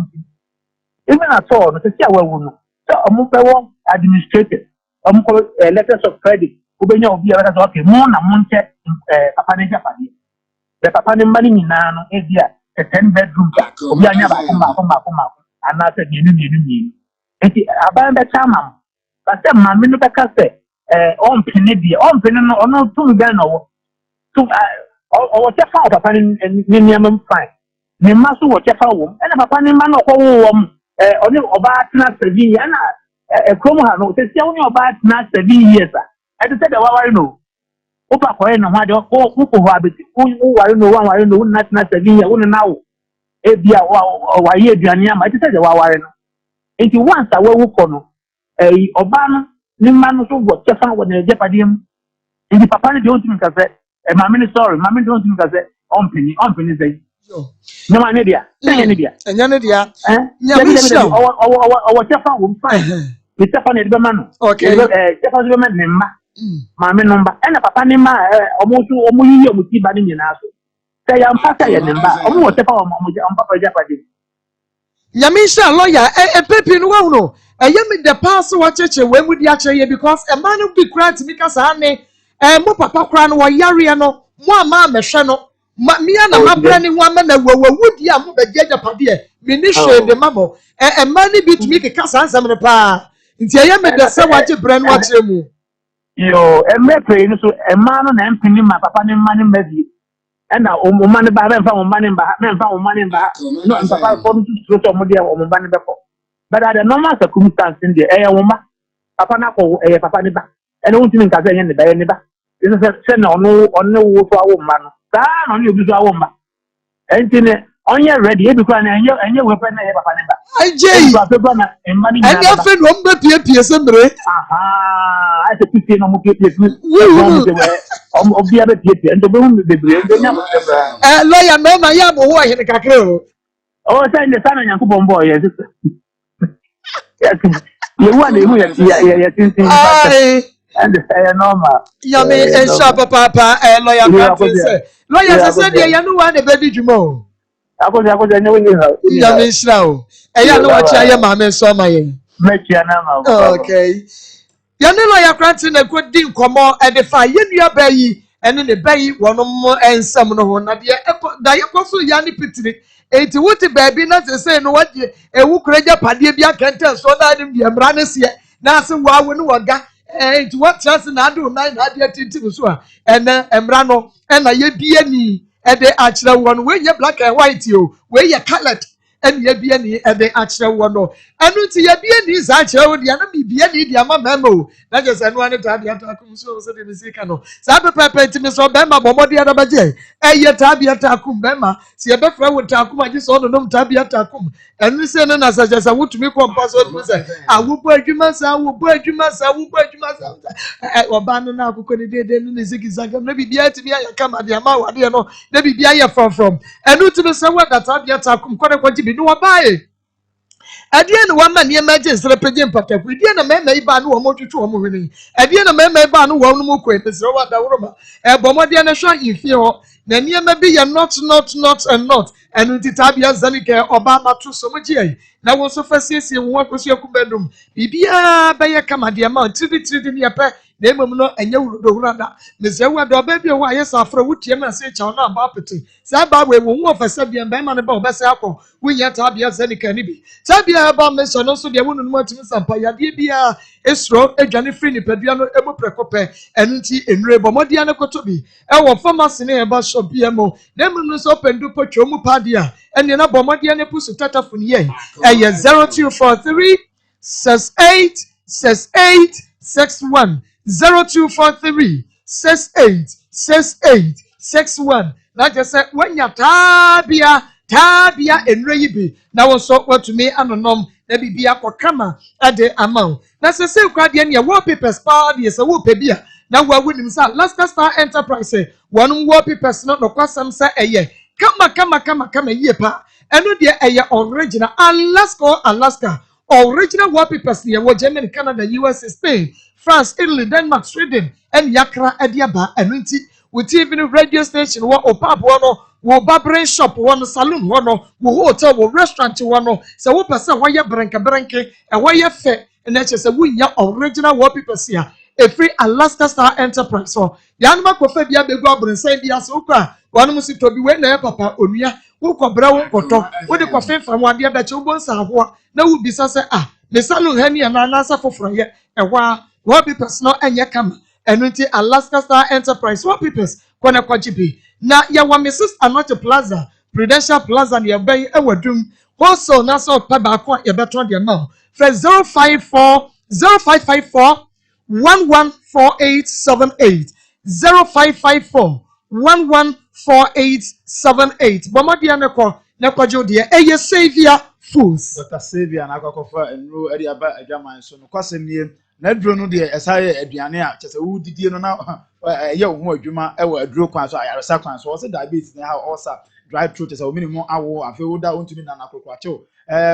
even at all no sɛ sɛ awawu no sɛ ɔmo bɛwɔ administrator ɔmo kɔ letters of credit wobɛnya obi a bɛka sɛ okay mo na mo nkyɛ papa no agyapadeɛ bɛ papa no mma no nyinaa no ebi a 10 bedroom obi anya baako anaasɛ mmienu nti aban bɛkyɛ ama mo But mammy no back say, on penny dear, on penny or no 2 gun or 2 or check out upon minimum fine. The master will check out and a papa man or only about not 7 years. A chroma no, say only about not 7 years. I said, I know. Opa Coin, what who rabbit, who I know one, I know not 7 years, wouldn't now. Ebia or why ye, I said, I know. If you want, I will follow. Obama ni manu so go chefa wo na jepadiem ndi papa ni de ontimi ka se mama ni sorry mama ni de ontimi ka se onpini say no ma ne dia enya ne dia nya mi sha o chefa wo fine ni chefa ne de manu okay chefa de manu ne ma mama number ena papa ni ma omo yi omo ti ba ni nyina so say ya mpasa ye ne mba omo wo chefa omo papa jepadiem Yamisha lawyer pepi no wa no me the pass what church we mu di akyere because a man will be cry to me kasa ne mo papa kra no yare no mo ama mehwe no me na mabra ne ho ama na wawudi a mo begye japade me ni hwe de mamo man bi to me kasa ansam ne pa nti me the se waje bre no akyere mu yo me no so man no na mpini ma papa ne ma ne mbazi ena o man ba memfa o man ba no papa for to mo dia o mo ba ne befo but at the normal circumstance in the air woman papa na ko papa ne ba ena wuntimi nka se ne ba ye ne ba is se na ono wo so awo ma no sa no ne obi so awo ma enti ne onye ready e bi kwa na enye wepe na ye papa ne ba ajei papa na emma ni na enya fe no mba pie se mbre aha a se pie no mo pie obi abe pie ndo be hu bebre ndo nya mo lawyer no ma ya bo ho ahene kakre o say ne sana nyanko bombo ye you want to and normal. Yami and papa lawyer said you know one the baby jumo. I was Yami Shrow. And you know what I am, mamma, so my okay. Yana lawyer granting a good deal come on and the fire you bay and in the bay one more and some no Nadia Diacoso Yanni Pitri. Eti wuti baby na say no what ewu kreja padie bia kente so na dem bia mranes ye na se wa wo no waga eti what chance na do na de tintim so a ene emra no na ye bia ni e de akire wo we ye black and white o we ye colored and ye bia ni e de akire wo no anu ti ye bia ni za akire wo de na bia ni de ama mama o na je se no ane ta de atakum so de misika no sa pepe ntimi so be ma bomode ya da baje eye ta bia takum be ma si e be fra wo takum aji so no nom ta bia takum enu se no na sa je sa wutumi kompa so de se awubo adwuma sa oba no na akoko ni dede no ni zigizaga na bibia ti bia ya kama de ama wade no na bibia ya from enu ti be se wo da ta bia takum kone kwaji bi no wabae Adie na wama ni emergency repagye mpataku. Adie na mema iba no wo twetwe wo hwene. Adie na mema iba no wo no mu kwen pese wo da woroma. Bomode na hwa ifie ho. Na niema bi ye not and not. Enu titabia zanike oba matu so mugye. Na wo so fasiesie wo akosu akubedum. Bibia be ye kama de ma tridi ni yepe. Na emom no enye wurodo da. Mese wo da oba bi wo ayesa afra wutie na se cha na ba pete. Sa ba we wo wo fasa bia be ma ne ba obese akọ. Wunya tabia zanike ni bi. Tabia ba me so no so de wonu no atimi sampa yade bia esro adwane free ni padua no emu prekope enu nti enure bomode ane kotobi e wo pharmacy ne e ba shop bia mo na emu no so pendu potwo mu padia ene na bomode ane pusu tatafo ni ye 0243 68 61 0243 68 61 na just say when ya tabia enre yibi na wo so watumi anonom na bibia kwakama ade amount na se kwa de ne wallpapers pa de se wo pe bia na wo awunim sa Alaska Star Enterprise one wallpapers no kwasam sa eye kama yie pa eno de eye original Alaska original wallpapers ne wo Germany, Canada, US, Spain, France, Italy, Denmark, Sweden and yakra adiaba eno nti with even radio station wo opap no wo barbering shop one saloon one wo hotel wo restaurant one so wo person wo ye branke e wo ye fe na che se wo nya original wallpapers here a free Alaska Star Enterprise so ya no makofa bia begu abrensan bia so kwa one musi to bi we na papa onua wo kobra wo koto wo de kofenfa wo ade ba che wo bonsa ho na wo bisa se me saloon ha ni na nasa foforo ye e wa wallpapers no enye kama eno Alaska Star Enterprise wallpapers kwana kwajibi na ya wa Mrs. Anoche Plaza Prudential Plaza ne yabai ewadum wholesale na so pa ba ko ya beton de ma for 0554 114878 0554 114878 bomadia ne ko na kwajo de eye Savior Foods Dr. Savior na akwakofa enro ade aba adwaman so no kwasem nie na duro no de esaye aduane a kyese wo didie no na ye wo ho adwuma e wo aduro kwan so ayaresa kwan so wo diabetes na ha osa dry throat kyese wo minimum awo afi wo da ontumi na nakokwa che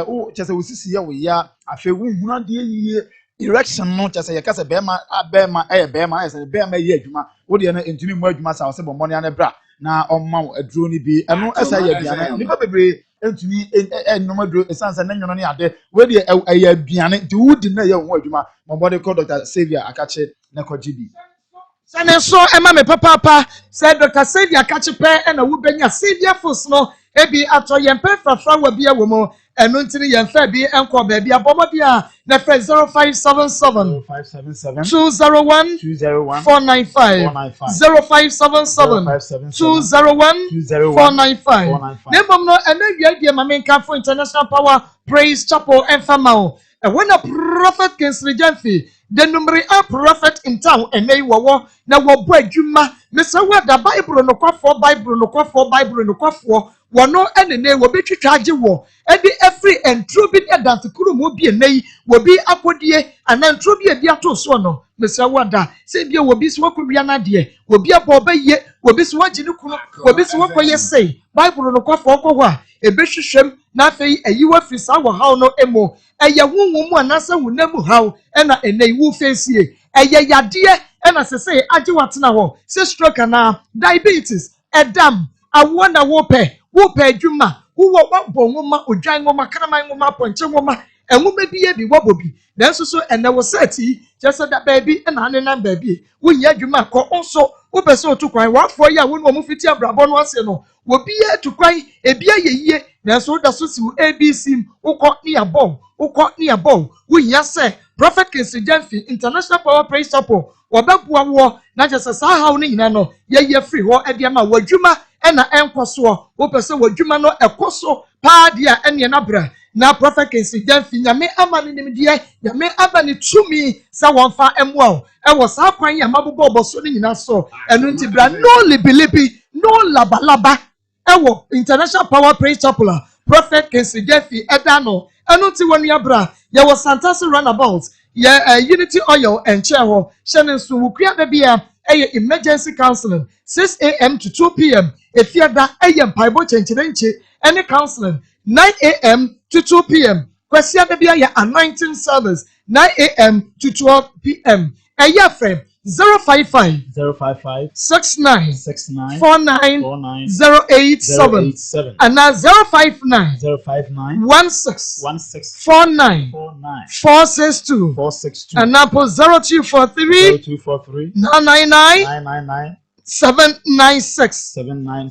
wo kyese wo sisi ye wo ya afi wo huna de yiye erection no kyese ye kase bema bema ese bema ye adwuma wo de na entumi mu adwuma sa wo se bomone ane bra na omma wo aduro ni bi eno esaye aduane nipa bebre entumi ennomaduro esansa na nyono ne ade we de aye aduane de wudi na ye ho adwuma mobody call Dr. Savior akache na kwajibi sane so ema me papa said Dr. Savior akache pe na wo benya Savior Foods no ebi ato yempe frafra wa bia wo mo eno ntini yemfa bi enko ba bia bomodi a na fe 0577 201 495 0577 201 495 Nembom no enawia die mamenka for International Power Praise Chapel Enfamao and when a prophet Kingsley Jemfi the number a prophet in town and they were na wo bo adwuma mesa wa da Bible no kwafo Bible no kwafo wono enene wo betwitwa age wo e di every entro bi e dance kuru mo bi enei wo bi akodie anantro bi e bi ato so no mesa wa da se bi wo bi so akowia na de wo bi abo ba ye wo bi so agine kunu wo bi so akoye sei Bible no kwafo okwo a e behwehwem na afei ayiwa frisa wo haw no emo eye wunwu mu anasa wunamu haw e na enei wu fesie eye yade e na sese age watena ho se stroke na diabetes edam awona wo pe adwuma wo bo nwoma odwan nwoma kraman nwoma ponche nwoma enwoma bi ye bi wobobi nanso so ene wo seti just that baby na ane na baby wo nya adwuma ko onso wo pese otukwan wafo ya wo no mo fiti abrabo no ase no wo bi ye tukwan ebi ayeye nanso da so si ABC ukọ ni abon wo nya se Prophet Kingsley Jemfi International Power Praise Chapel wababua wo na just sa haw ni nyina no ye free ho e de ma wadwuma ena enkoso wo pese wadwuma no ekoso pa dia ene na bra na Prophet Kingsley Jemfi nyame amane nim die nyame abane tumi sa wonfa emwa e wo sa kwan ya mabobo oboso ni nyina so enu nti bra no libilibi no labalaba e wo International Power Praise Chapel Prophet Kingsley Jemfi edano enu ti wonu abra ye wo Santas runabout ye Unity Oil and chair ho shenen so wukua da bia emergency counseling 6 a.m. to 2 p.m. Efiada mpaibo chenchirenchi any counseling 9 a.m. to 2 p.m. Kwasia da bia ya anointing service 9 a.m. to 12 p.m. Eya frame 055 69 49 087 and now 059 16 49 462 and now 0243 999 796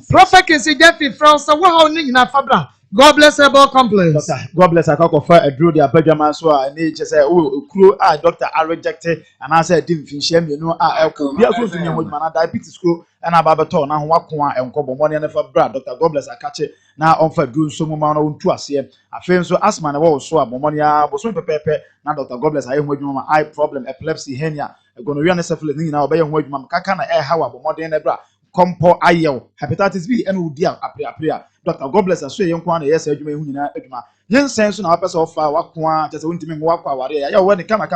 Prophet Kingsley Jemfi France wa ha oni nyina fabra God bless Herbal Complex. Doctor, God bless Akoko for a drew the Abedjaman so I need to say, oh, crew, Doctor, I rejected, and I said, didn't finish him, you know, I could be able to with my diabetes school, and I babaton, and Wakwa, and Cobo money and for Brad, Doctor, God bless, I catch it now on for doing some amount of to us here. I feel so ask man, I was so money, was so pepe, now Doctor, God bless, I am with my eye problem, epilepsy, henia, I'm going to run a self-living now, obey with my Kakana, how about more than a bra. Compo ayo hepatitis B and udia apria Dr. God bless us so young kwan yes adwuma hu nyina adwuma yen sense na wapese ofa wakwa tese wontimi ngwa ware ya we ne kama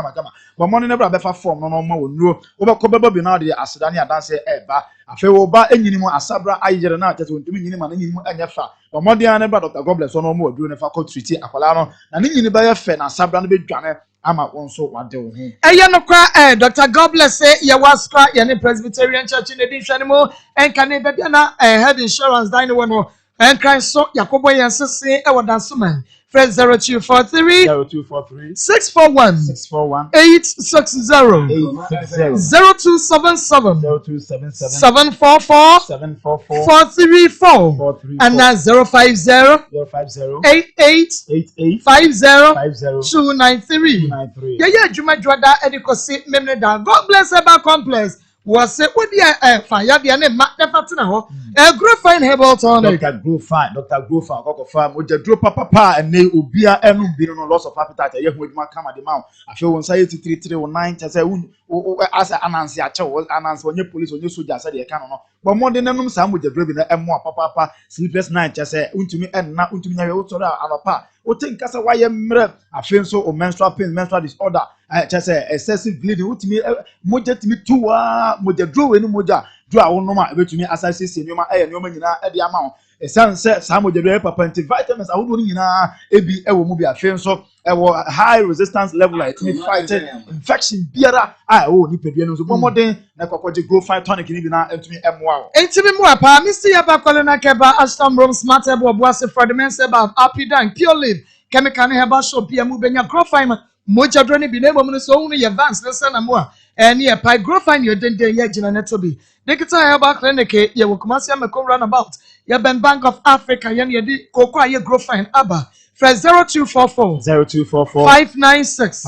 bo money never befa form no ma wonuro wo be ko beba bi na de aseda ne adanse eba afi wo ba enyini mu asabra ayere na tese wontimi nyini ma na nyini mu anya fa bo money an never Dr. God bless no ma oduro ne fa ko treat akwala no na ne nyini ba ye fe na asabra no be dwane ama wonso wade wo hu Eya no kwa Dr. God bless say ye waskra ye ne Presbyterian Church in the Dinhwanimo en kan e bia na head insurance dine no en kan so Yakobo Yansese e wadansoman Fred 0243 641 860 0277 744 434 and that's 050 88 50 293. Yeah, Juma Jwada Edikosi Memneda. God bless Herbal Complex. Was it with the fire the name Matt Fatina ho? Grow fine Herbal Tonic. Dr. Grow fine, Koko Farm, with the drop papa and they ubia and being no loss of appetite. You with my camera the mouth. I feel 1 to say, as an answer, announce when you police when you soldier said you can't. But more than them, some with the driven and more papa, sleepless night, just say, me and not to me, also pa. O think kasa why mre afin so o menstrual pain menstrual disorder just say excessive bleeding utimi moja timi tuwa moja draw we no moja draw wo no ma betumi asase se nyoma nyoma nyina e de ama ho esan se sa moja draw papa anti vitamins awodo nyina ebi ewo mu bi afin so ewo high resistance level like me fight infection biara o ni pedua no so bomodin na kokoje grow fight tonic ni bi na entumi emoa wo Entimi mu apa Mr. Yaba Kolena Keba Ashton Room Smart Ebo Boase for the men say about Apidan Pure Live chemical ne heba shop PM benya grow fine moja drone bi na emo so unu ye vans na sana mo a ne pa grow fine your den ye gina netobi Dekita Heba Clinic ye wo Kumasi Ameko roundabout ye Ben Bank of Africa ye ne di kokwa ye grow fine aba Fresh 0244 596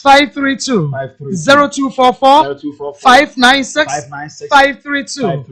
532 0244 596 532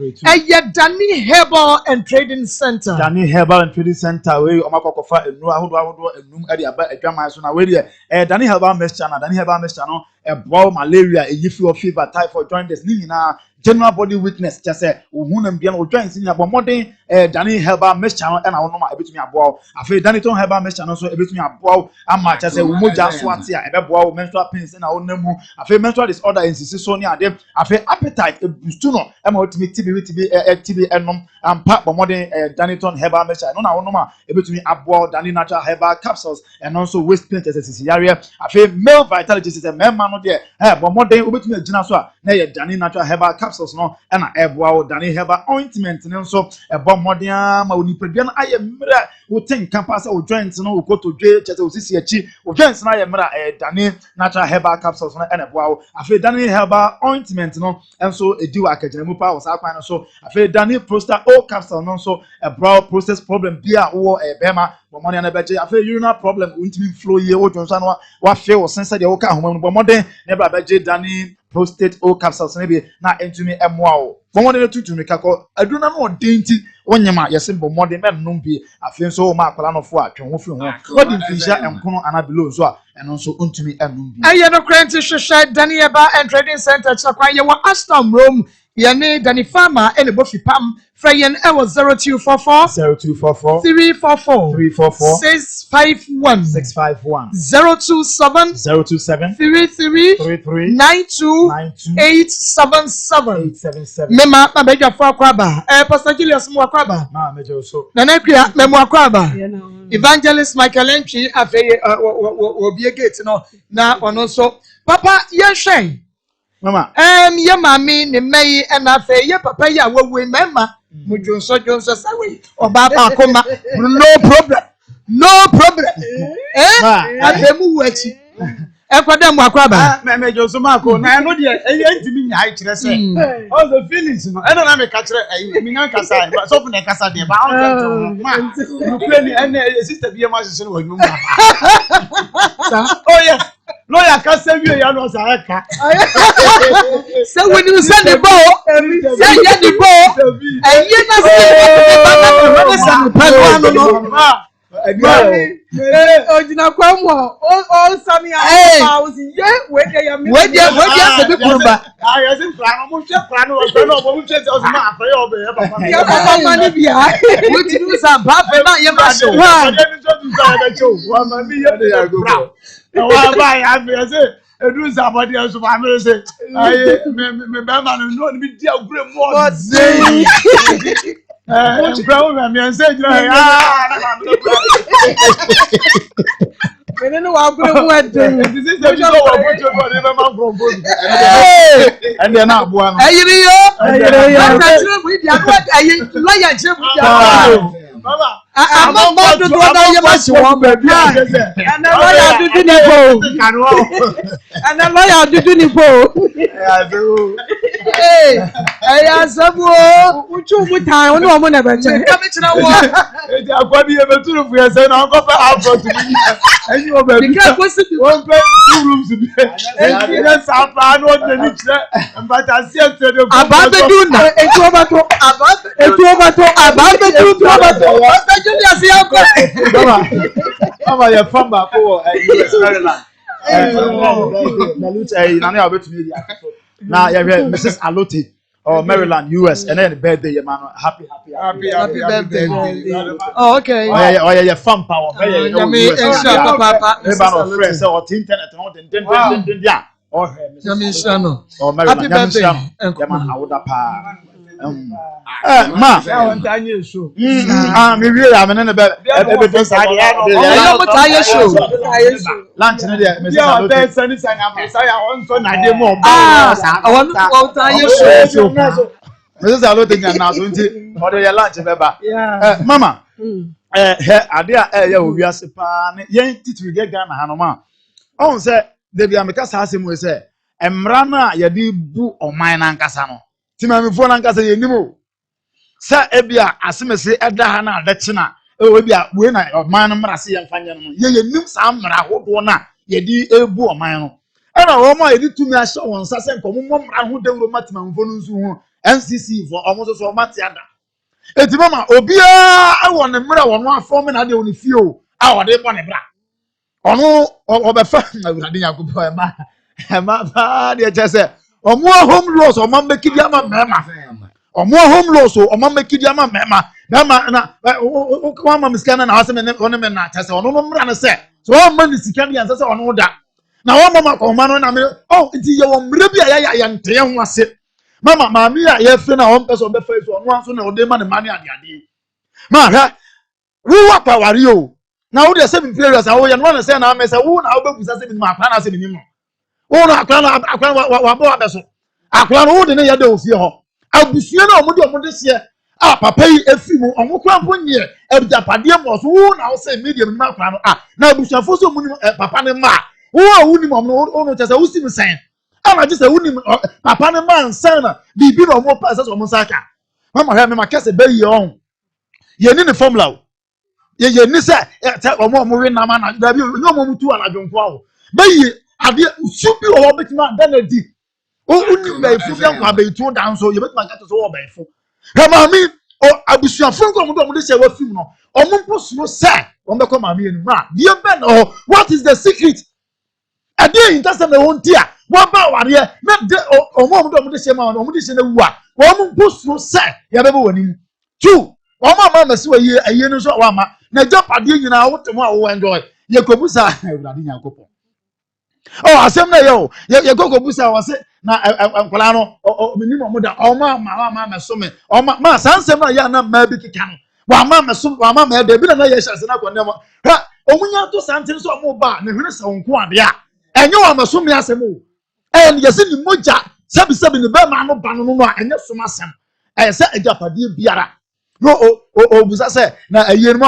Dani Herbal and Trading Center. Dani Herbal and Trading Center we omakokofa enu ahodo enum e de aba adwaman so na we de Dani Herbal mixture na Dani Herbal mixture no ebow malaria eyifi of fever typhoid jaundice ni nyina general body weakness just say ohunam bia no joints ni abomodin Dani Herbal mixture no na wono ma ebetumi aboa afi Dani ton Herbal mixture no so ebetumi aboa ama just say umoja so ate a ebeboa menstrual pains na wonamu afi menstrual disorder insisi so ni ade afi appetite boost no ema otimi TB enom ampa bomodin Dani ton Herbal mixture no na wono ma ebetumi aboa Dani natural herbal capsules and also waist pain test area afi male vitality system memma no de bomodin obetumi agina so a na ye Dani natural herbal capsules no na eboa Dani Herbal ointment no so modern ma onipadua na aye mra wo ten campus o joints no ko to dwe chete o sisi achi o joints na aye mra Dani natural herbal capsules no na boa wo afi Dani Herbal ointment no enso edi wa akagina mu pa wo sa kwan no so afi Dani prostate o capsule no so brow process problem bia wo bema bomoni na beje afi urinary problem untimi flow ye o jonsa no wa fe wo sense de wo ka homa no bomoni na bra beje Dani prostate o capsules na bi na entumi emoa wo bomoni na tutumi kako aduna no odenti wonyema yesin bomoni men no bi afi so ma akwala no fo atwen wo fi ho wodi mfinsha enkono anabilo so a eno so ontumi enum bi aye no krenti hwehwe Dani Herbal and Trading Center chakwan ye wo Ashton Room ye ne Dani Farmer ene bofi pam Frayen ewo 0244 344 651 027 33 92 877 Mema na beja fo akwaba Pastor Julius mu akwaba na meje so na nakria memu akwaba Evangelist Michael Entry afeye obie gate no na ono so papa ye hwen mama ye mami ne mai na afeye ye papa ya wawe mema mujonso sawe oba ba Akoma no problem afemu wachi Ekwada mu akwaba. Me Josu Mako na no de ntimi nya ai kire se. All the feelings no. E no na me ka kire mi ngan kasa ba so fu na kasa de ba on to ma. You play ni and sister bi ma so no mu. Oh yes. No ya ka se wi ya no sa ka. Say when you send the ball, say get the ball. And you na say what no. Ojina kwamwo o sami a was ye we dey ya me We dey be kurumba. Ah yes in plan mo hwe plan o hwe no mo hwe o ma afre o be papa. ya papa mani bia We ti do some ba fe na ye ma show. Wa ma mi ye dey go. Wa ba ya be say edu somebody else ma me say aye me ba ma no ni bi dia ogure mo dey. Brown me say no wa gure mu ade this is the show of what you got even man from both and they na boa no Ayiri yo. Na tire mu dia ko ayi lawyer je mu dia. Mama Ama ba do na ye ma shi won ba bi. and na lawyer dudu ni po and na lawyer dudu ni po Aya sabu uchu mu tan onu o mu na be che ka me kira wo. e di akwa bi e beturu fu ye say na ko pa abroad to me enyi o ba bi Because what's it? one play 2 rooms bi e di na sa pa no de ni kire mbata si e te de Ababedu na. etu obato Julia si yako. Mama ya famba ko US Maryland na lucha na na obetumi di akafo na ya Mrs. Alote or Maryland US and then birthday ya man happy birthday. Oh okay. Oh yeah famba o ya me papa e ba no friend say o internet no den dia oh Yami Shano. oh Maryland Happy birthday. ya man awoda pa ma me wie ya me ne be be say Ayo mo taye show. lunch ne dia Mrs. Alote sani sani say on so na de mo Awon o taye show. Mrs. Alote nya na so nti o de ya lunch be ba mama he ade a ya owi ase pa ne yen titiri ge Ghana ha no ma on say de bia me ka sa ase mu say emra na ya di bu oman na nkasa no timamifo na nkasa ye nimo sa ebia asemese eda ha na adachi na ebia we na oman no mra se ye mfanya no ye nim sa mra hodo na ye di ebu oman no era wo ma ye di tumi ahye won sa se nkomo mra ho dawro matimamfo no nsu ho NCC for omo so mate ada eti mama obia awo ne mra wo no afom na de oni fio a wo de bo ne bra ono obefa na urade yakobo ema ba de chese omo home loss omo mekidi ama mema omo home loss omo mekidi ama mema na kwa ma miskana na hase me ono me na chese ono no mra na se so o ma ni sika ni anse se ono da na wo mama ko ma no na me oh nti ye wo mre bia ya nte ho ase mama maami a ye fe na o mpeso be face ono anso na o de ma ne mani ade ma ha wo wa pawari o na wo de 7 players a wo ye no na se na amesa wo na wo begusa se bi ma akwa na se bi ni mo wo na akwa wa bo abeso akwa no wo de ne ya da ofie ho abusua na omo de se a papa yi efi mu omo kra mpo nye ebjapade mo so wo na wo se medium ni akwa no na abusua fo so mu ni papa ne ma wo ni mo no no chese wo si mi sen ama je se wo ni papa ne ma nsan na bibi no omo pa se so omo saka mama he me ma kese be yi on ye ni formula o ye ni se omo we na ma na da bi no omo mutu ala dwonko awo be yi ade subi o betima da na di o ni be fu ya kwa be tu dan so ye betima ka to so o be fu he ma mi o abusuafo nko omo de se wa film no omo mposo se omo be ko ma mi enu ma die be no what is the secret ade intasem na won tia wa ba ware me de omo de se ma omo de se na wu a omo mposo se ya be woni mu two omo ma mesi wa ye aye no so wa ma na japade nyina wo temo a wo enjoy ye kobusa urade nyankopon oh asem na ye kobusa wa se na nkola no minim omo da omo ma meso me omo ma sansem na ya na ma bi kika no wa ma meso wa ma da bi na ye hyase na kwone mo ha omunya to santin so omo ba na hwene se wonko ade a enye wa meso me asem o yesi ni moja sabi ni be ma no ba no no a enye soma asem se ajapade biara no o busa say na ayi no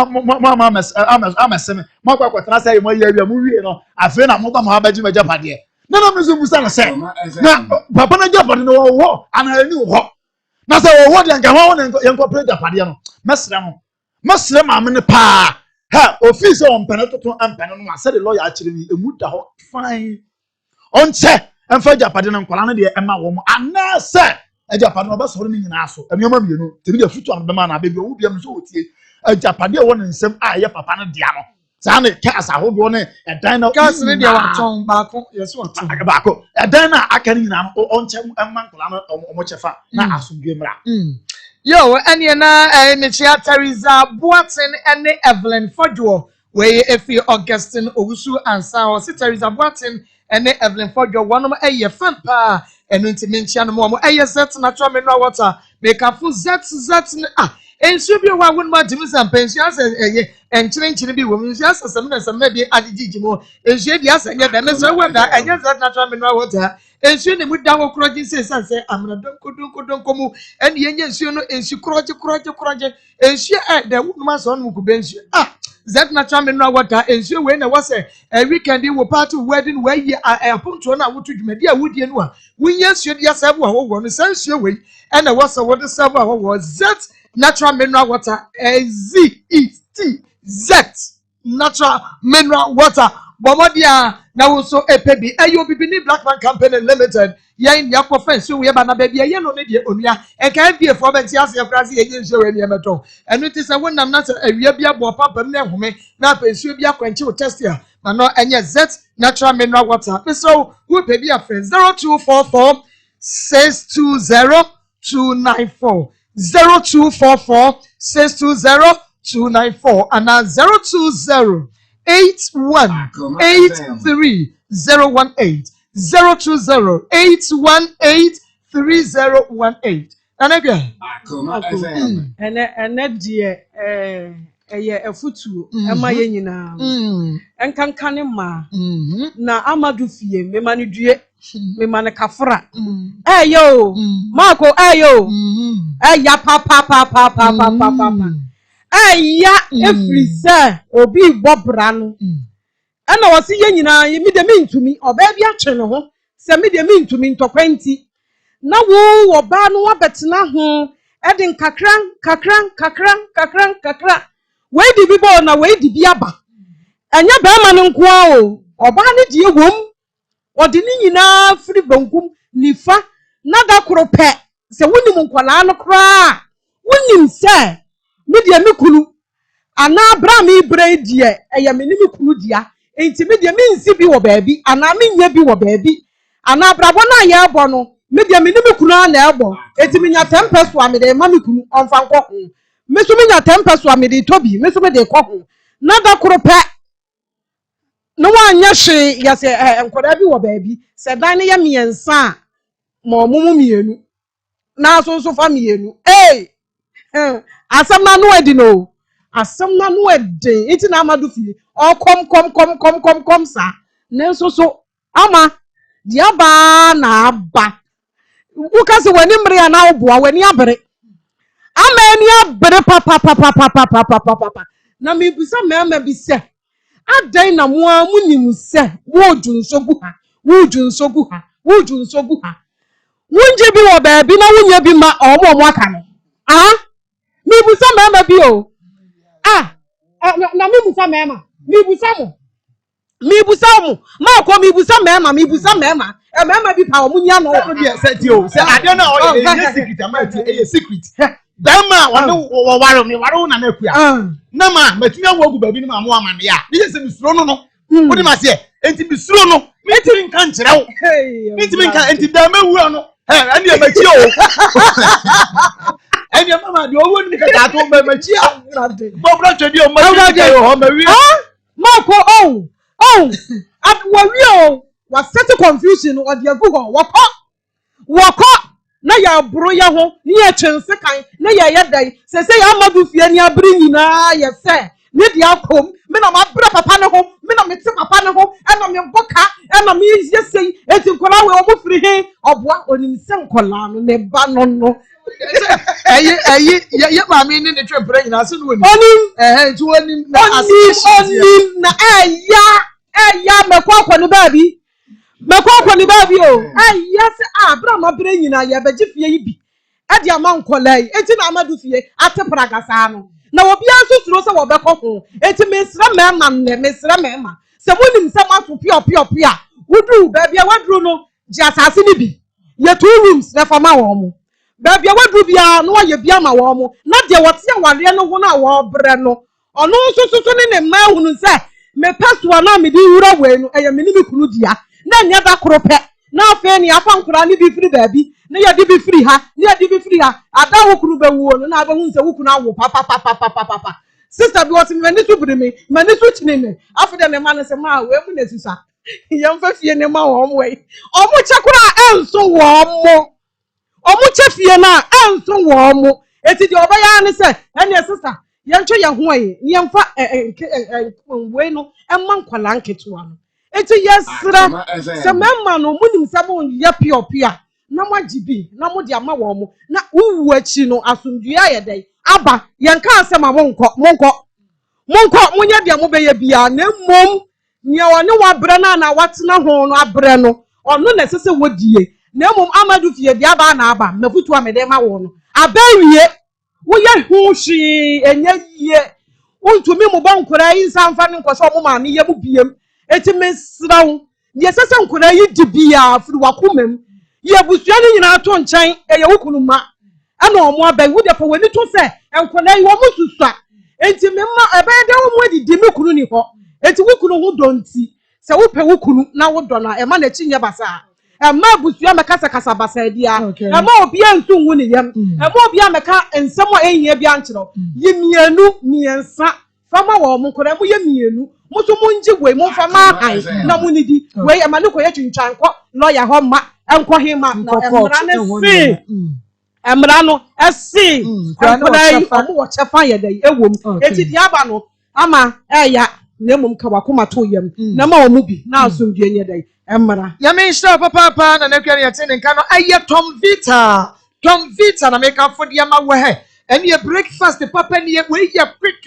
ameseme mo kwakotana say mo ya wi mo wie no afi na mo ba mo abaji majapade na na mzo busa na say na papa na japade no wo ana ani wo na say wo de nka ho na yenko japade no mesre ma me ne pa ha office on peneto ampene no ase de lawyer akire ni emu da ho fine onche emfa japade no nkwala no de ema wo mo ana say Japade no ba so ni nyina so emioma mienu temi de futu an be ma na be bi owu biam so otie Japade wo ne nsem a ye papa no dia no sa ne cars ahodo ne edan na cars ne dia waton baako yeso waton baako edan na aka ni nyina no onche emma nkola no omo chefa na asomdwe mra yo ene na Mechia Teresa Boatin ene Evelyn Fodwo we efi Augustine Owusu ansa o si Teresa Boatin ene Evelyn Fodwo wonom eye fan pa enu nti menchia no mo eye set natural mineral water make up zet ensu bi wa won ma jimisa pension as eye enchire bi wo mensu asasam na sam na bi adijiji mo ensu bi asenye be me so wenda enye zet natural mineral water ensu ne mu da wo kroji se amna donko mu ene yenye ensu no ensu kroji ensu de won ma so no ku bensu zet natural mineral water ensu we na wase weekend wo party wedding we ye aponto na wotu dwumadi a wodie no a wunye ensu dia serve a wo no sensu we ene wase wo de serve a wo zet natural mineral water Z natural mineral water bomodia na wo so epebi ayo bibini Black Man Company Limited yen ya ko fence we ba na ba bia yen no ne de onua e ka bia fo benti ase frase yen nse we ne meto enu ti se wonam na se awia bia bo papa ne home na pensu bia kwanchi wo test ya ma no enye Z natural mineral water so wo pe bia friends 0244 620 294 0244 620 294 and 020 8183 018 020 818 3018 and again ene die eye efutu ema ye nyina enkankane ma na amadu fie me mane due me mane kafra yo mako yo ya papa ya efriza obi bobra no ana wose ye nyina ye mi de mintumi oba bia twe no ho se mi de mintumi ntokwanti na wo ba no wabetena ho edi kakran we di bi bo na we di bi aba anya ba ma no nko o oba ne die wom odi ni nyina firi bankum nifa na da korope se wonim nkwala no kra wonim se mi de mi kunu ana bra mi bre die eye me ni mi kunu dia enti mi de mi nsi bi wo baabi ana mi nya bi wo baabi ana bra bo na ya ebo no mi de mi ni mi kunu na ebo enti mi nya 10 pesos a mi de ma mi kunu onfa nko ho mi so mi nya 10 pesos a mi de tobi mi so mi de ko ho na da korope no wanya hwe ya se enkoda bi wo baabi se dan ne ya miensa ma omumu mienu na so fa mienu asam na no edi no asam na no edi iti na amadu fi o kom sa na so ama dia ba na aba uka se wani mre ya na oboa wani abere ama eni abere papa na me bisa me bi se adan na mo amunim se woju nsogu ha wunje bi wo baabi na wunye bi ma omo aka no mi busa mama bi o na mi busa mama mi busa mo ma ko mi busa mama mama bi pa omunya no o dey say ti o say ade na o ye secret am e secret dama wo waro na na akua na ma matumi awogu baabi ni ma mo amane ya ni say mi suro no wodi ma say enti mi suro no mi tiri nka nkyere wo mi tiri nka enti dama wu no andi amachi o andi mama di owo ni kata to ma machi a bobra twedi o ma di o ma wi ma ko wa wi o wa set confusion o di agu ho wako na ya bro ya ho ni ya twense kan na ya dai se ya amadu fie ni abri nyina ya se ni di akom me na ma bra papa ne ho me na me ti papa ne ho e na me boka e na me yesei eti nkola we o mo firi he oboa onim se nkola no ne ba no ye maame ne twempere nyina se no woni nti woni na ya mekwa ne baabi o ya se bra ma bre nyina ya beji fie yi bi ade ama nkolai enti na amadu fie ate pragasa no na obi ansusuro se wo bekọ ho enti mesra mema se wonim se maso pio wudu baabi a wadru no ji asase ni bi ye 2 rooms na fama wo mo baabi a wadru bia no ye bia ma wo mo na de wote awale no ho na wo bre no ono nsususu ne ma hunu se me paswa na me di wura we no eye me ni me kunu dia na nya da krope na afa ni afa nkura ni bi firi baabi na ye di bi firi ha ada wo kunu be wo no na aba hu se wo kunu awo papa sister bi wot me ni tu biri me ni tu chine me afa de ne ma no se ma we mu na sisa yam fa fie ne ma wo mo we omo chakura enso wo mo omo che fie na enso wo mo eti de obaya ne se ene sister yɛntwe yɛ ho ayi yɛmfa we no ɛma nkwala nketewa no eti yɛsra sɛ mɛma no munim sɛ mo yɛ pia na mo agibi na mo de ama wɔ mo na wuwu akyi no asomdua yɛ dɛ aba yɛnka asɛm a monkɔ munya de mo bɛyɛ bia na mmom nya wɔne wabrɛ na watena ho no abrɛ no ɔno na sese wodie na mmom amadu fie de aba na aba mafutu amede ma wɔ no abawie woyɛ hu hwi enye yie wontumi mo bonkora yi sanfa ne nkɔsɛ ɔmo ma ne yɛ mu biem eti mesrawo de sese nkora yi di bia firi wakomam yɛ busua ne nyina to nkyɛn ɛyɛ wokunu ma ana ɔmo aba wo de fa wani to sɛ nkora yi ɔmo susua enti memma ɛbɛyɛ de wo mo didi me kunu ni hɔ eti wokunu ho donti sɛ wopɛ wokunu na wo dɔ na ɛma na chi nyɛ basa ɛma busua meka kasa basa dia ɛma obi antu nwu ne yam ɛma obi ameka nsɛm a ehia bi ankyerɛ yimienu miensa fama wɔ mo nkora mo yɛ mienu mo so mo ngi we mo fama han na mo nidi we ɛma ne koyɛ twintwan kɔ lawyer hɔ ma ɛnkɔ hema na ɛmra ne se ɛmra no ɛse nkora yi ɔmo wɔ kyɛfa yɛ dɛ ewom eti diaba no ama ɛya na mum ka wakoma to yam na ma wo mu bi na asomdue nye dai emra ya me nhyira papa na na kwari yete ne nka no aye Tom Vita na make for dia ma wo he ene breakfast papa ne we ye quick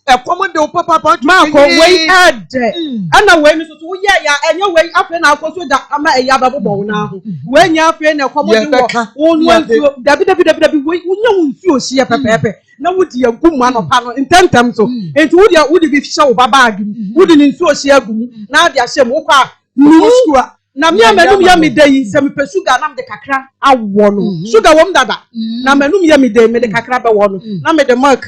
e komo de papa ma ko we ade ana we mi so wo ye ya enye we afi na akoso da ama e ya babbo na ho we nya afi na komo de wo nsuo dabi we nya nsuo hie pepepe na wodi agum anopa no intentam so enti wodi bi hye wo baba agum wodi ni nsuo hye agum na ade ahye mo kwa nuskua na me amanum ya me dai se me pe sugar na me de kakra awo no sugar wom dada na amanum ya me dai me de kakra be wo no na me de milk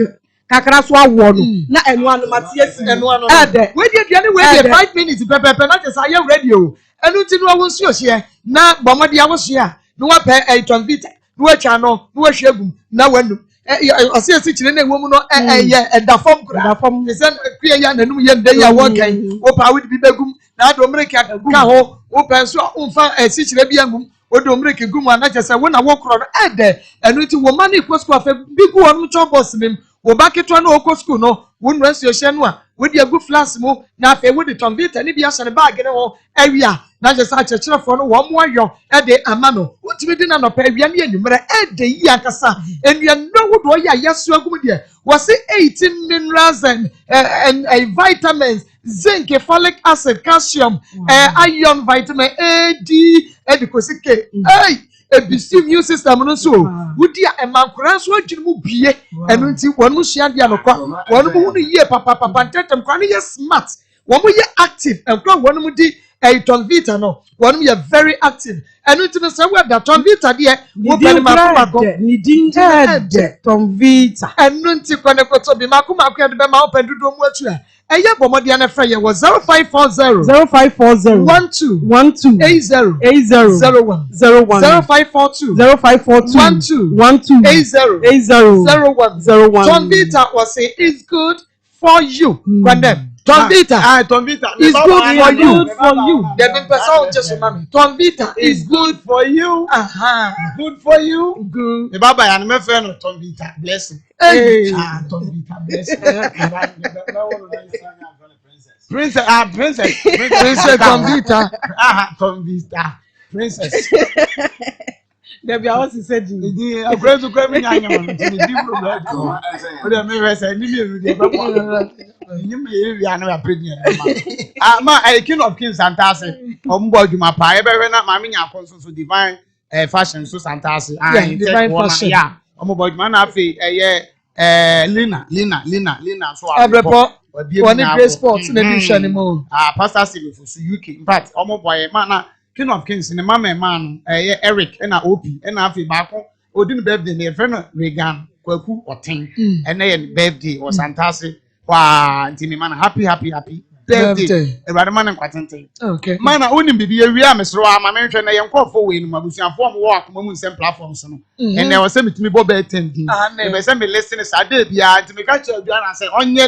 kakra so awo no na enu anu matie si enu anu ade we dey aduane we dey 5 minutes pepepe na just aye radio enu ti no wo nsuo hye na gbomode awo hye a no wa pe Tom Vita no wa twa no no wa hye agum na wanum ɔsɛ kyire na ewom no ɛyɛ ɛdafɔm kura ɛsɛ kue ya nanum yɛ ndɛ ya wɔkan wo pa wo de bi begum na ado mreka ka ho wo pa so umfa kyire bi angum wo do mreka gum ana kyɛ wo na wo korɔ no ɛdɛ ɛno ti wo ma ne kɔ school afa bi gu wɔn cho boss nim wo ba ketwa na okɔ school no wo nura nsuo hye no a wo de agu flask mu na afɛ wo de Tom Vita ne bi ahyɛ ne bag ne ho awia na just akyerɛkyerɛfoɔ no wɔn mo ayɔ ɛde ama no wotumi de na nɔpɛ awia ne anwummerɛ ɛde yi akasa nnuano wodoɔ yɛ a yɛso agum deɛ wɔse 18 minerals and vitamins zinc folic acid calcium iron vitamin A D ɛde kosi K ebisi immune system no so wodi a emankora so adwene mu bie ɛno nti wɔn mu hyia de anokwa wɔn mu hu yie papa ntetem kwa no yɛ smart wɔn mu yɛ active ɛnkora wɔn mu di Tom Vita no wɔn mu yɛ very active ɛno nti no sɛ wɛda Tom Vita deɛ wo bɛn mako ni din ɛde Tom Vita ɛno nti kɔne kɔtɔ bi mako yɛ de bɛ ma open dodo mu atu a ɛyɛ bɔmɔdeɛ na frɛ yɛ wɔ 0540 12 80 01 0542 12 80 01 Tom Vita was say it's good for you condemn Tom Vita is good for you. They've been personal just remember. Tom Vita is good for you. Good for you. Good. The Baba and my friend Tom Vita. Blessing. Hey. Tom Vita. Blessing. Princess Tom Vita. Tom Vita. Princess. There be our said Idi akura to kura mi nyanya mo nti di problem ko. O de me say ni me ru de ba ko. Ni me eri anu apedi en ma. Ma King of Kings Santase. Ombo adwuma pa e be hwe na ma me nya akon so divine fashion so Santase. Divine fashion. Yeah. Ombo adwuma na afi Lina so Abrepo. One great sports na di hwa ni mo. Pastor Steve for UK. In fact, ombo boy man na King of Kings ne mama man Eric na OP na afi ba ko odin birthday ne friend Regan Kwaku Oten and na birthday or Santase wa ntimi man happy birthday everybody man kwatente Okay. man na onim bibi awia mesro ama me hwe na ye nkofo we no mabusuafo mo work mo nsem platforms no and there was say mitimi bo be attending e be say me listen sa day bia ntimi ka che adua na say onye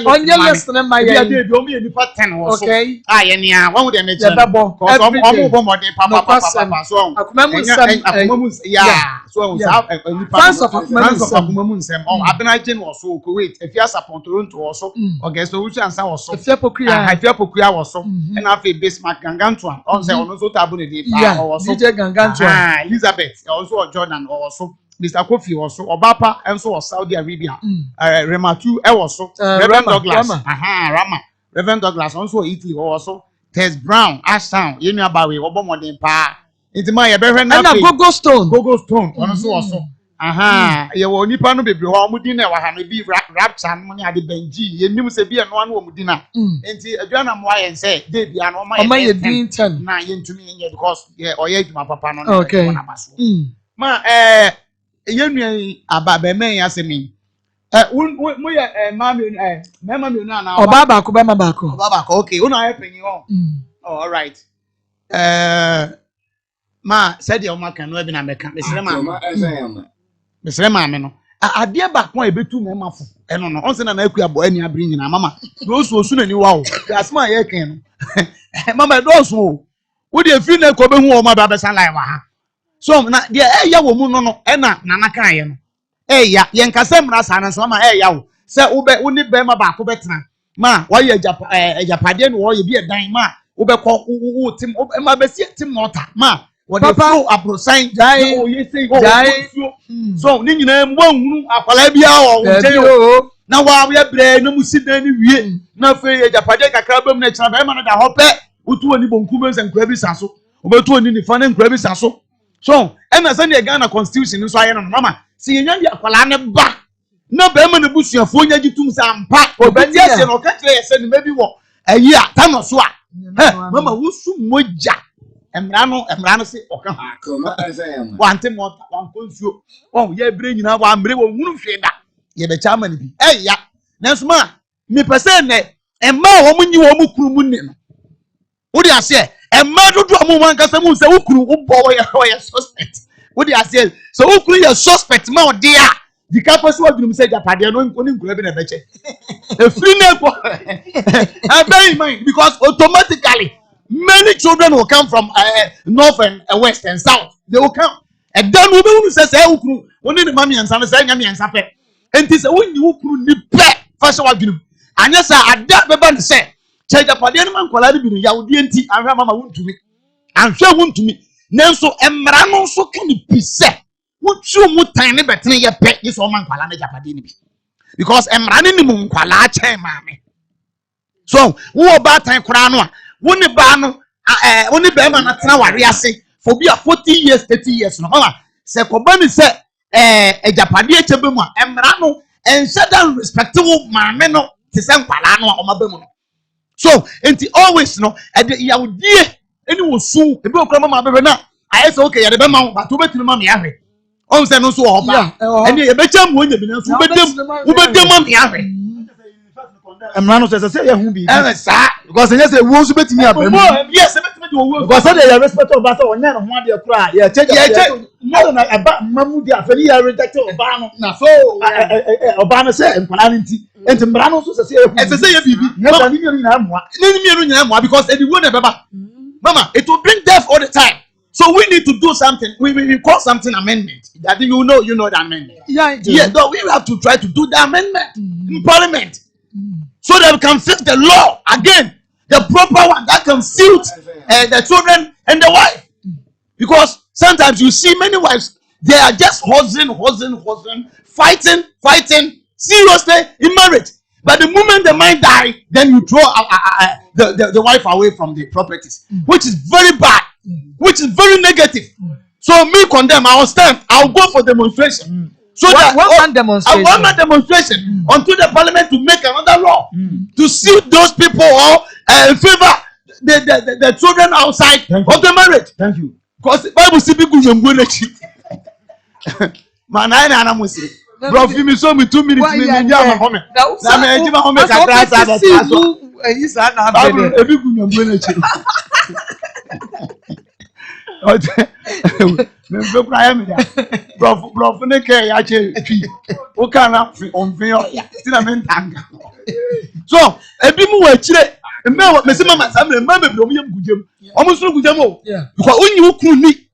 listen ma ye bia dey o me nipa 10 wo so okay ye nia won de me che bebo omo bo modern papa so akuma mu yeah so sa nipa fans of akuma mu nsem abena je no so Kuwait efia support Toronto wo so August wo ansa wo so efia Pokua was so and after Bismarck Gangantuan also also tabu ne also DJ Gangantuan Elizabeth also Jordan also Mr. Kofi also Obapa and so Saudi Arabia Rematu also Reverend Douglas Rama Reverend Douglas also Italy also Tess Brown Ashtown yenu abawe obomodin pa intima ye behwe na na Gogo Stone also ye wo nipa no bebre ho omudi na wa ha no bi rapture no ne ade banji ye nim se bi e no anu omudi na enti aduana mo ayen se de bia no ma ye din 10 na ye ntumi ye because ye oye aduma papa no na baso ma ye nua ababa men ya se mi mo ye mama mi na obaba ko bema ba ko okay una aye penyi ho all right ma said your man can no be na meka mesre ma me no ade ba ko ebetu me mafo eno no onse na na akua bo ani abiri nyina mama no so osu na ni wa o asma ye ken no mama do so wo de fi na ko be hu o ma ba be san live ha so na de ya wo mu no na nana kan ye no ya ye nkasa mra sa na so ma ya wo se wo ni be ma ba ko betena ma wa ye ejapade no wo ye bi edan ma wo be ko wo tim ma be si tim no ta ma what the flow aprosign jai so ni nyina mbo hunu akwala bia o nje na wa we bre na musida ni wie na fe ejapade kakra bam na kira be ma no da hope utu oni bonku be nkura bi saso obetu oni ni fa na nkura bi saso so e na say the Ghana constitution so aye no mama si yenya bi akwala ne ba na be ma na busuafo nya gitum sa ampa obedi ase no ka kire yese ni mebi wo ayi a ta no so a mama wusu moja emrano se oka Akoma FM. wante mota wankonsuo ye bre nyina wa mbre wo hunu hweda ye be chama ni bi ya nanso ma me pese ne emma wo munyi wo mukuru mu ne no wo di ase emma dodo amu man kasa mu se ukuru wo bo wo ye suspect wo di ase so ukuru ye suspect ma odi a di ka pese wo dum se japade no nkoni nkura bi na beche e free na ko bear in mind because automatically many children will come from north and west and south. They will come. And then we will say, "Ukru, only the mommy and son say, "Nyami and Sape." And this when you ukru ni pe first of all, and yes, I that baby say, "Check the party man kwalari bi ya odi enti anhwa mama wontu mi." Anhwa wontu mi. Nanso emra no so kan bi se. Wotu mu tan ne betene ye pe, yes o man kwala na japade ni bi. Because emra ne ni mu kwala chen maame. So, wo ba tan kura no a woni ba no woni be ma na tena ware ase for be 40 years 30 years no mama se ko ba ni se ejapade echebe mu a emra no ense dan respectable maame no te se nkwala no a o mabe mu no so enti always no yawdie eni wo su ebi okra mama bebe na aye se okay ye de be ma ba to betinu ma me ahwe o se no so o ba eni ye be cham wo nya bi na so wo bedem ma me ahwe emrano say ya hu bi sa because say wo so betimi abam yes betimi wo because say you respect oba say onya no ho ade kura ya check no na eba mamu di afani ya reject oba no na so oba no say nkwala nti enti mrano so say ya say ya bibi na ni nyina amoa ni nyina amoa because edi wo na beba mama it will bring death all the time. So we need to do something. We call something amendment. I think you know the amendment. Yeah. No, we have to try to do the amendment in Parliament, so that we can fix the law again, the proper one that can suit the children and the wife. Because sometimes you see many wives They are just hustling, fighting. Seriously, in marriage. But the moment the man die, then you throw the wife away from the properties, which is very bad, which is very negative. So me condemn. I will stand. I will go for demonstration. So that one demonstration. I want a demonstration until the parliament to make another law to see those people or favor the children outside of the marriage. Thank you. Because the Bible says people will go to man, I am say, bro, if me so me 2 minutes, me jam home. Na me ejima home ka trasa da traso. Isa na Bible ebi gu nyambo na chi. Me be cry me da. Bro, ne ke ya che twi. O kana onfin o ya. Ti na me ntanga. So, ebi mu wa chire. Me se mama sa me mama be o yam gudem. O mo suru gudem o. Because onyi ukun ni.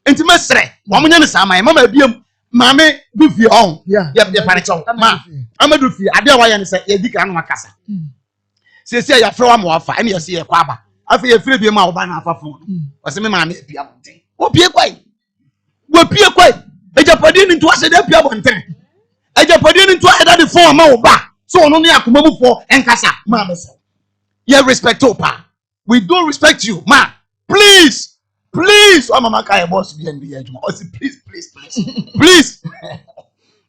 Enti mesre. O mo nya ne sa mama biam. Mame do fi on. Yeah, panicho. Ma. Amadu fi ade wa ya ne se ye dika no akasa. Se ya fro wa mo afa. Ene ye se ye kwa aba. Afa ye fire bi ma oba na afa fon. O se me mame bia bonten. O pie kwai. Wo pie kwai. Ejapade ni nto ase da pia bonten. Ejapade ni nto eda de fon ma oba. So ono ne akoma bu fo enkasa. Ma be se. Ye respect opa. We don't respect you, ma. Please. Oh, mama, can boss be and be edge? Oh, please.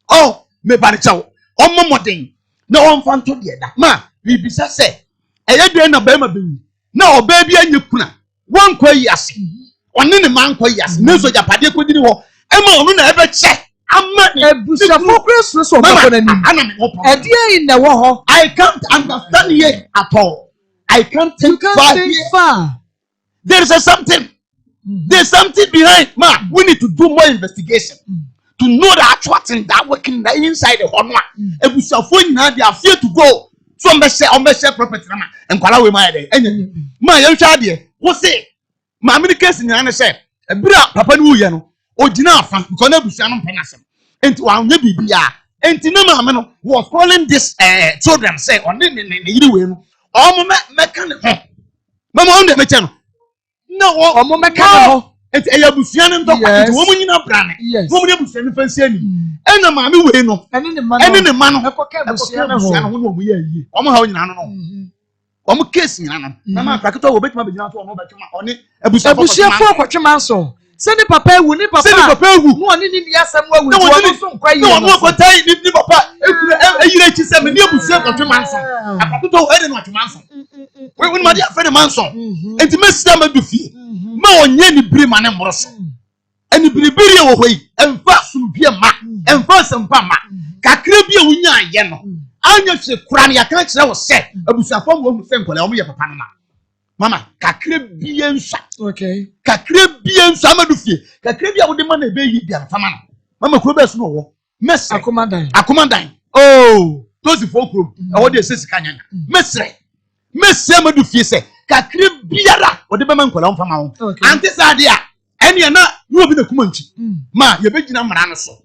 Oh, me bad chow. Oh, mama, thing. No one fan to the other. Ma, we be say. I do na bema be. No, baby, and you kuna. One quay yas. One in the man quay yas. No, so Japade could do. Emma, no, never check. I'm not a busha focus. So, a dear in the war. I can't understand yet at all. I can't think far. There is something. There's something behind. Ma, we need to do more investigation to know the actual thing that working inside the honor. If we shall find now, they are fear to go. So I'm share property and call away my day. Ma, young child, what say? My case in the say, a bra papa no yano, or dinner from Conabusian Penasem, and to our Nebia, and Tinama was calling this children say on the win. Oh, mechanic. Mama on the mechanic. No, omo meka ho. Enti eyabusuan ntokwa enti wo munyina brane. Wo mu ebusuan fansi ani. Ena maame we no. Ene ne ma no. Ekoka ebusuan ho no wo ye yi. Omo ha onyina no. Omo case nyina no. Na ma kraketo wo betima begina to omo betuma oni ebusuan fo kwatwema so. Se ne papa ewu ni papa. No oni ni asem wawu ti wo so nkwa yi. No no kotai ni papa eyire chi se me ni ebusuan kwatwema so. Akraketo wo ene no kwatwema so. We when my dear friend Manson, and to miss them do fee. Ma onye ni biri ma ne moroso. Eni biri wo hoi, emfa sum bia ma, emfa sempa ma. Kakra bia wonya aye no. Anya hwe kura ne yaka kire wo se, abusuafo mo hu se nkole o mo ye papa no ma. Mama, kakra bia nsa. Okay. Kakra bia nsa amadu fie. Kakra bia wo de ma na ebe yi bia fama no. Mama kuro be so no wo. Mesre. Akomandan. Oh, those folk room. I want to say sikanya. Mesre. Mesre amadu fie se. Kakra biara wo de be ma nkola mfama wo. Ante sadia. Ene na wo obi na kumanchi. Ma ye begina mara no so.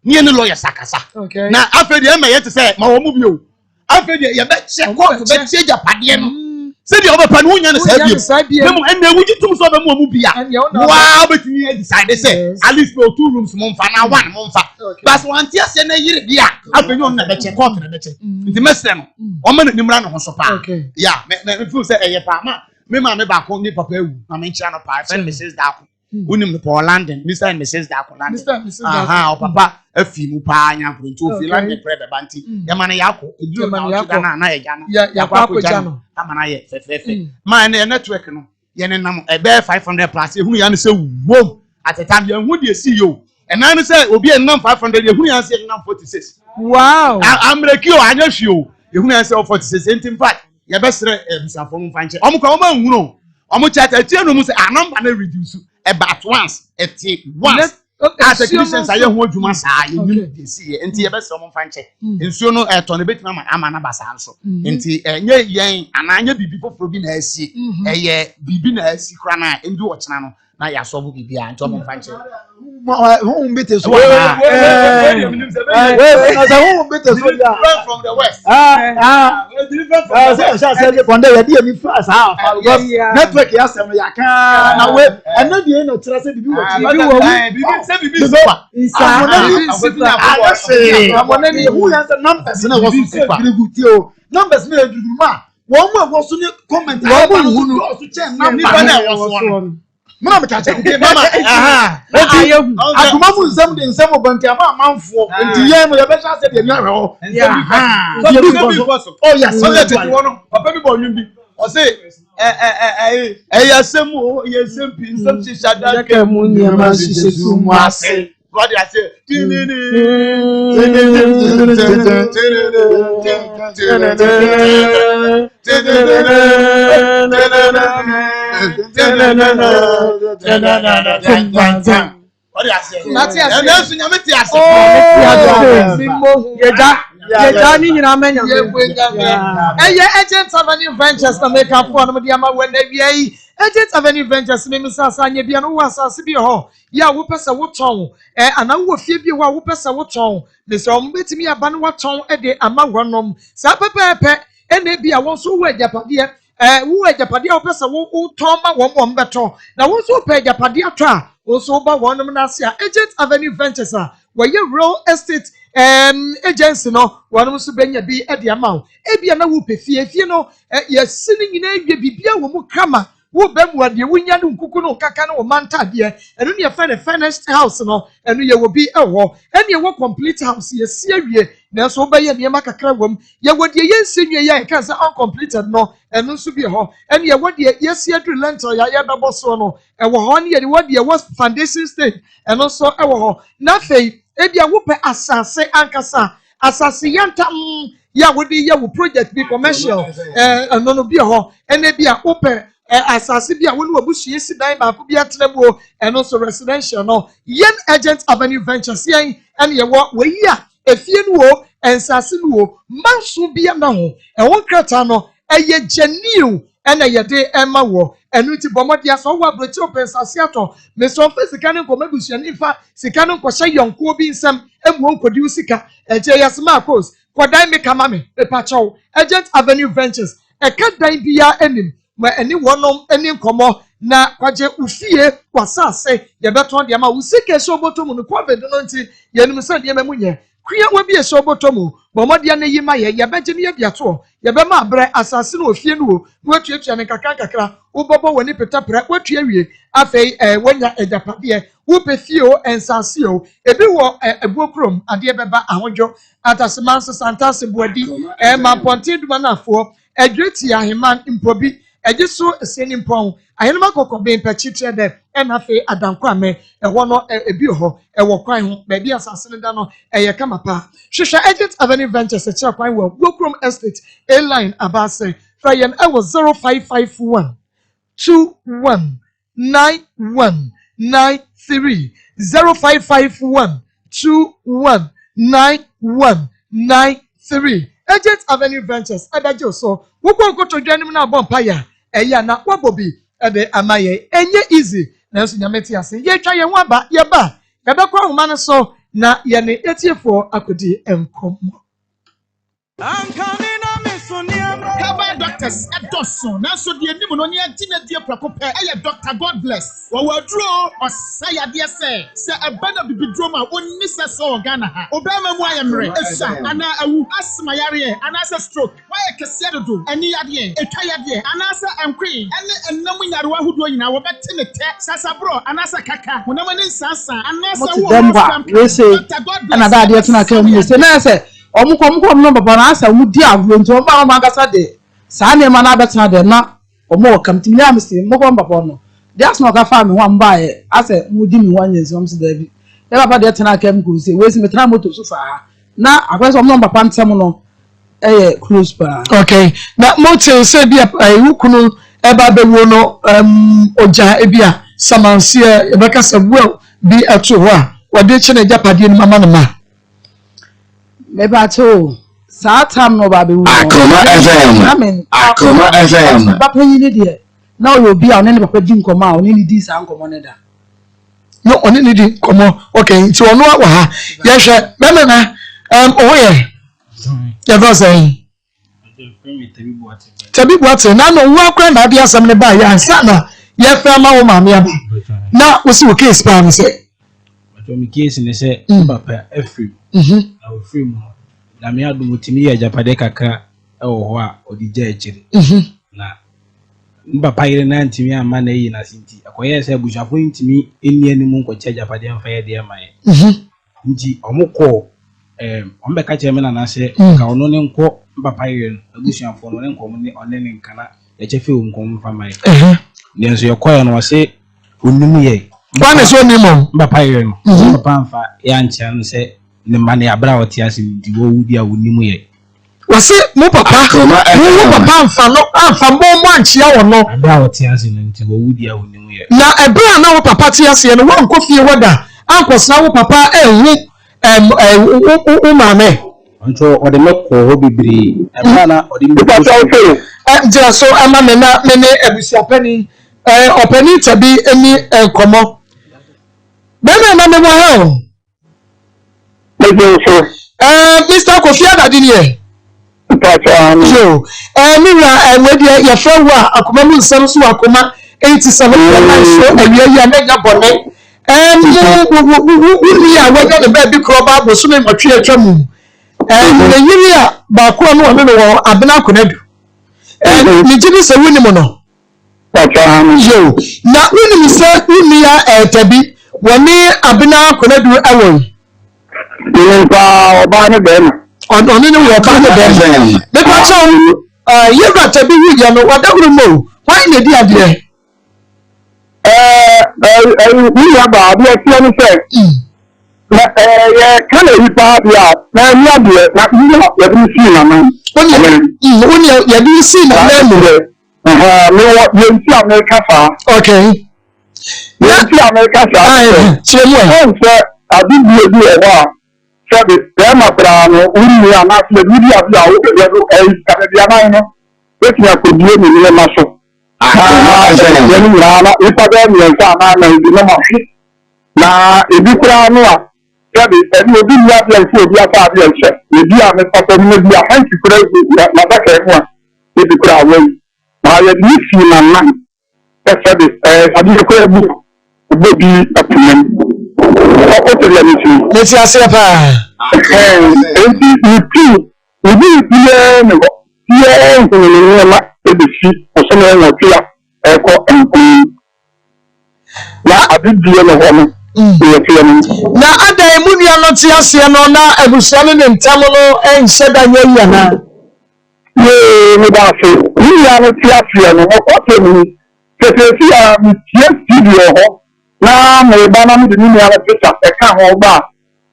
Ne ne lawyer sakasa. Okay. Na afedi e ma ye te se ma wo mu bio. Afedi ye be che court be che japade no. Se dia obepa no nya ne sa bie. Memo ene wuji tum so be mu bia. Wow, betimi e decide say at least no 2 rooms mo mfa na 1 mo mfa. But one tia se na yire bia. Afedi on na be che court na be che. Nti mesre no. O ma na nimra no ho so pa. Yeah, me feel say eye pa ma. Me ma me ba ko ni papa ewu. Na me nchia no pa. Friend Mrs. Dako. Unim for London, Mr. and Mrs. Dako London. Mr. and Mrs. Dako. Aha, papa afi mu pa nya ko nti ofi London prebe banti. Ya ma na yako, edu na na ya jana. Ya kwa ko jana. Ama na ye fefe. Ma na network no. Ye ne nam e be 500 plus ehunu ya ne se wom. At the time ye hu de CEO. And I say obi en nam 500 ehunu ya se nam 46. Wow. Amreki o anya hwi o. Ehunu ya se 46. In fact, ye be sere ebusafo mu fanche. Omo kwa omo nwuro. Omo chat tie no mu se a number na reduce. About once, once. As a Christian, I am what you must say. You see, and the best of Fanche. And so no, a ton of bit, Mamma, Amana Basanso. And the yang, and I be people for being a sea, a year, be been a sea crana, and do what's now. Now, I saw be behind Tom Fanche. who beat us? Who from the west. One day, dear me first. Network, yes, and I can't. And not the end of Trust. Numbers made one more was to comment. Mama catch up. Mama, Akoma was something some of Bantama man for the year with a better said the narrow. Oh, yes, so let it one of everybody or say, Yasemo, Yasempi, some Shadaka Munia, say. What I say? Agents of any ventures to make up for them when they be agents of any ventures, Mimsa Sanya Biano was a CBO. Ya wupesa wotɔn ana wo fie bi ho a wupesa wotɔn me so mbetimi aba no wotɔn de ama wonom sa pepepe ene bi a won so wo agapade wo agapade a wupesa wotɔn ma won beto na won so pe agapade ato a won so ba wonom na ase a Agent Avenue Ventures a weye real estate agency no wonom so benya bi de ama wo e bia na wo pe fie no ye sini nyina ewie bibia wo mu kama wo bemu ade wunya no nkuku no kaka no manta de enu ne fa ne finished house no enu ye wo bi ewo enu ye wo complete house ye si awie na so be ye ne makakra wom ye wo de ye nsenwie ye kan say uncompleted no enu so bi ho enu ye wo de ye si adru lentil ya ye bebo so no ewo ho ne ye de wo de wo foundation stage enu so ewo ho na fei e bia wo pe asase ankasa asase yanta ya wo de ye wo project bi commercial enu no bi ho ene bia wo pe asase bi a wonu abusue si dan ba ko bi atrebo eno so residential no yen Agent Avenue Ventures yen ene ye wo yi a efie no wo ensase no wo manso bi na ho won krata no eye genuine ene ye de ema wo enu ti bomodi aso wo abrochi opensase ato me so fa sika ne nkoma busue ne fa sika ne nkɔhye yonko bi nsam emu onkodi usika eje Maa Akos kodan me kama me pacho Agent Avenue Ventures eka dan bia enim ma eni wonom eni nkomo na kwaje ufie kwasase ye beton de ma usike so botomu no covid no nti ye nim se de mamunye kuya wa bi so botomu bomode na yima ye beje ne ye biato ye be ma abre asase no ofie no watuatua ne kakra ubobo woni petapra watua wie afei wonya ejapade wo pefie o ensase o ebi wo ebuokrom ade beba ahodwo atasemanso santase boadi ma ponte duma na afo adweti aheman impobi ejiso eseni mpon ayenema kokobe mpachitre de enafe adankwa me ewo no ebi ho ewo kwan ho ba bi asase ne da no eye kamapa hwehwe Agent Avenue Ventures e kira kwan wo Gokrom Estate A line abase frayen ewo 0551 219193 0551 219193 Agent Avenue Ventures adajo so wo konkoto dwanim na bompa ya eya na wabobi ede amaye enye easy na so nyameti ase ye twa ye ho aba ye ba ye be kwa homa ne so na ye ne etiefo akodi enkomo Herbal doctors at Dawson. Now, so the enemy no near dinner dear Procope. Dr. God bless. Well, draw or say a dear say a band of the drama on Mr. So Ghana. Obama, why am I? And I will ask my area and answer stroke. Why I can say to do any idea, a tired year, and answer and queen, and no one who do in our bet in the text, Sasa bro, and answer Kaka, when no one is Sasa, and answer we say another idea to come. You say, omuko number bana asa mudi agro nti o ba ma gasa de sa ne ma na beta de na o mo kam ti ya msi mo ko mbapa no de asno ka fa me ho mba e asa mudi mi wanye so msi da bi e papa de tena kam ko se we si metra moto so fa na akwese o number pa ntem no close pa okay na motel se bia wukunu eba be wo no oja ebia samanse e be kasa wo bi ato ho a wode chene japade ni mama no ma Mebato saa time no ba be wo Akoma FM papa yi ni de na o bi a o ne papa di nkoma o ne di saa nkoma ne da no oni ni di komo okay nti ono wa ha ye hwe me na oye ya go say tabi buate na no wa kra na dia asam ne ba ya ansa na ye fa ma wo ma me aba na wo si wo case pa me say to me case ne say papa afri na wo free mu na me adu mutimi ya japade kakra e wo ho a odi ja echiri na papa yire na ntimi ama na yi na sinti akoye say bushafo ntimi eni ani mu nkoche japade amfa ye de amaye nji omukọ ombeka cheme na se ka ono ne nko papa yire abushafo no ne nko ne onene nkana ya chefe o nko mfa mai nenso yekoye no wase onimu ye Bwana so nimo papa yire no papa mfa ya ncha no se ne mane abra otiase di wo wudi a onimu ye wase mo papa mfa no amfa mo anchia wo no abra otiase no nti wo wudi a onimu ye na ebra na wo papa tiase no wo nko fie woda ankosna wo papa umame onto ode mekọ ho bibiri ebra na ode mekọ jira so ama me na me ne ebusiapani opani tabi eni komo bena na me mo ha Mr. Kofi Adadi ni yo mira wedi ya fawa akoma mu nsam so akoma 87 so awie ya menya bone we ya wega the baby kroba bo so me matwe atwa mu na yiri a ba ko no no wo abena konadu ni jibi se woni mo no yo na woni mi se woni ya tabi woni abena konadu awon Nimpa obane bema. Ono ni wo ba ne bema. Me pa so ye ba tabi wi ya no wadaguru mo. Why na di ade? We ya ba bi ati ni se. Na ye kana yi pa ya na ni ade na ni ya bi si na man. Oni ya bi si na na mu. Me wo ye nti America fa. Okay. Ye nti America fa. Chemu e. Abi bi e wa. Sabe, tema brano, uni ana se bidi abia o de do ka bia na no. Eti ya ko die ni le maso. Ya ni na ipa ga ni nsa na ndi na mafi. Na ebi kura no a. Sabe, eni obi ni abia si obi ata abia nse. Ebi a me papa ni bi a hanti kura na ba ka ho a. Ebi kura we. Na ya ni fi na na. Sabe, abi kura bu. Obi apmen. Let's say pa. Obi bia ne go. Bia ni ma ebisi oso na na tia eko enku. Na abi bia ne ho no. Na ada emu nia no tia se no na abusuan ne ntam no enhye da nya yi na. Ye ni ba se. Ni ya no tia se no ko te ni. Tete a mi tie studio ho. Na mo ba na mi ni ala pesa e ka ho ba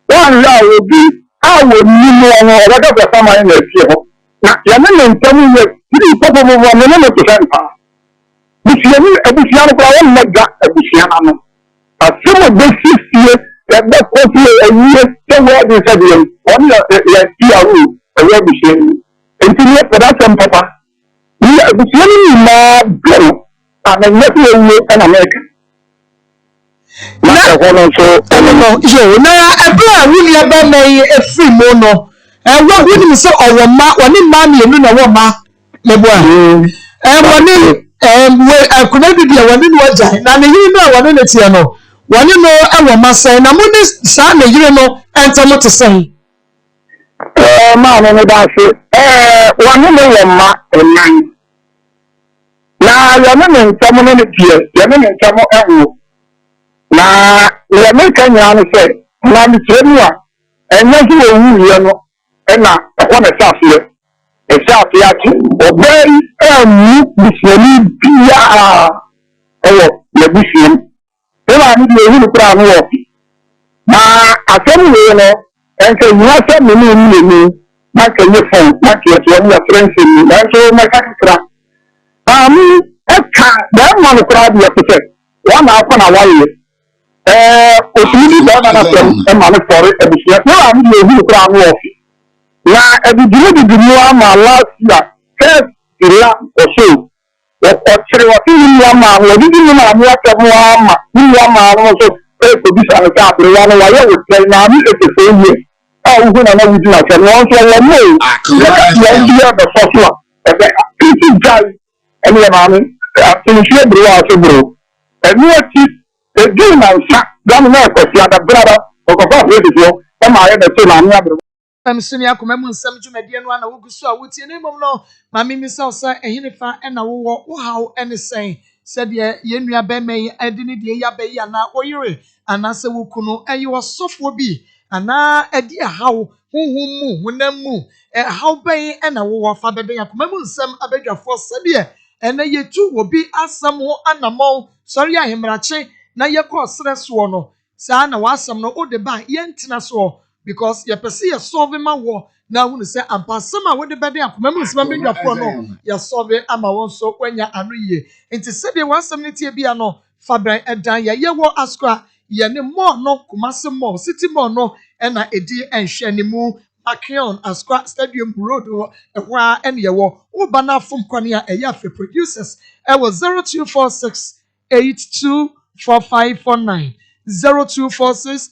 wan la obi awo ni mo no o da ba sama ni e ho na ya me ntam ye ni popo mo mo me no to senta bi se ni e bi se an kwa won mega e bi se an no asemo be sifie ya da ko ti e ni se wo di se bi on ya ti awu e wo bi se ni enti ni e da sem papa ni e bi se ni ma gero ana ne ti e na America na hono so yo na ebra wuli aba na efri mo no wa wuni mi se owo ma woni ma mi enu na wo ma lebo a woni we akuna bibia woni no aja na ne yiri no woni ne tie no woni no ewo ma sai na mo ni sa na yiri no entamu to sai ma no da se woni no wo ma enan na yo me entamu no ne tie yo me entamu ewo na ya me kan ya no se na mi trenu a enye so wu ye no na ho na safe e safe ya ti obey emu biseni bia ewo le biseni e ba ni de hu kura no wo na asem we no ense yu asem ni na ka ye phone na ka ye ya friends ni na so ma ka kra mi e ka da ma no kura bi ya pete wa na akọ na wa ye otuli ba na sem e ma no for e bi ya na mi le hu kura no wo na e bi di ama last year first ila oso o chere wa ti ni ama wo di ni ma mu ata mu ama ni ama no so could be some capital one while I was saying now it's the same year. Oh, when I know we do not tell one for one more. The first one. It's guy and your mommy. I finish your brew out of brew. And you are cheap. The game and sack. Don't know if you are the brother of a brother. Am I ever say I'm Sumi Akoma mu nsɛm dwumadie no ana wogu so a wotie ne mmom no ma mimi sɛ ɔsɛ ɛhene fa ɛna wowɔ wohaw ɛne sɛn sɛdeɛ yɛn nua bɛrima yi ɛde ne deɛ yaba yi anaa ɔyere anaasɛ wokunu ɛyɛ ɔsɔfoɔ bi anaa ɛde ɛhaw honhom mu honam mu ɛhaw bɛn ɛna wowɔ fa bɛbɛn akoma mu nsɛm abadwafoɔ sɛdeɛ ɛna yɛtu wɔ bi asɛm ho anamɔn sɔre ahemrakye na yɛkɔ ɔsrɛ soɔ no saa na wasɛm no wode ba yɛntena soɔ because your person is solving my war now. When you say I'm passing my way, the better. I'm coming to my big for no. You're solving. I'm a one so when you're angry. And to say there was some little be no Fabian and Danya. You will ask her. You need more no Kumasi more city more no. And I edi and shani mu Makion as Stadium Road or and you were Ubana from Konya a yafe producers. I was 0246 824549 0246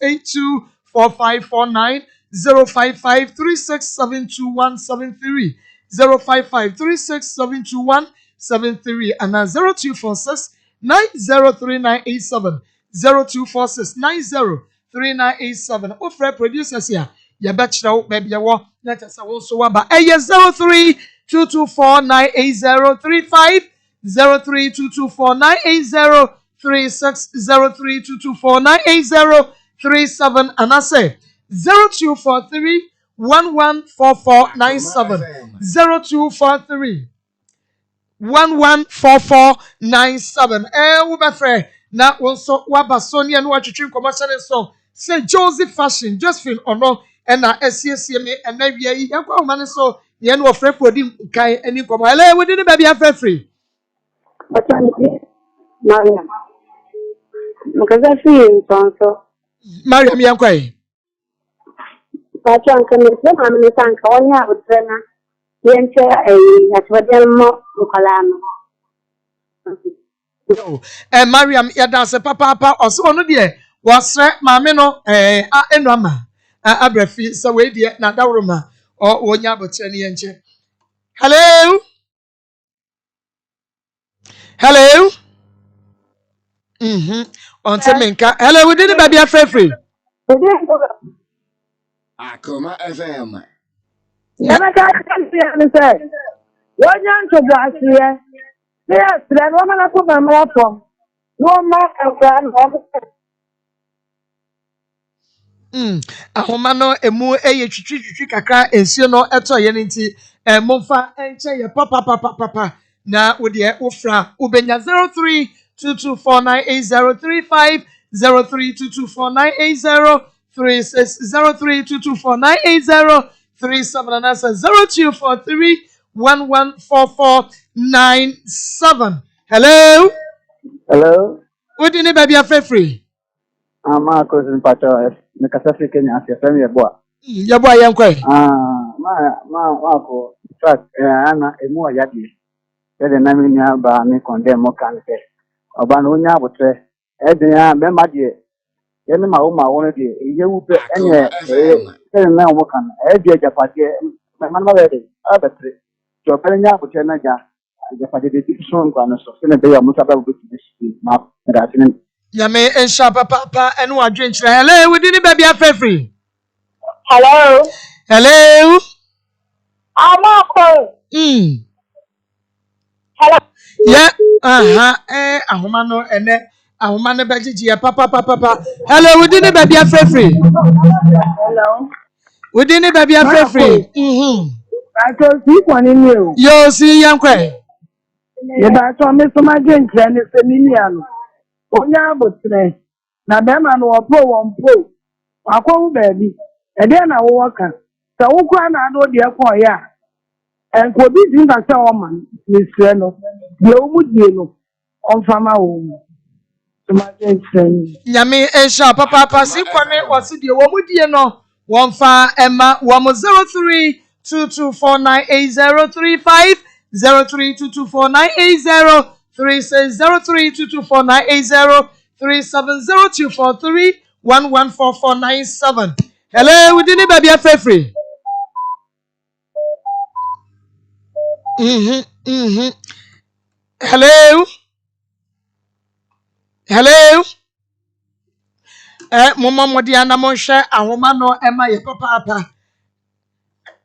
4549 055 3672173 055 3672173 and 0246 903987 0246 903987. Offer producers here. Ya bachelor baby ya let us also waba 03 224 98035 03 224 980 36 03 224 98037 and I say 0243 114497 0243 114497. Ubefre na wonso wabasonia no atwetwe commercial song say Joseph Fashion Josephine ono na SCC me na wia yi yakwa man so ye no ofre podi kai ani komo ele we dey baby afrefree Mariam. Makaza fi ntonso. Mariam yankwai. Pacha nka me se ma me sanka onya otrena. Yenche atwadel mo mukalano. Mariam ya dance papa oso no de wasre maame no enwama abrafi so we de na dawroma o wonya abotre ne yenche. Hello. Hello. On Semenka. Hello, we didn't baby free. Akoma FM. Never got to say. One young to blast here. Yes, that woman I put my mouth from. No more Ahoma no emu twitwi kakra ensio no eto ye nti momfa enche ye papa na wo de wofra ubenya 03 224988035 03 224988036 and that's 0243 114497. Hello. Hello. What do you need baby free? Maa Akos in Pacho. Nikasafi Kenya asiyefemi ya bwa. Ya bwa yankwe. Maa wako track ana emu ayadi. Yede nami ni aba mi konde mo kanse. Oba no nya abotre. Ede ya be madie. Yene ma wo de yewu pe enye na wo kan. Ede ajapade man be abetre. To pe nya abotre na ja. Ajapade de so nkwa no so. Sene be ya musaba bu ti ma da sene. Yame ensha papa enu adwenkyere. Hello, we didn't baby free. Hello. Hello. Maa Akos. Hello. Yeah. Ahoma no ene ahoma ne bagigi ya papa. Hello, we didn't baby free. Hello. We didn't baby free. I told you one in you. Yo see yankwe. You ba so me so ma dwenkyere ne se miniano. Onya abotre na be ma no opo wonpo akwo baabi e de na wo ka sa wo kwa na do de ko ya enko bi din ka se o man ni sre no de o mu die no on fama wo ma den sen Nyame ensha papa si kwane wasi de wo mu die no won fa ema wo mo 03 224988035 03 224988036 03 224988036 07024311497. Hello, we didn't baby a free. Hello. Hello. Mama Modiana Monshe, and woman no Emma, your papa.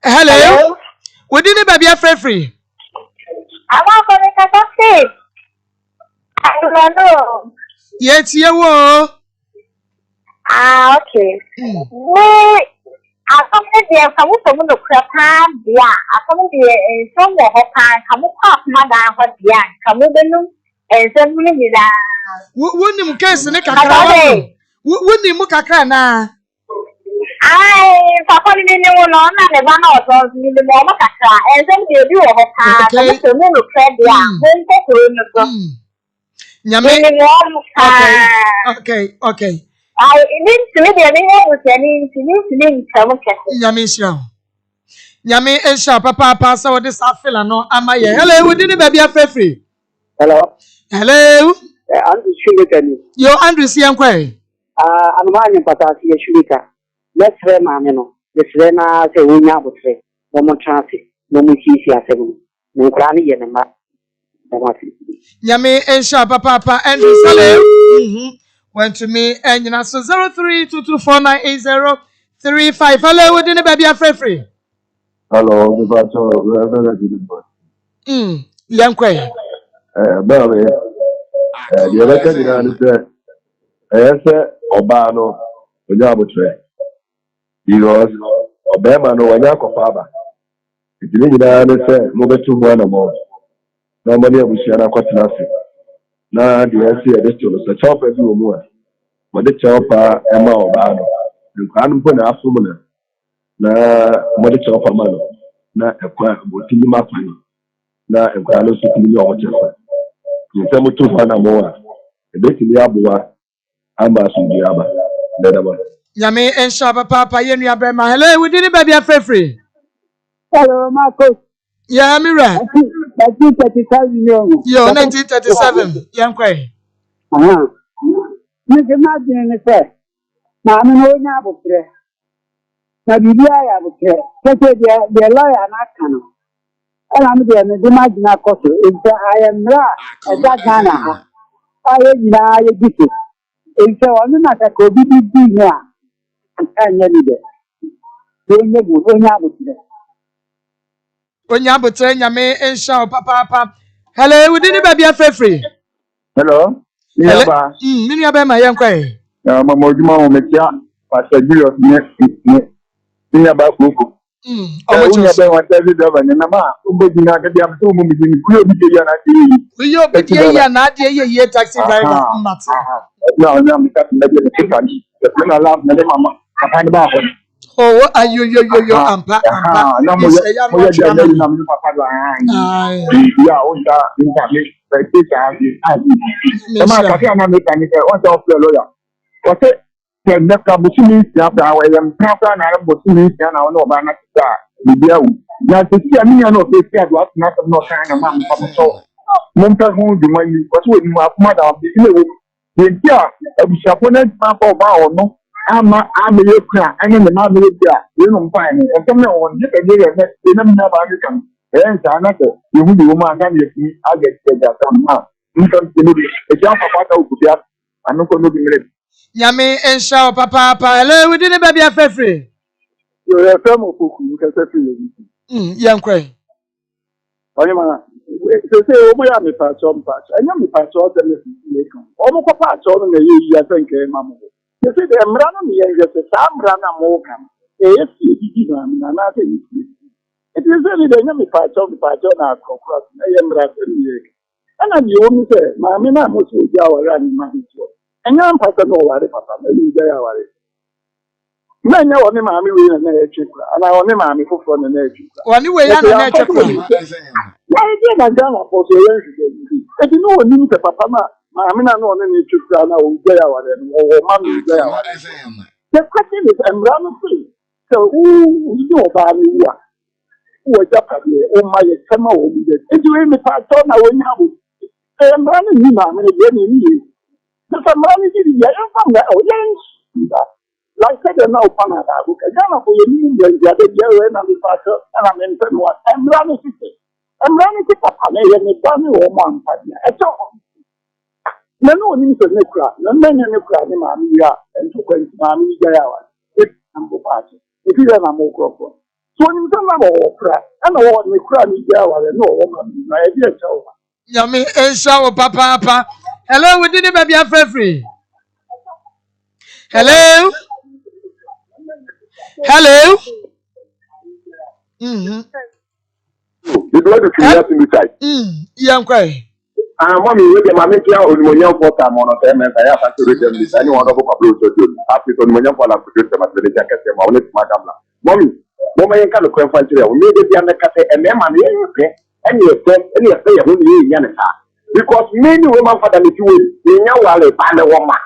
Hello. We didn't baby a free. I want to make a coffee. I don't know. Yes, you were. Ah, okay. Me, I come there, come to the crap, yeah. I come there, some more time, come up, madam, what, yeah, come with them, and send me that. Wouldn't you case in a cacao? Wouldn't you look a crana? I, Papa, you know, no, and one of those in the moment, and then you do a time, come to the crap, yeah, then go to Okay. I need to be a name Yamisha. Yami Esha, Papa, pass over this affair. No, am I? Hello, we didn't baby a free. Hello. Hello. Andrew Shulika. Yo, Andrew Sianque. I'm running Patasi Shulika. Let's say, Mamino. The Serena say, we now would say, no more transit, no more easy as no granny and a map. Yami Esha, Papa, Andrew Salem. Went to me and you know, so 0322498035. Hello, we didn't baby a free. Hello, the pastor. Yankwe. Baby, the other candidate said, I said, Obano, Oyabutre. Because Obama no Wayako Faba. If you need to say, move to one or more. Nobody will share a quatinasi. Now, the SC edition is a chop every woman. But the chopper, Emma Obano. You can't put an afternoon. Na mode chopper man. Na ekwa botini mafani. Na ekwa no sukuni yo wachefa. Nsemu tu fana moa. Ebetimi abuwa amba sunji aba. Ledaba. Yami Ensha Papa Yenu Abrema. Hello, we didn't baby a free. Hello, Maa Akos. Yeah, Mira. 1937 Yo, 1937. Yankwe. Nigga, imagine it. Now, I'm an old neighbor. Now, the lawyer would say, the lawyer and I can. And I'm there, the imagine I cost it. I am right. As that Ghana. I am now a gift. And so I'm not a COVID now. And then Onyabutre Yami Ensha Papa. Hello, we didn't baby a free. Hello. Niaba. Miniabema Yankwe. Mama Juma Metia. Pastor Julius Niaba Kuku. Unya wa David Davanya na ma umbejina kadi amtu mumijini kuyo biye na ti. Kuyo biye na ti ye taxi driver mate. Na mtaki ndaje tikani. Na la na mama. Kapani ba ko. Oh, ayo ampa. Na mo ya na mtu papa do ai. Ya onda ndani. Peka kama kafia na mekanika wanta ofle lawyer. Wate neka busumi sia ba wa yam papa na busumi sia na ono ba na ta bibia wu. Na tia mi na no be sia do atna no kan na ma papa so. Monta hu di mani wato ni ma kuma da bi ile wo. Yentia abushapo na papa ba ono ama ye kra anya ne ma me bia we no mpa ni. Entom na won je ka je ne na mi na ba ni kan. Sana ko yuhu di woman kan yesi aget teja sama nkan tinubi e ja papa ta ukubia anuko no bi mire Yami Ensha Papa hello we didn't baby a free yo ya femo poku nka se free yankwe onye ma se o mo ya me pa so mpa anya me pa so se me fi kan o mo ko pa so no na ye ya se nke ma mo se de mra no me ye se sa mra na mo kan e ye fi di na se ni. It is really the enemy part of the part on our cross. I am rapping you. And I'm the only say, Mamma, most of our running man. And young person, no worry, Papa, maybe they are worried. Men know only Mammy will an electric, and I only Mammy for fun and electric. One way, I'm an electric. Why did I go for the electric? If you know what means the Papa, Mammy, I know only electric, and I will play our or Mammy. The question is, I'm rather free. So, who know about me? Who Japan, oh my summer will be there. If you me pass on, I will have it. I am running him, I'm going to get in. The family is young from the audience. Like I said, no fun at that. Because I'm for you, the other year, and I'm I'm in what I'm running to say. I'm running to Papa, and it's done you one partner. At all. No need to make crap. No men in the crowd, Mamma, and to quench Mammy Gayawa. It's number party. If you have a more crop. So when you don't have all crap, I know what the crowd is there, and no woman, my idea. Yami Esha papa. Hello, we didn't baby free. Hello? Hello? The blood is curious inside. Yeah, quite. Mommy, with the mammy here on Monian for time on a time, and I have to read them. Anyone of a blue to do. After on Monian for a producer, but the jacket, Madame. Mommy, Mama, you can't confront you. Maybe the other cat and them, and you say, who you Yanaka. Because many women for them, if you will, you know, while they find a woman.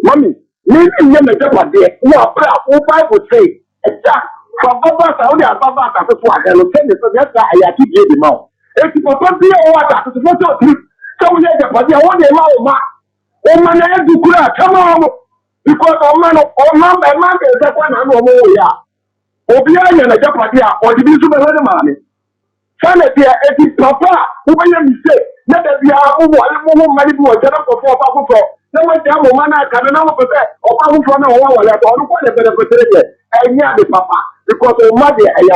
Mommy, maybe you never know what they are proud. Who Bible say, exact. For Baba, I only have Baba to swat and send it. So that's why I keep giving out. If you don't be a water to photo, so we have the body. I want a man. Oh, man, I have to cry. Come on. Because oh, man, is that one. I'm over here. Oh, behind a Japanese or the Bishop of the money. Sanity, it is Papa, who may have said, let there be a woman, money to a general for 4 pounds. No one tell me, man, I can't know for that. Or I will from a while, I don't want a better facility. And yeah, the Papa, because of money, I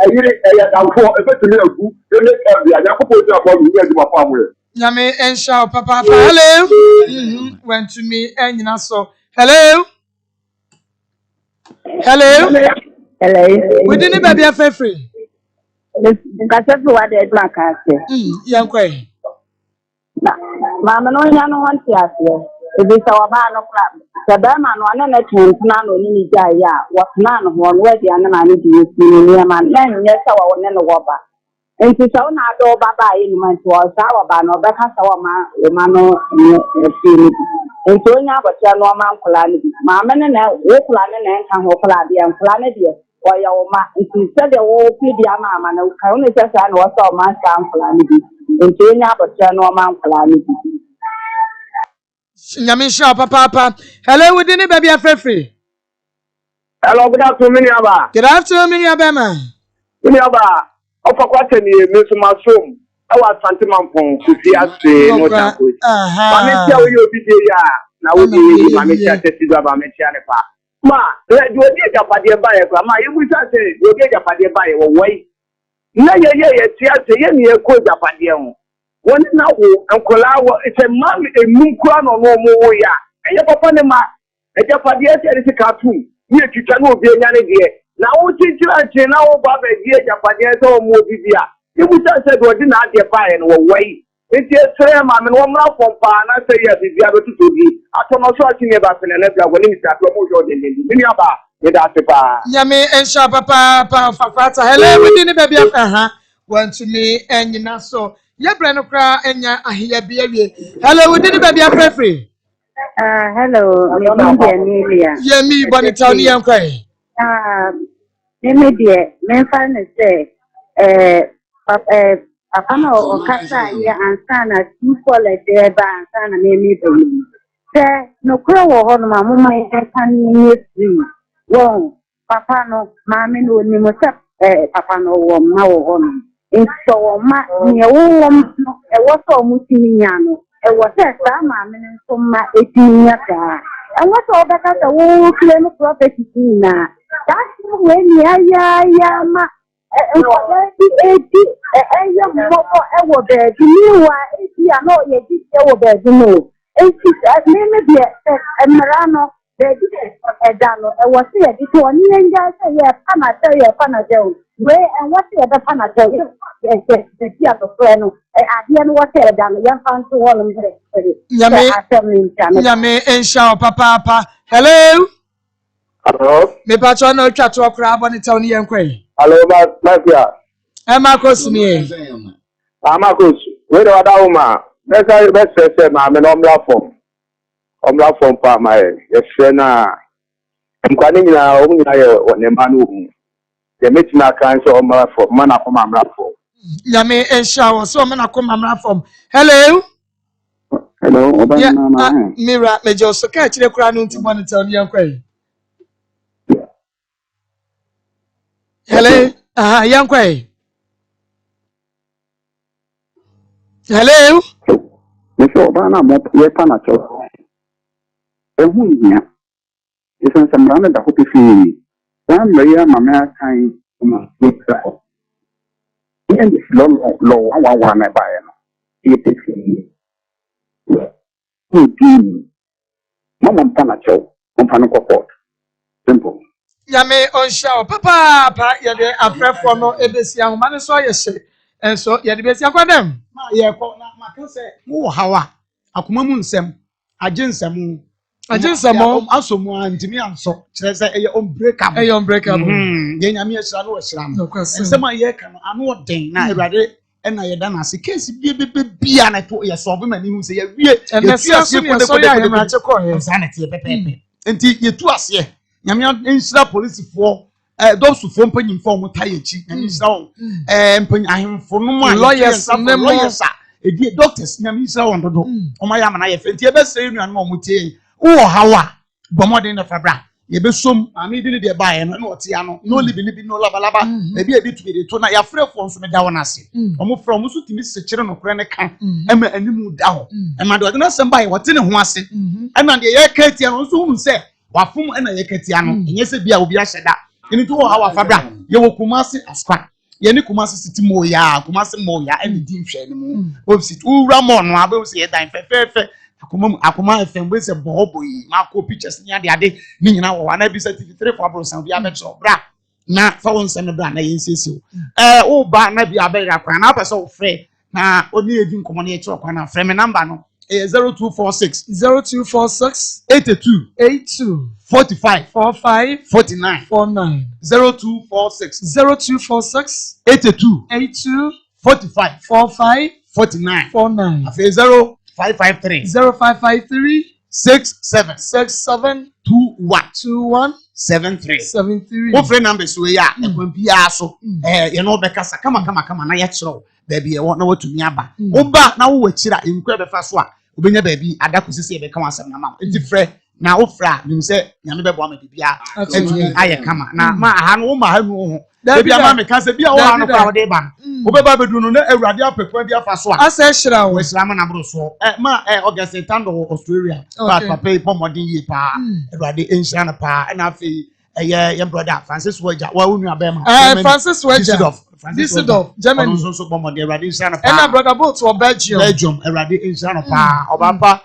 hear it down for a better meal. You let every other put up on the family. Yami Esha papa. Hello? Went to me and you know so. Hello? Hello? Hello. We didn't baby free. That's what they black as. Young quay. Mamma, no one wants to. If it's our man of crap, the Berman, one and a chance, none of any Jaya, what none of one where the animal is near man, then yes, our one and a whopper. And she saw not all Baba in my was our ban or back as our man, Mano, and so now, but your normal calamity. Mamma and I walk and can walk and calamity. Or your ma, if you said the old Pidiama, and I only just I was all my sound calamity. And so now, but your normal calamity. Yamisha papa. Hello, we didn't baby free. Hello, good afternoon, Yaba. Good afternoon, Yabama. Yaba, of a quarter near Miss Masum. I was Santiman to see us say no damage. I tell you, now we be Mamma Tessiba Metianepa. Ma, you will get a party by a grandma. You will say you get a party by a way. No, yeah, called a party. One now, Uncle Lawa, it's a man, a moon crown or no more. And your papa, a Japanese is a cartoon. Here to Chano be an idea. Now, teach you now, Baba, dear Japanese or more. You would say, we didn't have the fire in a way. It's a slam, I'm in one mouth from Pana, say yes, if you have to do. I don't know something about an electric when it's a promotion in the Minaba. Without the bar. Yami and Shapa Papa. Hello, we didn't baby. Went to me and you know so. Yeah, Brenocra and ya ahia baby. Hello, we didn't baby free. Hello, Amelia. Yeah, me, Bonitani and Cray. Maybe, men find say, Akoma or Casa, yeah, and Sana, two follow their bands and maybe. Say, no crow or Mamma, and can you well, Papa no, Mammy no, Nimota, Papa no, now. And so, near one, a was almost Miniano. It was a mamma from my 18 years. And what's all that at the whole claim of property now? That's when, yeah, ma. And what I young ever bed. You knew why you are not yet ever bed, you know. And she said, maybe a Marano. They did a dano. I was here before me and I say, yeah, Panadol. Where and what the Panadol? Yes, the theater friend. I hear what I done. Young fan to all of them. Yame and Shaw Papa. Hello? Hello? Me patron no chat to a crab on its own young quay. Hello, Matia. Maa Akos me. Maa Akos, where are Dauma? Let's say, I'm an omla from Palma. Yes, Sena. I'm calling now only on a man who the meeting accounts of Omla for Mana from Amra for. Yame and Shaw, so Mana come Amra from. Hello? Hello, Yeah, Obama. Mira, me just catch the crown into one tell me uncle. Hello, young quay. Hello, Mr. Obama, what panacho? And who is here? It's some run at the hope fee. Some layer, my kind of and it's low, one I buy. It is Mama panacho, on panaco port. Simple. Yame on show, Papa, ya de afraid for no ebesi young man, so yes, and so ya the best young them. Yeah, ma can say, oh, how Akoma mu nsɛm agye nsɛm asomu antimi anso kyerɛ sɛ ɛyɛ unbreakable yɛ nyame ahyira no wɔhyira no nsɛm a yɛka no ano ɔden na awurade ɛna yɛda no ase case bia na to yɛ sɔbe ma ne hu sɛ yɛwie yɛtu aseɛ saa na teɛ pɛpɛɛpɛ nti yɛtu aseɛ nyame nhyira polisifoɔ dɔbsofoɔ mpanyimfoɔ ɔmo ta yɛkyi nyame nhyira wɔn mpanyin ahemfo no mu a lawyers a edi doctors nyame nhyira wɔn dodo ɔmo ayɛ amana yɛ fɛ nti yɛbɛsɛ nnuanom a ɔmo tie wowɔ hawa bɔmmɔden na fabra yɛbɛsom ame di ne deɛ baeɛ no na ɔte ano no libi no labalaba baabi a ebi tu de to na yɛafrɛfoɔ nso meda wɔn ase ɔmo frɛ ɔmo nso tumi sekyere nokorɛ ne ka ɛma animu da hɔ ɛma deɛ ɔde no asɛm baeɛ wɔte ne ho ase ɛna deɛ yɛka tia no nso hunu sɛ wafom ɛna yɛka tia no ɛnyɛ sɛ bia obi ahyɛ da ɛni to wɔ hawa fabra yɛwɔ kumase askwa yɛne kumase city moya kumase moya ɛne di nhwɛ ne mu obisi wura mo no abɛwusi yɛ dan fɛfɛɛfɛ akoma fm we se bobo yi ma ko pictures ni ade ni nyina wo ana bi se TV3 for abrosan bi abecho bra na fa won se ne bra na yensiesie wo ba na bi abɛra kwan na apɛ se wo frɛ na oni edi nkomo na ye kire kwan na frɛ me number no 0246 82 45 49 0246 82 45 49 after 0553 67 21 73 wo frɛ number so ya ekwambia so ye no bekasa kama na ye kyerɛw baabi e wo na watumi aba wo ba na wo wakira enkwa befa so a obenya baabi adakosisi e beka wasɛm na ma enti frɛ na wo fra nim sɛ nyame bɛbɔ ama bibia etumi ayɛ kama na ma aha no wo ma ha nu ho baabi ama me ka sɛ bia wo ha no kwa wo de ba wo bɛba bedu no na awurade apekwa bi afa so a asa hyira wo hyira ma na bro so ma August Tando Australia papa pomodin yi pa awurade enhyira na pa na afi your brother Francis Wager wa unu abema Francis Wager Düsseldorf Germany so pomodin awurade enhyira na pa and brother both to Belgium awurade enhyira na pa obamba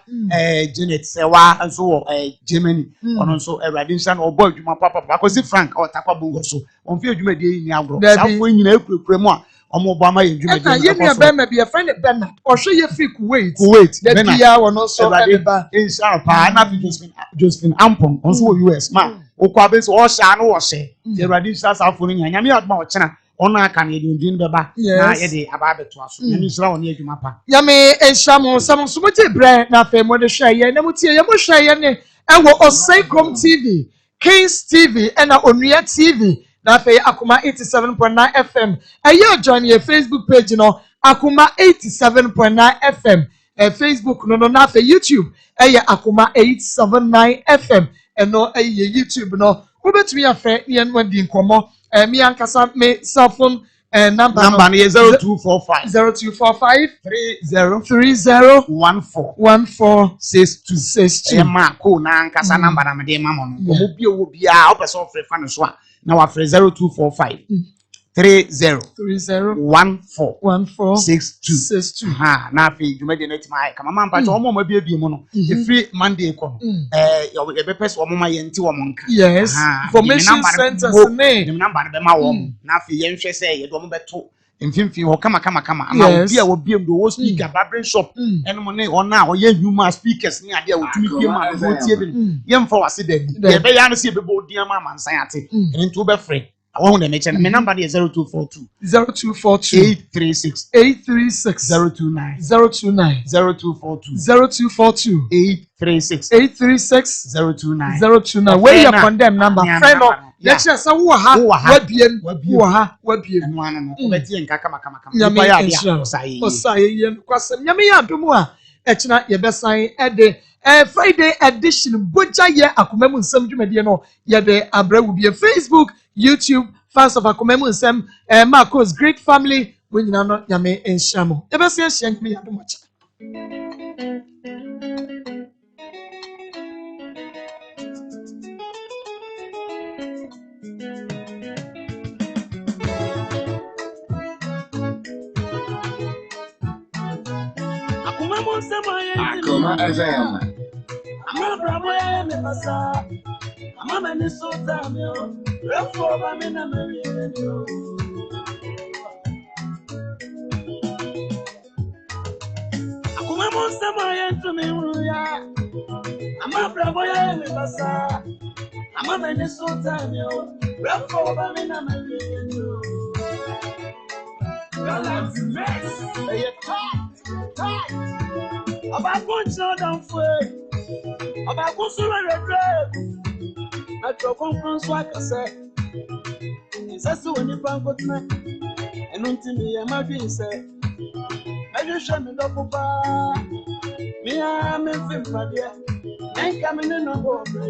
Janet Sewa nso Germany ono nso awurade enhyira na obo adwuma papa akosi Frank o takwa bongo so on fi adwuma de ni agro safo nyina ekure mu a omo bama ye ndwuma de ye nua be ma be friend Bernard ohwe ye free Kuwait the bia wono so eba inshallah pa na Josephine Ampon onso US ma okwa be so o sha no wo hye ye radi sha safo no nyame aduma o kyena ono aka na ye ndin beba na ye de aba beto aso nyame inshallah woni adwuma pa yame enshamo so mo te bre na fe mo de hwe ye na mo tie ye mo hwe ye ne ewo Osaikom TV Kings TV and Onua TV na fe Akoma 87.9 FM ayo join your Facebook page no Akoma 87.9 FM Facebook no na fe YouTube Akoma 879 FM no YouTube no obetumi afa yen wadi nkomo mi ankasa me cell phone number is 0245 30 14 ma ko na ankasa number na me de ma mo no omo bi owo bia o person free fa no so a na wa free 0245 30 14 ha na fi dwumade na tima ai kama mampa cho omo ma bia mo no e free Monday ko e be person omo ma ye nti wo monka yes information centers ne dem number na be ma wo na fi ye nhwe se ye do mo beto mfimfin ho kama ama obi a wo biem do wo speaker barbering shop eno mo ne ona o ye human speakers ni ade a wotumi biem ma no tie bi ye mfa wase da bi ye be ya no se be bo odian ma mansan ate enti wo be free I want to mention my number is 0242 836 029 0242 836 029 where you condemn number friend of let's just say wo ha wabiem no betie nka kama nyame ya osai yen kwasem nyame ya domu a echina yebesan ede Friday edition boja ye Akoma mu nsɛm dwumadie no yede abrawu bie Facebook, YouTube, fans of Akoma mu nsɛm Maa Akos great family we nyina no nyame enhyamo yebesan ahia nyame yadomacha. Akoma FM. About one shot down for about one sort of at your conference, like I said. It's also when you found what night and until me, I'm a dream, say, I just shut me up. Me, I'm a film, and coming in a board.